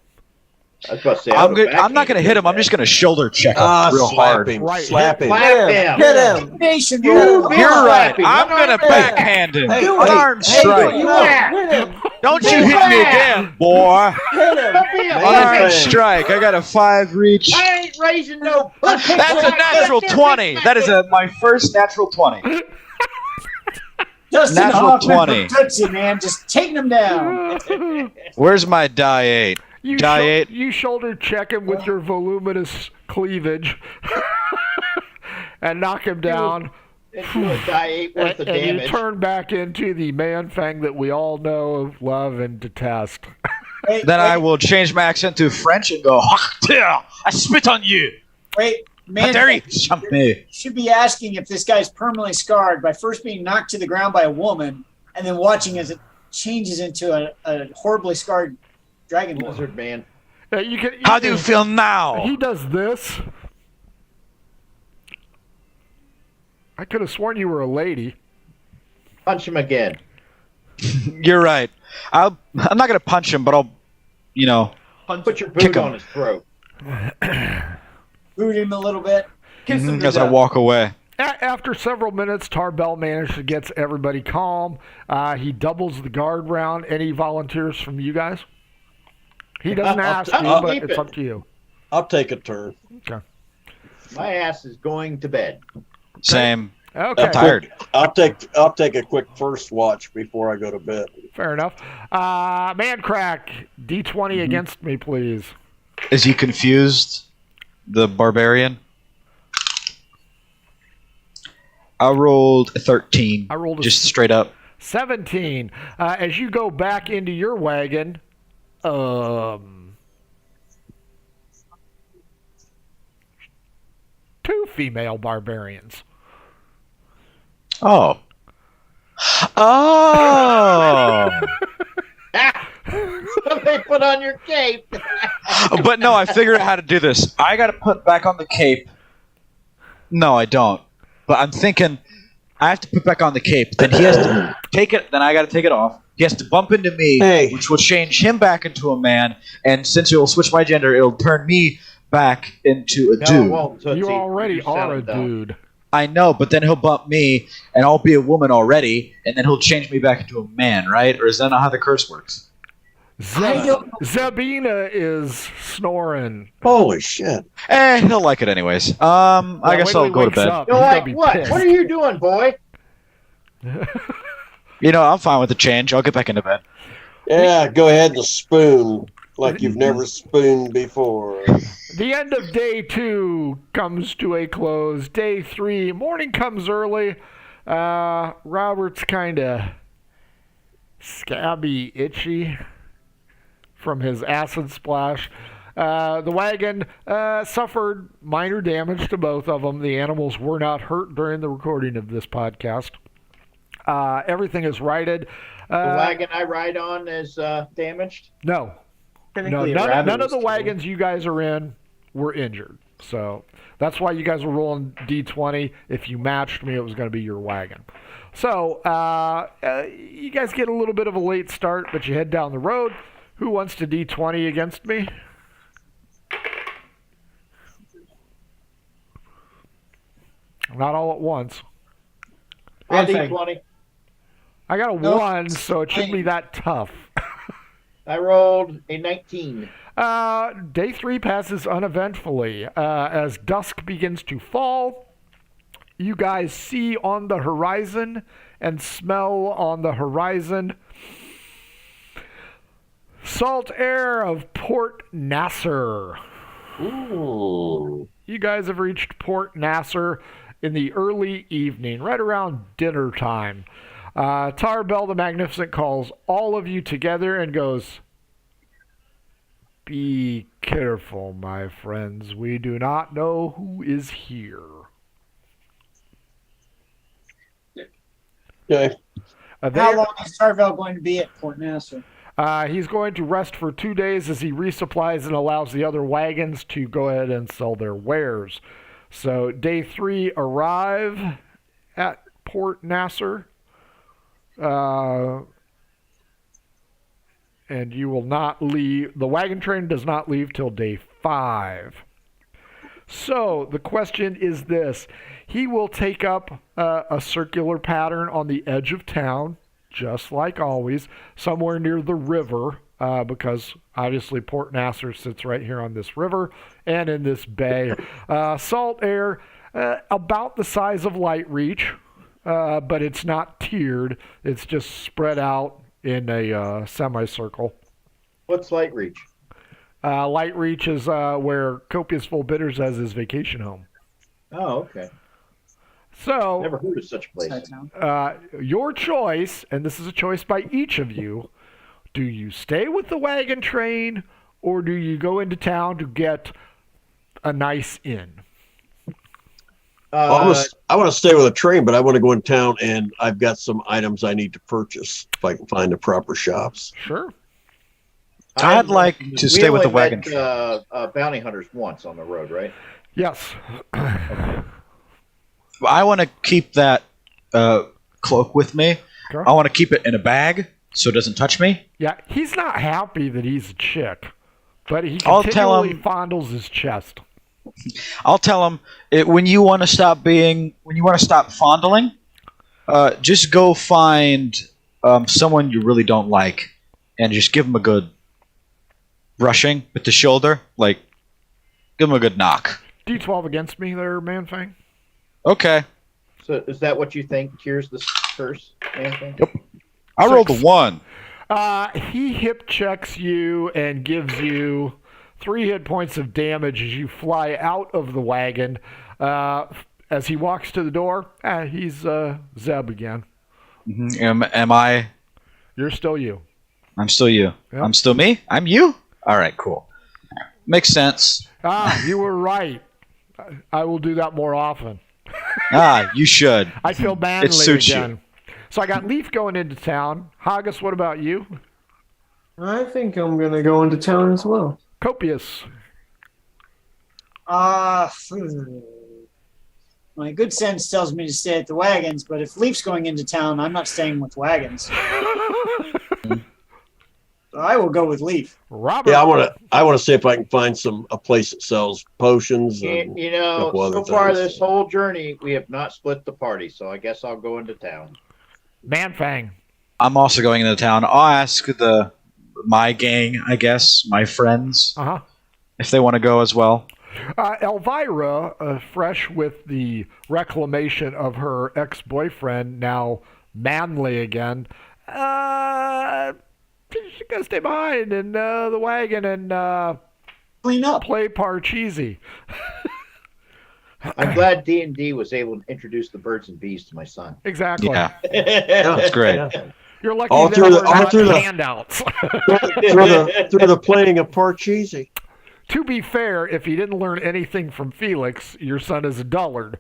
I was about to say, I'm not gonna hit him. I'm just gonna shoulder check him real slap hard. him. Right, Slap him. Slap him. Hit him. Nation You rule. bitch. You're right. Slapping. I'm gonna Hey, backhand him. hey, Unarmed hey, strike. you Hit him. Don't you hit me again, boy. Hit him. Don't be a Unarmed Man. strike. I got a 5 reach. I ain't raising no pussy. That's a natural 20. That is my first natural 20. Dustin Natural Hoffman 20. from Tootsie, man, just taking him down. Where's my die 8? You, Die 8. you shoulder check him with your voluminous cleavage and knock him down. And do a die 8 worth of And you damage. turn back into the man fang that we all know, love, and detest. Then I will change my accent to French and go, I spit on you. Wait, How man, dare you jump me? should be asking if this guy's permanently scarred by first being knocked to the ground by a woman and then watching as it changes into a horribly scarred dragon lord. Lizard man. How do you feel now? He does this. I could have sworn you were a lady. Punch him again. You're right. I'm not going to punch him, but I'll, Put your Kick boot him. on his throat. Boot him a little bit. Kiss him to as I death. walk away. After several minutes, Tarbell manages to get everybody calm. He doubles the guard round. Any volunteers from you guys? He doesn't ask you, I'll but keep it's it. up to you. I'll take a turn. Okay. My ass is going to bed. Same. Okay. I'm tired. I'll take a quick first watch before I go to bed. Fair enough. Man crack, D20 against me, please. Is he confused? The barbarian? I rolled a 13. I rolled a just straight up. 17. As you go back into your wagon, two female barbarians. Oh. Oh. They put on your cape. But no, I figured out how to do this. I got to put back on the cape. No, I don't. But I'm thinking I have to put back on the cape. Then he has to take it. Then I got to take it off. He has to bump into me, Hey. which will change him back into a man. And since it will switch my gender, it'll turn me back into a No, dude. it won't, Tootsie. You already You are a sound dumb. dude. I know, but then he'll bump me, and I'll be a woman already, and then he'll change me back into a man, right? Or is that not how the curse works? Zabina is snoring. Holy shit! He'll like it anyways. I Well, guess wait till I'll he go to wakes bed. up. You're He's gonna like, be what? pissed. What are you doing, boy? I'm fine with the change. I'll get back into bed. Yeah, go ahead and spoon like you've never spooned before. The end of day 2 comes to a close. Day 3, morning comes early. Robert's kind of scabby, itchy from his acid splash. The wagon suffered minor damage to both of them. The animals were not hurt during the recording of this podcast. Everything is righted. The wagon I ride on is damaged. No. Technically, a None rabbit of the was wagons you guys are in were injured. So that's why you guys were rolling D20. If you matched me, it was going to be your wagon. So you guys get a little bit of a late start, but you head down the road. Who wants to D20 against me? Not all at once. I'll Bad thing. D20. I got a 1, so it shouldn't be that tough. I rolled a 19. Day 3 passes uneventfully. As dusk begins to fall, you guys see on the horizon and smell on the horizon salt air of Port Nasser. Ooh. You guys have reached Port Nasser in the early evening, right around dinner time. Tarbell the Magnificent calls all of you together and goes, "Be careful, my friends. We do not know who is here." Okay. How long is Tarvel going to be at Port Nasser? He's going to rest for 2 days as he resupplies and allows the other wagons to go ahead and sell their wares. So day 3 arrive at Port Nasser. And you will not leave. The wagon train does not leave till day 5. So the question is this. He will take up a circular pattern on the edge of town, just like always, somewhere near the river, because obviously Port Nasser sits right here on this river and in this bay. Salt air, about the size of Light Reach, but it's not tiered. It's just spread out in a semicircle. What's Light Reach? Light Reach is where Copious Full Bitters has his vacation home. Oh, okay. So, Never heard of such a place. your choice, and this is a choice by each of you, do you stay with the wagon train or do you go into town to get a nice inn? I want to stay with a train, but I want to go in town, and I've got some items I need to purchase if I can find the proper shops. Sure. I'd like to stay with the only wagon met, train. bounty hunters once on the road, right? Yes. I want to keep that cloak with me. Okay. I want to keep it in a bag so it doesn't touch me. Yeah, he's not happy that he's a chick, but he I'll tell continually him- fondles his chest. I'll tell him when you want to stop fondling, just go find someone you really don't like, and just give him a good brushing with the shoulder, like give him a good knock. D12 against me there, Manfang. Okay, So is that what you think cures the curse? Anything? Yep. I rolled a 1. He hip checks you and gives you 3 hit points of damage as you fly out of the wagon. As he walks to the door, he's Zeb again. Mm-hmm. Am I? You're still you. I'm still you. Yep. I'm still me. I'm you. All right, cool. Makes sense. You were right. I will do that more often. You should. I feel manly It suits you. again. So I got Leaf going into town. Haggis, what about you? I think I'm gonna go into town as well. Copious. My good sense tells me to stay at the wagons, but if Leaf's going into town, I'm not staying with wagons. So I will go with Leaf. Robert. Yeah, I want to see if I can find a place that sells potions. And You know, couple other so far things. this whole journey, we have not split the party, so I guess I'll go into town. Manfang. I'm also going into town. I'll ask my gang, I guess, my friends, Uh-huh. if they want to go as well. Elvira, fresh with the reclamation of her ex-boyfriend, now manly again, she's going to stay behind in the wagon and Clean up. play Parcheesi. I'm glad D&D was able to introduce the birds and bees to my son. Exactly. Yeah, that's great. You're lucky All there through the- were all not through the- handouts. through the playing of Parcheesi. To be fair, if he didn't learn anything from Felix, your son is a dullard.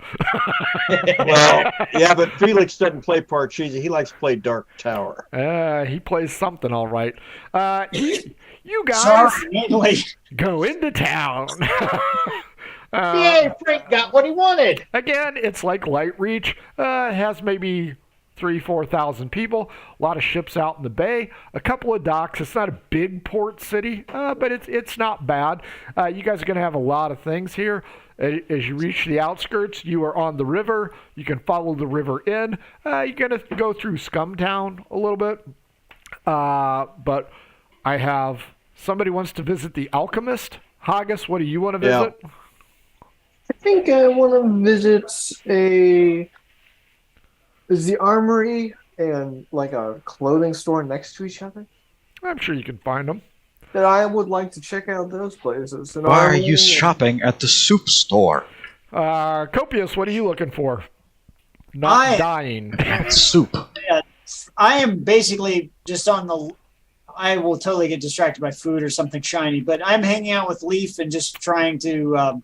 Well, yeah, but Felix doesn't play Parcheesi. He likes to play Dark Tower. He plays something all right. You guys Sorry, mainly. go into town. Yay, Frank got what he wanted. Again, it's like Light Reach. It has maybe 3,000-4,000 people. A lot of ships out in the bay. A couple of docks. It's not a big port city, but it's not bad. You guys are going to have a lot of things here. As you reach the outskirts, you are on the river. You can follow the river in. You're going to go through Scumtown a little bit. But I have somebody wants to visit the Alchemist. Haggis, what do you want to visit? I think I want to visit is the armory and like a clothing store next to each other? I'm sure you can find them. That I would like to check out those places. An Why are armory you and- shopping at the soup store? Copious, what are you looking for? Not dying. Soup. I am basically just on the. I will totally get distracted by food or something shiny, but I'm hanging out with Leaf and just trying to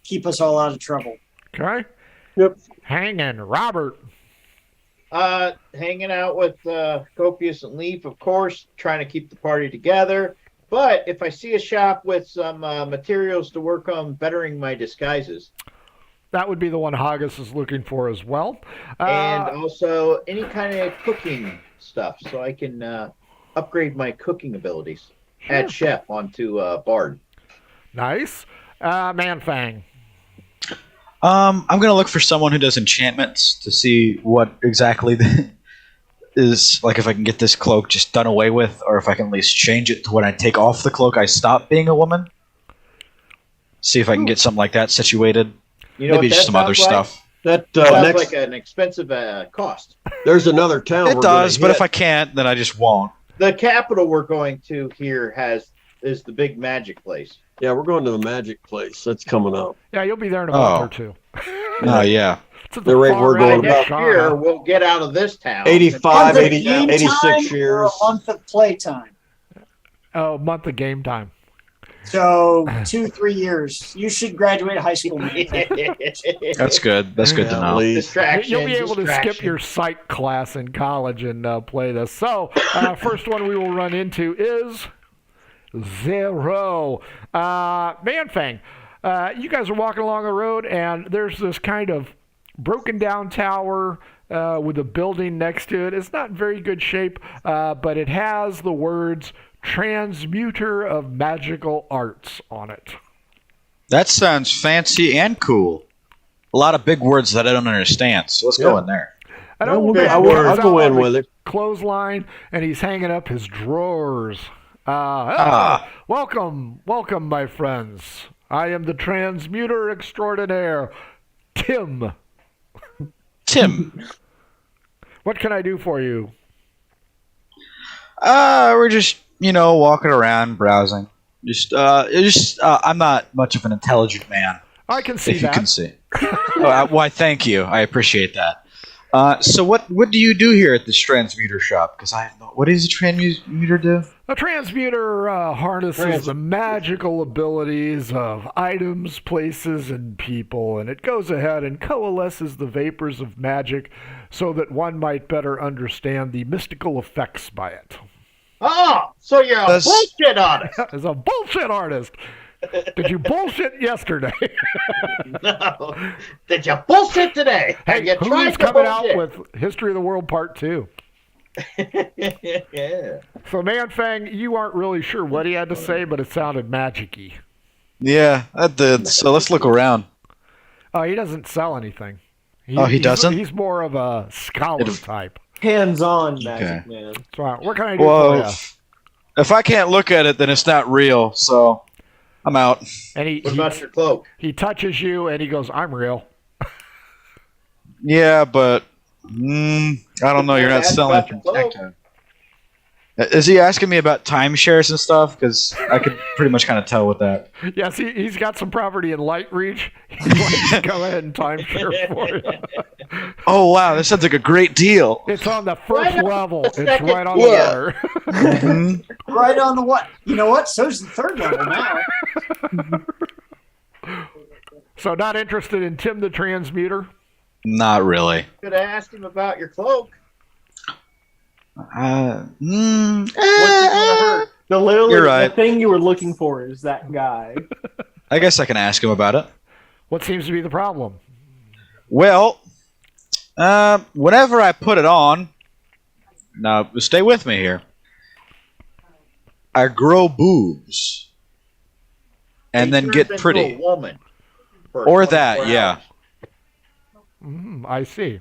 keep us all out of trouble. Okay. Yep. Hanging. Robert. Hanging out with Copious and Leaf, of course, trying to keep the party together. But if I see a shop with some materials to work on bettering my disguises, That would be the one Haggis is looking for as well. And also any kind of cooking stuff, so I can upgrade my cooking abilities. Sure. Add chef onto Bard. Nice. Manfang. I'm gonna look for someone who does enchantments to see what exactly is like. If I can get this cloak just done away with, or if I can at least change it to when I take off the cloak, I stop being a woman. See if I can get something like that situated. You know Maybe what just that some other sounds like? stuff. That Sounds next, like an expensive cost. there's another town. It we're does, gonna but if hit. I can't, then I just won't. The capital we're going to here is the big magic place. Yeah, we're going to the magic place. That's coming up. Yeah, you'll be there in a month Oh. or two. Oh yeah. It's at The rate far we're end going of Next Ghana. year we'll get out of this town. 85, Month of 80, game 86 time or years. a month of playtime. Oh, month of game time. So 2-3 years. You should graduate high school. That's good. That's good to At know. least. Distraction. You'll be able to skip distraction. your psych class in college and play this. So, first one we will run into is Zero. Manfang, you guys are walking along the road, and there's this kind of broken down tower with a building next to it. It's not in very good shape, but it has the words Transmuter of Magical Arts on it. That sounds fancy and cool. A lot of big words that I don't understand. So let's go in there. An I old will- man I will- comes I'll go out in on the with it. Clothesline, and he's hanging up his drawers. Welcome, my friends. I am the transmuter extraordinaire, Tim. Tim. What can I do for you? We're just, walking around, browsing. I'm not much of an intelligent man, I can see if you that. can see. Why, thank you. I appreciate that. So what do you do here at this transmuter shop? Because what does a transmuter do? A transmuter harnesses the magical abilities of items, places, and people, and it goes ahead and coalesces the vapors of magic so that one might better understand the mystical effects by it. Oh, so you're a bullshit artist. As a bullshit artist. Did you bullshit yesterday? No. Did you bullshit today? Hey, you tried who's to coming out bullshit? with History of the World Part 2? Yeah. So, Manfang, you aren't really sure what he had to say, but it sounded magic-y. Yeah, that did. So let's look around. Oh, he doesn't sell anything. He he's- doesn't? He's more of a scholar type. Hands-on magic, man. So, what can I do for Well, you? if I can't look at it, then it's not real. So I'm out. And What about your cloak? he touches you, and he goes, I'm real. Yeah, but I don't know. You're not Ask selling about it from your cloak. time. Is he asking me about timeshares and stuff? Because I could pretty much kind of tell with that. Yes, he's got some property in Light Reach. He'd like to go ahead and timeshare for you. Oh wow, this sounds like a great deal. It's on the first Right on level. the It's second right on the floor. water. Right on the what? You know what? So's the third level now. So not interested in Tim the Transmuter? Not really. Could have asked him about your cloak. What's it gonna hurt? No, literally, You're right. the thing you were looking for is that guy. I guess I can ask him about it. What seems to be the problem? Well, whenever I put it on, now stay with me here. I grow boobs, and He then turns get into pretty, a woman for or 24 that, yeah. hours. I see.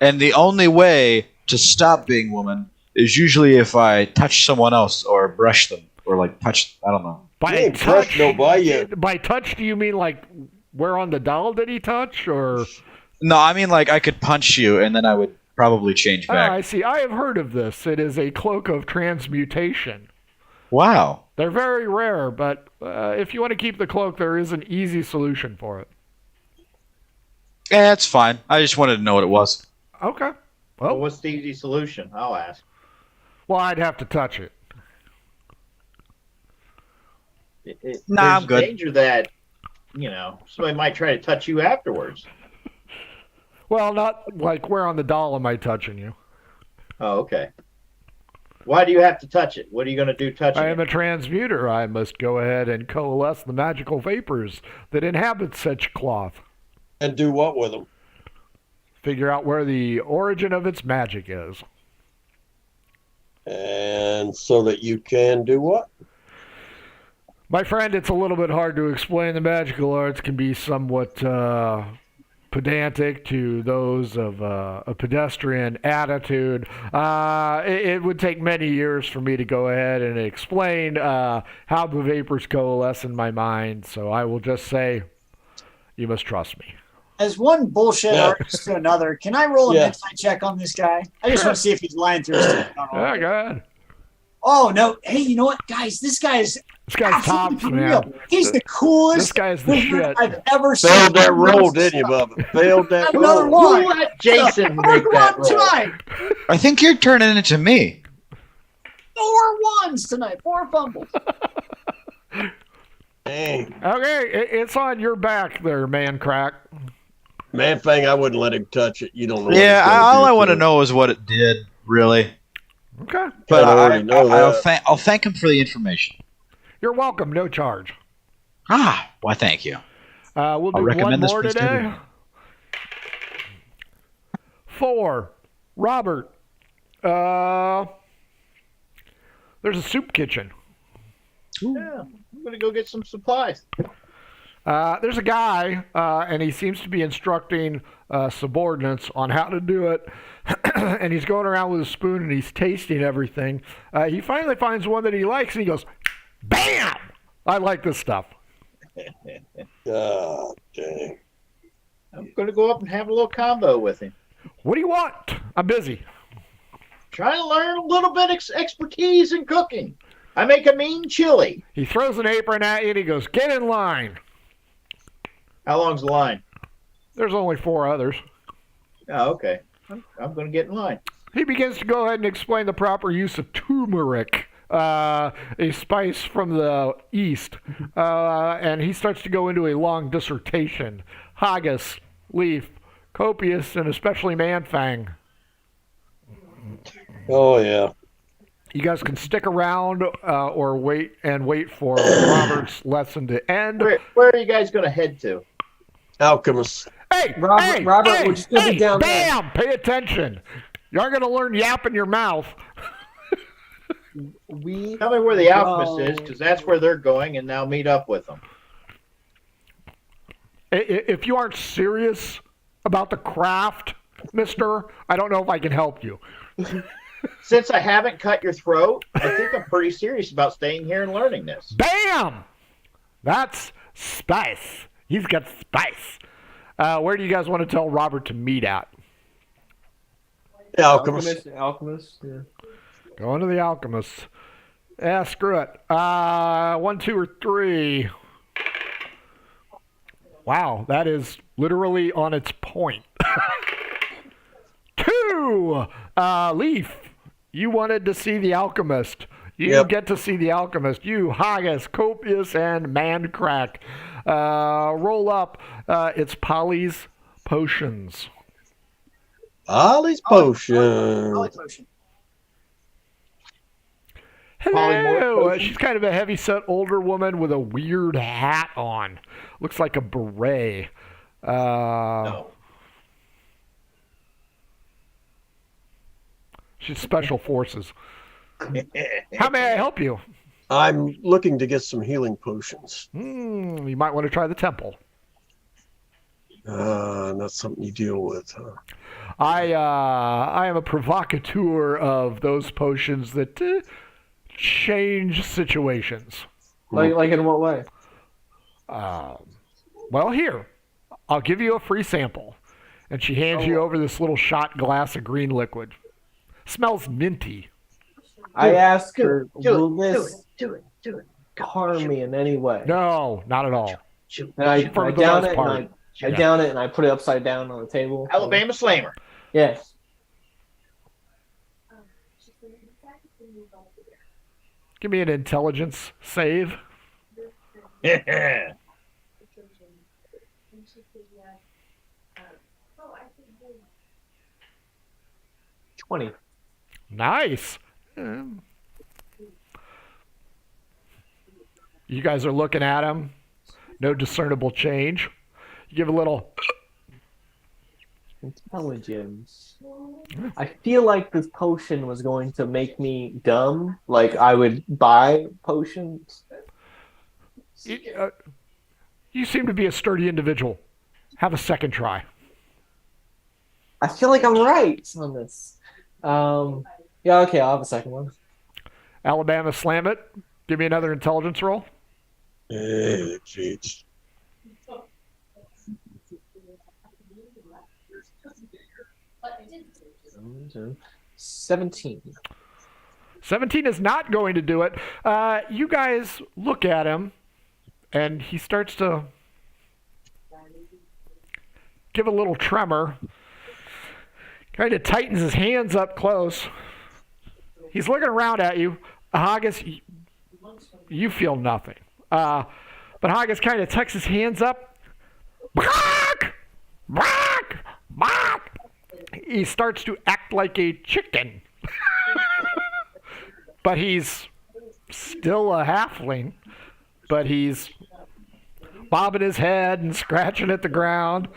And the only way to stop being woman is usually if I touch someone else or brush them or like touch. I don't know. By Hey, touch, touch nobody. by touch, do you mean like where on the doll did he touch, or? No, I mean like I could punch you and then I would probably change back. I see. I have heard of this. It is a cloak of transmutation. Wow. They're very rare, but if you want to keep the cloak, there is an easy solution for it. Yeah, it's fine. I just wanted to know what it was. Okay. Well, Well, what's the easy solution? I'll ask. I'd have to touch it. Nah, there's I'm good. danger that, somebody might try to touch you afterwards. Well, not like where on the doll am I touching you? Oh, okay. Why do you have to touch it? What are you going to do touching I am it? a transmuter. I must go ahead and coalesce the magical vapors that inhabit such cloth. And do what with them? Figure out where the origin of its magic is. And so that you can do what? My friend, it's a little bit hard to explain. The magical arts can be somewhat pedantic to those of a pedestrian attitude. It would take many years for me to go ahead and explain how the vapors coalesce in my mind, so I will just say, you must trust me. As one bullshit artist to another, can I roll an Yeah. insight check on this guy? I just want to see if he's lying through his teeth. Yeah, go ahead. Oh no! Hey, you know what, guys? This guy's This guy's tops, absolutely man. real. He's the coolest This guy's the wizard shit. I've ever seen. Failed that roll, didn't you, Bubba? Failed that Another roll. one. Who let Jason Four make that ones roll? tonight. I think you're turning into me. 4 ones tonight. 4 fumbles. Dang. Okay, it's on your back there, man crack. Man Fang, I wouldn't let him touch it. You don't know. Yeah, what all I want want to know is what it did, really. Okay. But I already know that. I'll thank him for the information. You're welcome, no charge. Why, thank you. We'll do one recommend this more place to today. everyone. 4. Robert. There's a soup kitchen. Yeah, I'm gonna go get some supplies. There's a guy, and he seems to be instructing subordinates on how to do it. And he's going around with a spoon and he's tasting everything. He finally finds one that he likes and he goes, "Bam! I like this stuff." God dang. I'm gonna go up and have a little combo with him. What do you want? I'm busy. Trying to learn a little bit expertise in cooking. I make a mean chili. He throws an apron at you and he goes, "Get in line." How long's the line? There's only 4 others. Oh, okay. I'm going to get in line. He begins to go ahead and explain the proper use of turmeric, a spice from the east, and he starts to go into a long dissertation. Haggis, leaf, copious, and especially manfang. Oh yeah. You guys can stick around or wait for Robert's lesson to end. Where are you guys going to head to? Alchemist. Hey, Robert, would you still be down there? bam! Pay attention. You aren't going to learn yap in your mouth. Tell me where the alchemist is, because that's where they're going, and now meet up with them. If you aren't serious about the craft, mister, I don't know if I can help you. Since I haven't cut your throat, I think I'm pretty serious about staying here and learning this. Bam! That's spice. He's got spice. Where do you guys want to tell Robert to meet at? The Alchemist. Alchemist. Yeah. Going to the Alchemist. Yeah, screw it. 1, 2, or 3. Wow, that is literally on its point. 2. Leaf, you wanted to see the Alchemist. You get to see the Alchemist. You, Haggis, Copious, and Mancrack. Roll up. It's Polly's Potions. Ollie's Potion. Hello. She's kind of a heavy-set older woman with a weird hat on. Looks like a beret. No. She's Special Forces. How may I help you? I'm looking to get some healing potions. You might want to try the temple. Not something you deal with, huh? I am a provocateur of those potions that change situations. Like in what way? Well, here, I'll give you a free sample. And she hands you over this little shot glass of green liquid. Smells minty. I asked her, will do this it. harm me in any way? No, not at all. And I For the down most it, part. and I down it, and I put it upside down on the table. Alabama Slammer. Yes. Give me an intelligence save. 20. Nice. You guys are looking at him. No discernible change. You give a little Intelligence. I feel like this potion was going to make me dumb. Like I would buy potions. You seem to be a sturdy individual. Have a second try. I feel like I'm right on this. Yeah, okay, I'll have a second one. Alabama, slam it. Give me another intelligence roll. Jeez. 17. 17 is not going to do it. You guys look at him, and he starts to give a little tremor. Kind of tightens his hands up close. He's looking around at you. Haggis, you feel nothing. But Haggis kind of tucks his hands up. Bark! Bark! Bark! He starts to act like a chicken. But he's still a halfling. But he's bobbing his head and scratching at the ground.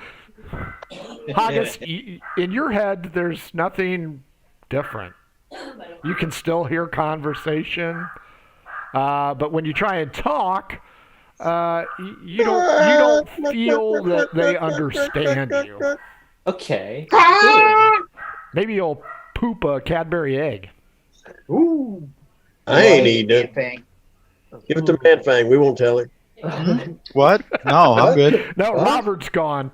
Haggis, in your head, there's nothing different. You can still hear conversation. But when you try and talk, you don't feel that they understand you. Okay. Maybe you'll poop a Cadbury egg. Ooh. I ain't eating it. Fang. Give it to Man Fang. We won't tell him. What? No, I'm good. No, Robert's gone.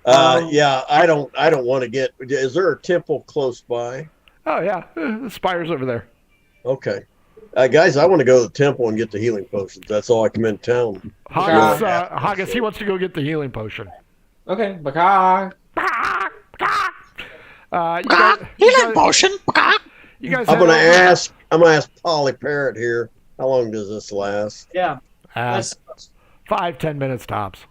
Yeah, I don't want to get. Is there a temple close by? Oh, yeah. The spire's over there. Okay. Guys, I want to go to the temple and get the healing potions. That's all I come in town. Haggis, he wants to go get the healing potion. Okay, baka. Healing potion. You guys I'm gonna ask Polly Parrot here. How long does this last? Yeah. 5-10 minutes tops.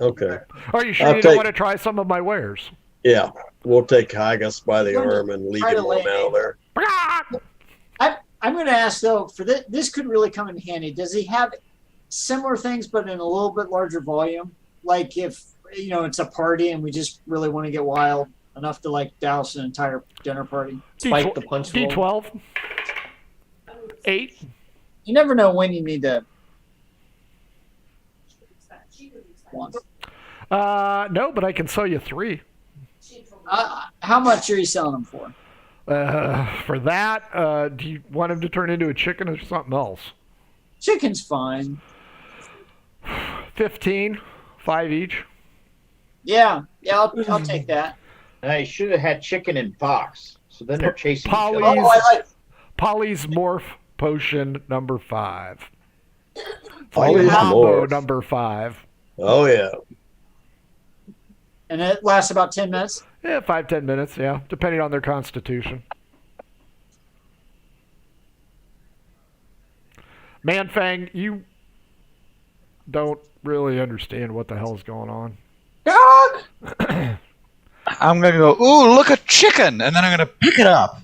Okay. Are you sure you don't want to try some of my wares? Yeah, we'll take Haggis by the arm and lead him on out of there. I'm going to ask though. For this could really come in handy. Does he have similar things, but in a little bit larger volume? Like if it's a party and we just really want to get wild enough to like douse an entire dinner party. Spike the punch roll. D12. 8. You never know when you need to. One. No, but I can sell you 3. How much are you selling them for? For that, do you want him to turn into a chicken or something else? Chicken's fine. 15, 5 each. Yeah, I'll take that. I should have had chicken in box. So then they're chasing each other. Oh, I like Polly's morph potion number 5. Polly's combo morph. number 5. Oh yeah. And it lasts about 10 minutes? Yeah, 5-10 minutes, yeah, depending on their constitution. Manfang, you don't really understand what the hell is going on. I'm gonna go. Ooh, look, a chicken, and then I'm gonna pick it up.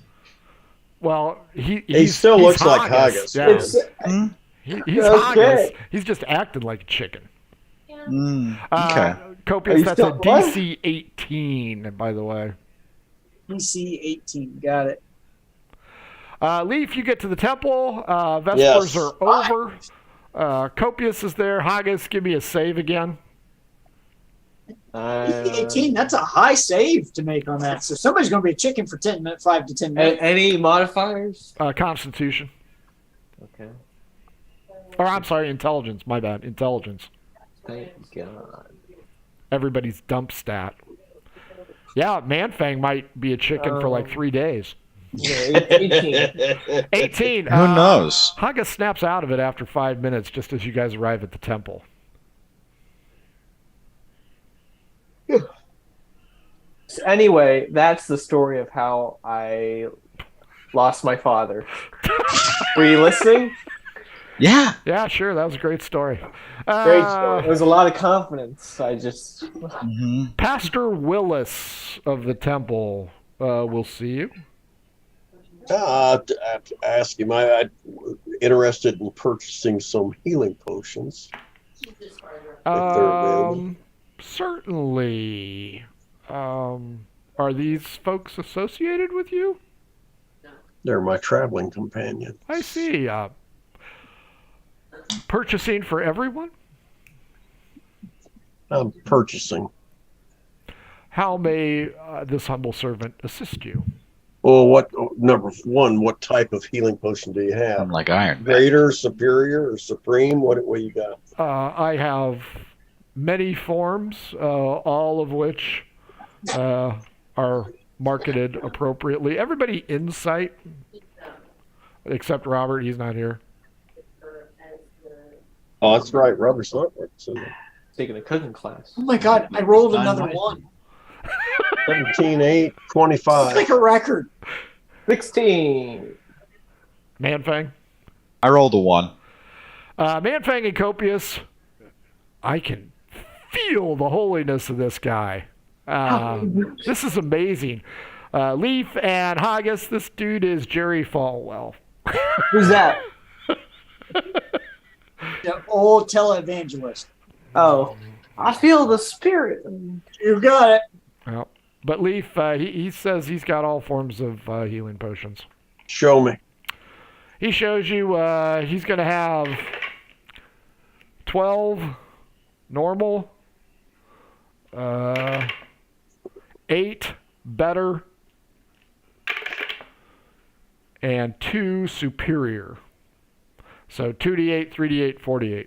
Well, he still looks like Haggis. Yeah. He's Haggis. Okay. He's just acting like a chicken. Okay. Copious, that's a still- what? DC 18, by the way. DC 18, got it. Leaf, you get to the temple. Vespers Yes. are over. Copious is there. Haggis, give me a save again. DC 18, that's a high save to make on that. So somebody's going to be a chicken for 5 to 10 minutes. Any modifiers? Constitution. Okay. Or, I'm sorry, intelligence. My bad. Intelligence. Thank God. Everybody's dump stat. Yeah, Manfang might be a chicken for like 3 days. Yeah, 18. 18. Who knows? Haggis snaps out of it after 5 minutes just as you guys arrive at the temple. So anyway, that's the story of how I lost my father. Were you listening? Yeah. Yeah, sure. That was a great story. Great story. There was a lot of confidence. I just... Pastor Willis of the temple will see you. Ask him. I'm interested in purchasing some healing potions. If they're available. Certainly. Are these folks associated with you? They're my traveling companions. I see. Purchasing for everyone? I'm purchasing. How may this humble servant assist you? Well, number one? What type of healing potion do you have? I'm like Iron Man. Greater, superior, or supreme? What you got? I have many forms, all of which are marketed appropriately. Everybody insight, except Robert. He's not here. Oh, that's right. Robert's not Taking a cooking class. Oh my god, I rolled another one. 17, 8, 25. It's like a record. 16. Manfang? I rolled a 1. Manfang and Copious, I can feel the holiness of this guy. This is amazing. Leaf and Haggis, this dude is Jerry Falwell. Who's that? The old televangelist. Oh, I feel the spirit. You got it. Well, but Leaf, he says he's got all forms of healing potions. Show me. He shows you he's going to have 12 normal, 8 better, and 2 superior. So 2d8, 3d8, 4d8.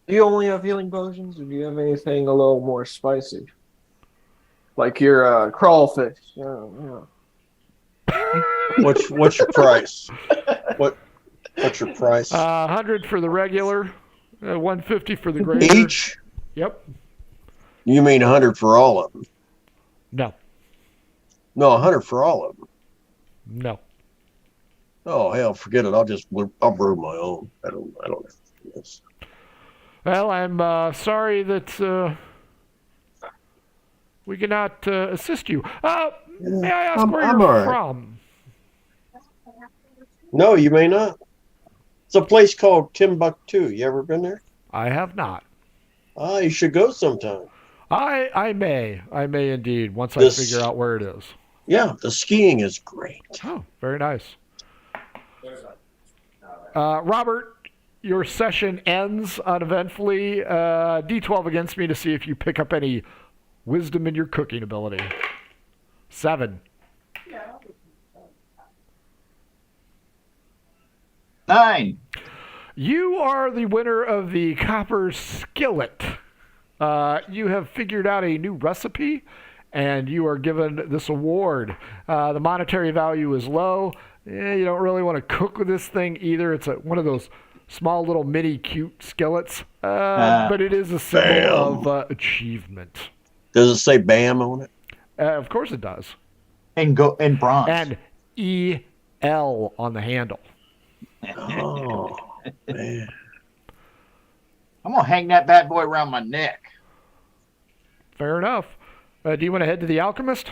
Do you only have healing potions, or do you have anything a little more spicy? Like your crawfish. Yeah. What's your price? What's your price? 100 for the regular, 150 for the greater. Each? Yep. You mean 100 for all of them? No. No, 100 for all of them. No. Oh hell, forget it. I'll brew my own. I don't have to do this. Well, I'm sorry that we cannot assist you. May I ask where I'm you're all right. from? No, you may not. It's a place called Timbuktu. You ever been there? I have not. You should go sometime. I may indeed, once I figure out where it is. Yeah, the skiing is great. Oh, very nice. Robert, your session ends uneventfully. D12 against me to see if you pick up any wisdom in your cooking ability. 7. 9. You are the winner of the copper skillet. You have figured out a new recipe, and you are given this award. The monetary value is low. You don't really want to cook with this thing either. It's one of those small little mini cute skillets, but it is a symbol of achievement. Does it say BAM on it? Of course it does. And bronze. And EL on the handle. Oh, man. I'm going to hang that bad boy around my neck. Fair enough. Do you want to head to the Alchemist?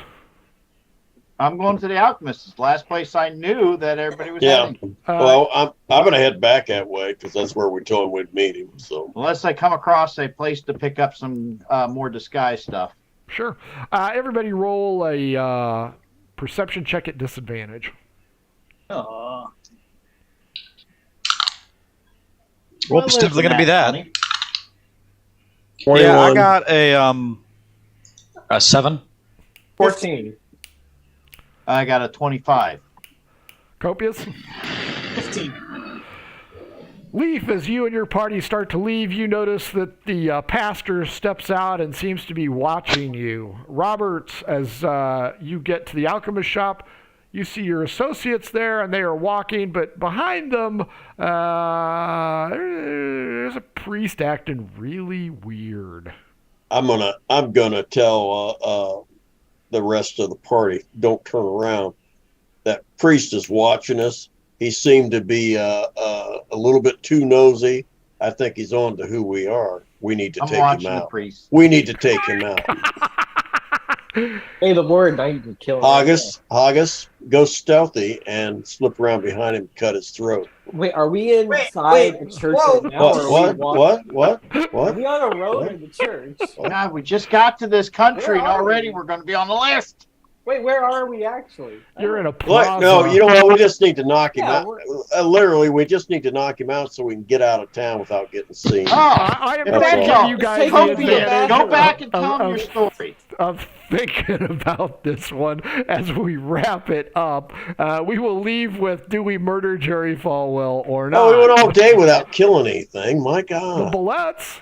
I'm going to the Alchemist. It's the last place I knew that everybody was heading. Well, I'm going to head back that way because that's where we told him we'd meet him. So unless I come across a place to pick up some more disguise stuff. Sure. Everybody roll a perception check at disadvantage. Well, it's definitely going to be that. 21. Yeah, I got a 7. 14. I got a 25. Copious? 15. Leaf, as you and your party start to leave, you notice that the pastor steps out and seems to be watching you. Robert, as you get to the alchemist shop, you see your associates there, and they are walking, but behind them, there's a priest acting really weird. I'm gonna tell the rest of the party, don't turn around. That priest is watching us. He seemed to be a little bit too nosy. I think he's on to who we are. We need to take him out. We need to take him out. Hey, the word now you can kill him. Haggis, go stealthy and slip around behind him and cut his throat. Wait, are we inside wait, the church whoa. right now? Or are we walking? What? Are we on a road in the church? God, we just got to this country, and Where are already we? we're going to be on the list. Wait, where are we actually? You're in a Look, plaza. no, you know what? We just need to knock him Yeah, out. Literally, we just need to knock him out so we can get out of town without getting seen. Oh, I am That's going to all. give you guys the Copious, advantage. go back and tell of- him your of- story. Of thinking about this one as we wrap it up. We will leave with, do we murder Jerry Falwell or not? Oh, we went all day without killing anything. My The God. bullets?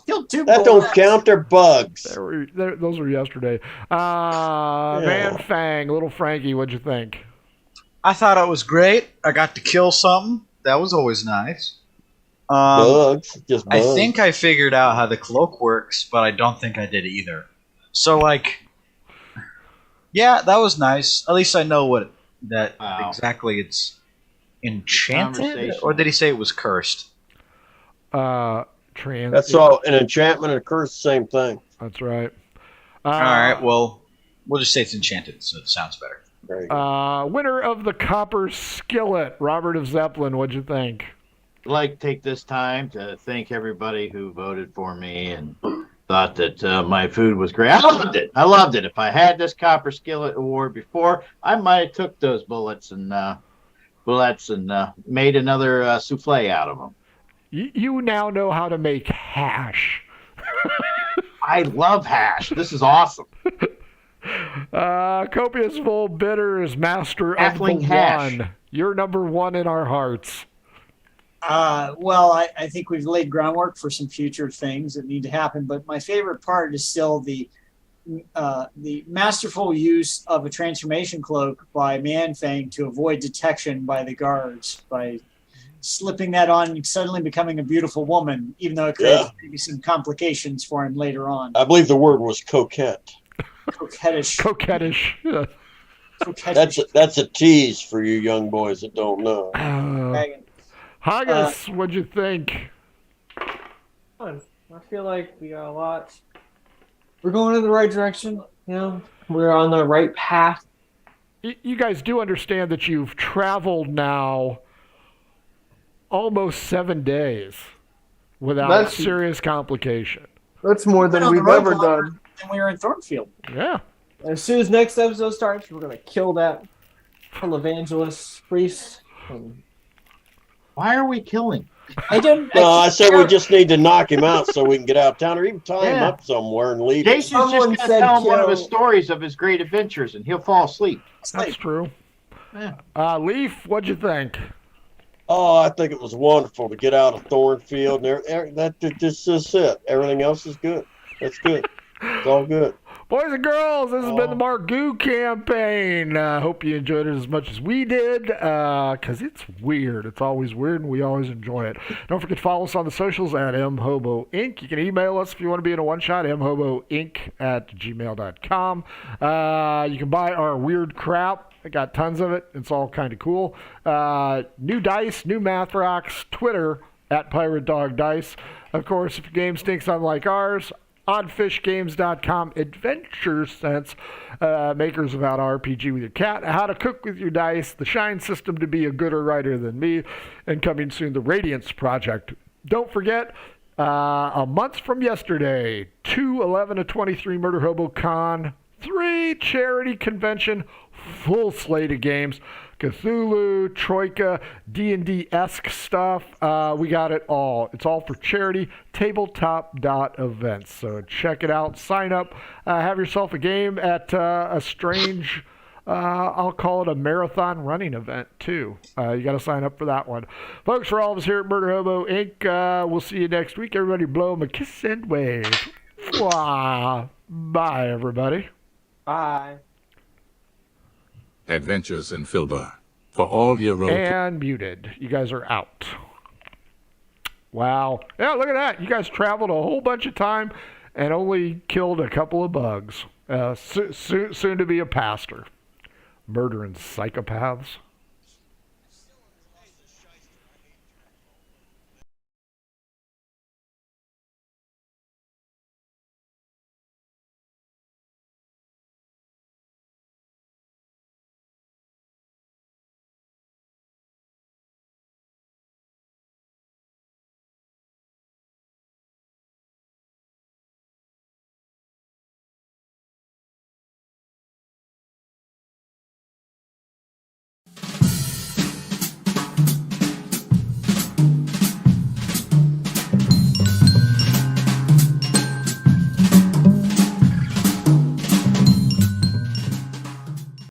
Killed two That don't bullets. count. They're bugs. Those were yesterday. Man Fang, little Frankie, what'd you think? I thought it was great. I got to kill something. That was always nice. Bugs. Just bugs. I think I figured out how the cloak works, but I don't think I did either. So, like, yeah, that was nice. At least I know what exactly it's enchanted. Conversation. Or did he say it was cursed? That's all. An enchantment and a curse, same thing. That's right. All right, well, we'll just say it's enchanted, so it sounds better. There you go. Winner of the Copper Skillet, Robert of Zeppelin, what'd you think? I'd like to take this time to thank everybody who voted for me and thought that my food was great. I loved it. If I had this Copper Skillet Award before, I might have took those bullets and made another souffle out of them. You now know how to make hash. I love hash. This is awesome. Copious Full Bitters, Master Halfling of the hash. One. You're number one in our hearts. Well, I think we've laid groundwork for some future things that need to happen, but my favorite part is still the masterful use of a transformation cloak by Manfang to avoid detection by the guards by slipping that on and suddenly becoming a beautiful woman, even though it creates maybe some complications for him later on. I believe the word was coquette. Coquettish. Coquettish. Coquettish. That's a tease for you young boys that don't know. Haggis, what'd you think? I feel like we got a lot. We're going in the right direction. You know, we're on the right path. You guys do understand that you've traveled now almost 7 days without serious complication. That's more than we've ever done. And we were in Thornfield. Yeah. As soon as next episode starts, we're gonna kill that televangelist priest. Why are we killing? I didn't. No, I said we just need to knock him out so we can get out of town, or even tie him up somewhere and leave him. Jason's just going to tell him one of his stories of his great adventures, and he'll fall asleep. That's true. Yeah. Leaf, what'd you think? Oh, I think it was wonderful to get out of Thornfield. And this is it. Everything else is good. That's good. It's all good. Boys and girls, this has been the Margou campaign. Hope you enjoyed it as much as we did, because it's weird. It's always weird, and we always enjoy it. Don't forget to follow us on the socials at mhoboinc. You can email us if you want to be in a one-shot, mhoboinc@gmail.com. You can buy our weird crap. I got tons of it. It's all kind of cool. New dice, new math rocks, Twitter at Pirate Dog Dice. Of course, if your game stinks unlike ours, oddfishgames.com, Adventure Sense, makers of Out RPG with your cat, How to Cook with Your Dice, the Shine System to be a gooder writer than me, and coming soon, the Radiance Project. Don't forget, a month from yesterday, 2/11/23 Murder Hobo Con, 3 charity convention, full slate of games. Cthulhu, Troika, D&D-esque stuff. We got it all. It's all for charity. Tabletop.events. So check it out. Sign up. Have yourself a game at a strange, I'll call it a marathon running event, too. You got to sign up for that one. Folks, for all of us here at Murder Hobo Inc., we'll see you next week. Everybody blow them a kiss and wave. Mwah. Bye, everybody. Bye. Adventures in Filbar. For all your role And muted. You guys are out. Wow. Yeah, look at that. You guys traveled a whole bunch of time and only killed a couple of bugs. Soon to be a pastor. Murdering psychopaths.